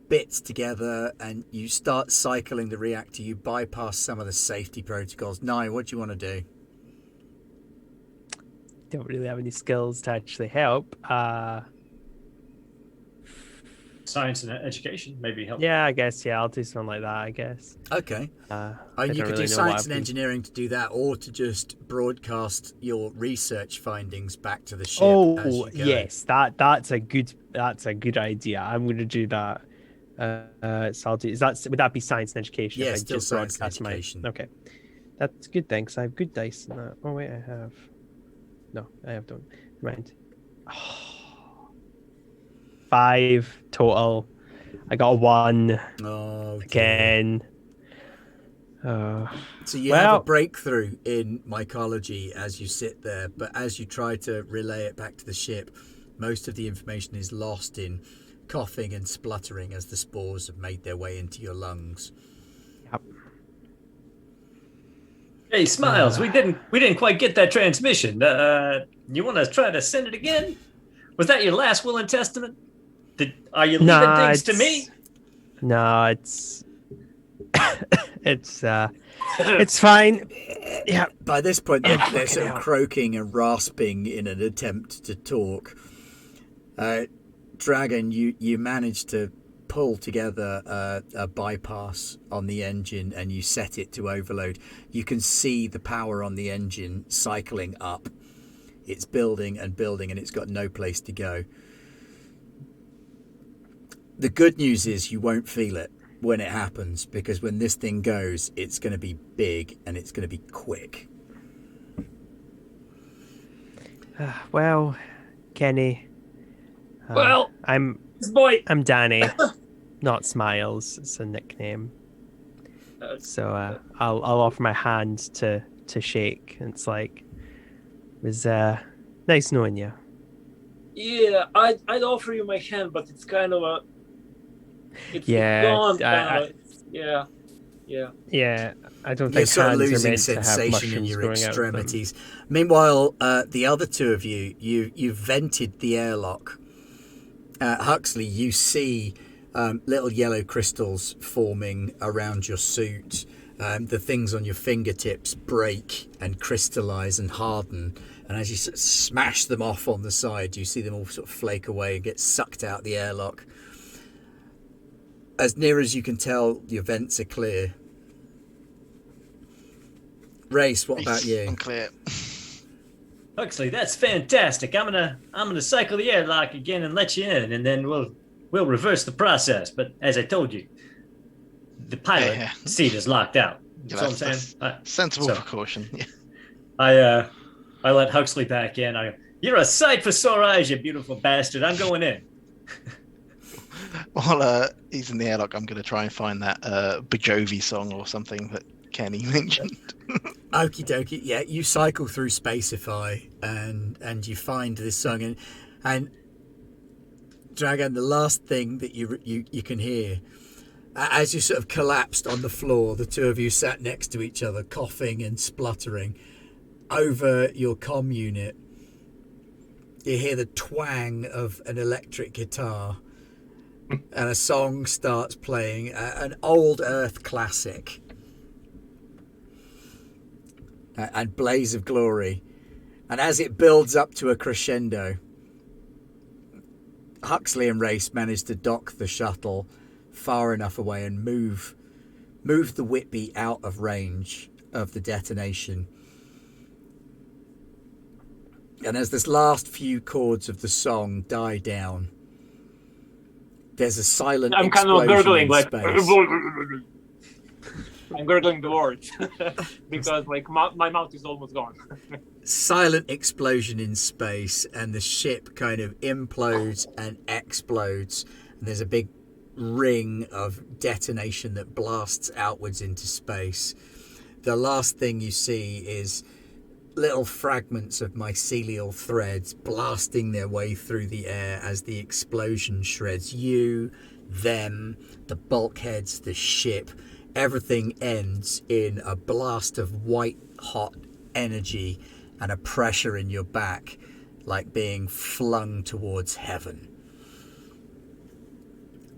bits together and you start cycling the reactor. You bypass some of the safety protocols. Nye, what do you want to do? Don't really have any skills to actually help. Science and education maybe help. Yeah, I guess. Yeah, I'll do something like that, I guess. Okay. I you don't could really do know what science and engineering to do that, or to just broadcast your research findings back to the ship. As you go. Yes, that's a good idea. I'm going to do that. So I'll do. Would that be science and education? Yeah, if I still just science and broadcast education. Okay, that's good. Thanks. I have good dice. Oh wait, I have. No, I have don't. Right. 5 total. I got a 1 again. So you have a breakthrough in mycology as you sit there, but as you try to relay it back to the ship, most of the information is lost in coughing and spluttering as the spores have made their way into your lungs. Yep. Hey, Smiles, we didn't quite get that transmission. You want to try to send it again? Was that your last will and testament? Are you leaving things to me? No, it's it's fine. Yeah. By this point, they're sort of croaking and rasping in an attempt to talk. Dragon, you managed to pull together a bypass on the engine and you set it to overload. You can see the power on the engine cycling up. It's building and building, and it's got no place to go. The good news is you won't feel it when it happens, because when this thing goes, it's going to be big and it's going to be quick. Well, Kenny. I'm Danny, not Smiles. It's a nickname. So I'll offer my hand to shake. It's like, it was nice knowing you. Yeah, I'd offer you my hand, but it's kind of a. It's gone. Yeah. I don't You're think sort of hands are losing meant to have sensation in mushrooms your growing out of them. extremities. Meanwhile, the other two of you vented the airlock. Huxley, you see little yellow crystals forming around your suit. The things on your fingertips break and crystallize and harden. And as you sort of smash them off on the side, you see them all sort of flake away and get sucked out the airlock. As near as you can tell, your vents are clear. Race, what about you? I'm clear. Huxley, that's fantastic. I'm gonna cycle the airlock again and let you in, and then we'll reverse the process. But as I told you, the pilot Yeah. seat is locked out. Yeah, That's what I'm that's saying. sensible so- precaution. Yeah. I let Huxley back in. You're a sight for sore eyes, you beautiful bastard. I'm going in. While he's in the airlock, I'm going to try and find that Bajovi song or something that Kenny mentioned. Okie dokie. Yeah, you cycle through Spacify and you find this song and Dragon. The last thing that you can hear as you sort of collapsed on the floor, the two of you sat next to each other, coughing and spluttering. Over your comm unit, you hear the twang of an electric guitar, and a song starts playing, an old Earth classic. And Blaze of Glory. And as it builds up to a crescendo, Huxley and Race manage to dock the shuttle far enough away and move the Whitby out of range of the detonation. And as this last few chords of the song die down, there's a silent I'm kind explosion of gurgling, in like space. I'm gurgling the words because like my mouth is almost gone. Silent explosion in space, and the ship kind of implodes and explodes, and there's a big ring of detonation that blasts outwards into space. The last thing you see is little fragments of mycelial threads blasting their way through the air as the explosion shreds you, them, the bulkheads, the ship. Everything ends in a blast of white hot energy and a pressure in your back, like being flung towards heaven.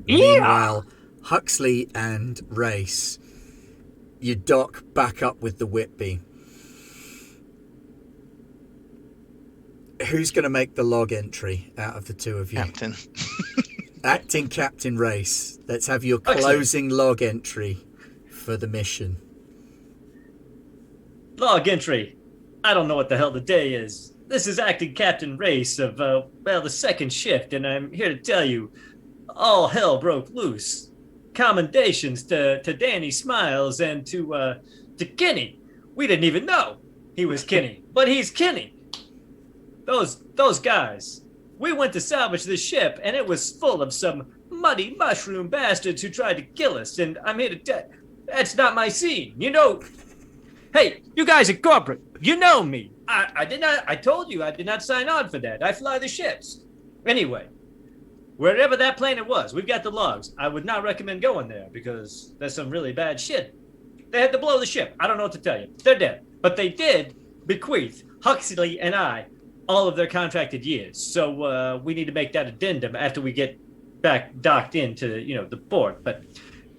Yeah. Meanwhile, Huxley and Race, you dock back up with the Whitby. Who's going to make the log entry out of the two of you? Captain. Acting Captain Race. Let's have your Huxley. closing log entry for the mission. Log entry. I don't know what the hell the day is. This is Acting Captain Race of, the second shift, and I'm here to tell you, all hell broke loose. Commendations to Danny Smiles and to Kenny. We didn't even know he was Kenny, but he's Kenny. Those guys. We went to salvage this ship, and it was full of some muddy mushroom bastards who tried to kill us, and I'm here to tell that's not my scene. You know, hey, you guys at corporate, you know me. I told you I did not sign on for that. I fly the ships. Anyway, wherever that planet was, we've got the logs. I would not recommend going there because there's some really bad shit. They had to blow the ship. I don't know what to tell you. They're dead. But they did bequeath Huxley and I all of their contracted years. So we need to make that addendum after we get back docked into, the port. But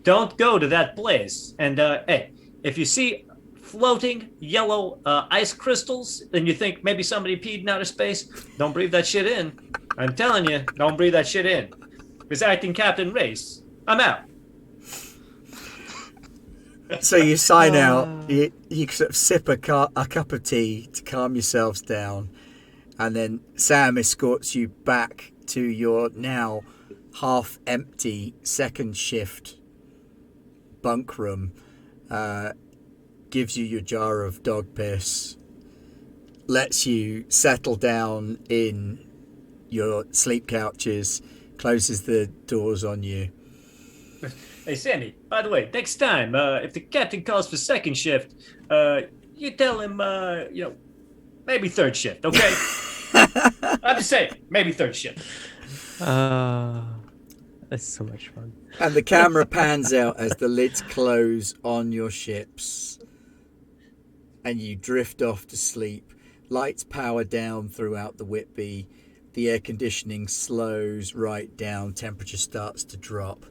don't go to that place. And hey, if you see floating yellow ice crystals and you think maybe somebody peed in outer space, don't breathe that shit in. I'm telling you, don't breathe that shit in. Because Acting Captain Race, I'm out. So you sign out, you sort of sip a cup of tea to calm yourselves down, and then Sam escorts you back to your now half-empty second shift bunk room, gives you your jar of dog piss, lets you settle down in your sleep couches, closes the doors on you. Hey, Sandy, by the way, next time, if the captain calls for second shift, you tell him, maybe third shift, okay? I'm just saying, maybe third shift. That's so much fun. And the camera pans out as the lids close on your ships and you drift off to sleep. Lights power down throughout the Whitby. The air conditioning slows right down. Temperature starts to drop.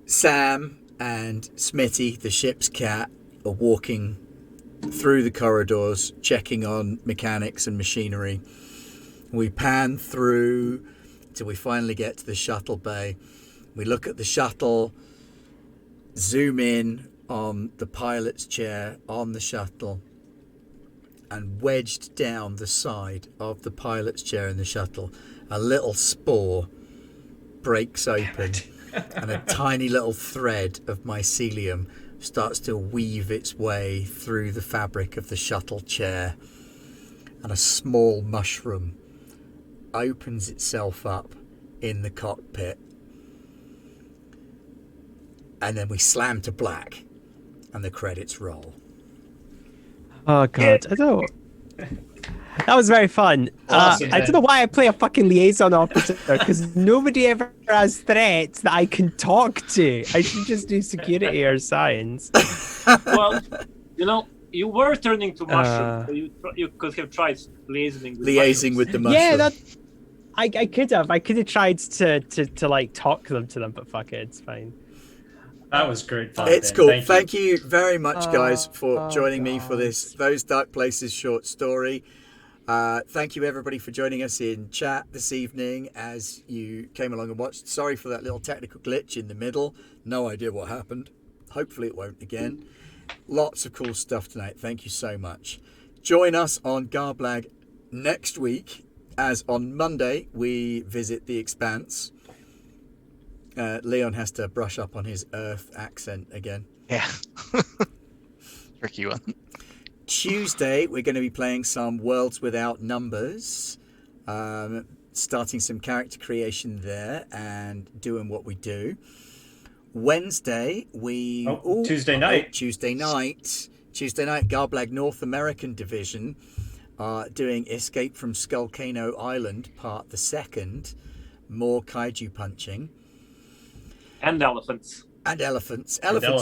Sam and Smitty, the ship's cat, are walking through the corridors, checking on mechanics and machinery. We pan through till we finally get to the shuttle bay. We look at the shuttle, zoom in on the pilot's chair on the shuttle, and wedged down the side of the pilot's chair in the shuttle, a little spore breaks open and a tiny little thread of mycelium starts to weave its way through the fabric of the shuttle chair, and a small mushroom opens itself up in the cockpit. And then we slam to black and the credits roll. Oh god, I don't. That was very fun. Awesome, I don't know why I play a fucking liaison officer, because nobody ever has threats that I can talk to. I should just do security or science. Well, you were turning to mushroom, so you could have tried liaising With the mushroom. Yeah, that I could have. I could have tried to like talk them to them, but fuck it, it's fine. That was great fun. It's Ben. cool. Thank you. Thank you very much, guys, for joining me for this Those Dark Places short story. Thank you, everybody, for joining us in chat this evening as you came along and watched. Sorry for that little technical glitch in the middle. No idea what happened. Hopefully it won't again. Lots of cool stuff tonight. Thank you so much. Join us on Garblag next week, as on Monday we visit the Expanse. Leon has to brush up on his Earth accent again. Yeah. Tricky one. Tuesday, we're going to be playing some Worlds Without Numbers, starting some character creation there and doing what we do. Wednesday, Tuesday night, Garblag North American Division doing Escape from Skullcano Island, part the second, more kaiju punching. And elephants. Elephants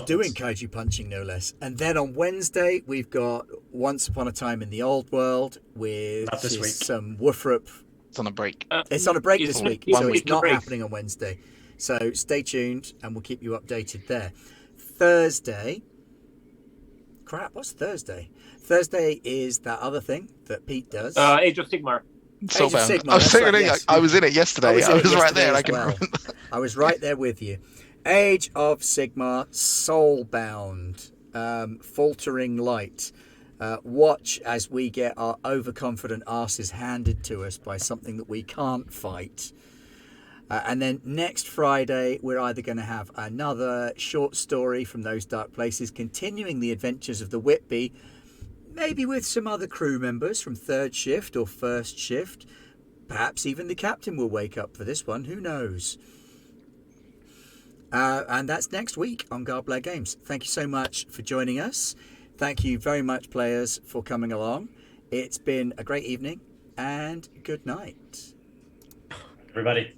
doing kaiju punching, no less. And then on Wednesday, we've got Once Upon a Time in the Old World with some Woofrup. It's on a break. It's on a break this week, so it's not break. happening on Wednesday. So stay tuned, and we'll keep you updated there. Thursday. Crap, what's Thursday? Thursday is that other thing that Pete does. Age of Sigmar. Soulbound. I was in it yesterday. I was right there. I was right there with you. Age of Sigmar, Soulbound, Faltering Light. Watch as we get our overconfident asses handed to us by something that we can't fight. And then next Friday, we're either going to have another short story from Those Dark Places, continuing the adventures of the Whitby, maybe with some other crew members from third shift or first shift. Perhaps even the captain will wake up for this one. Who knows? And that's next week on Garblag Games. Thank you so much for joining us. Thank you very much, players, for coming along. It's been a great evening, and good night. Everybody.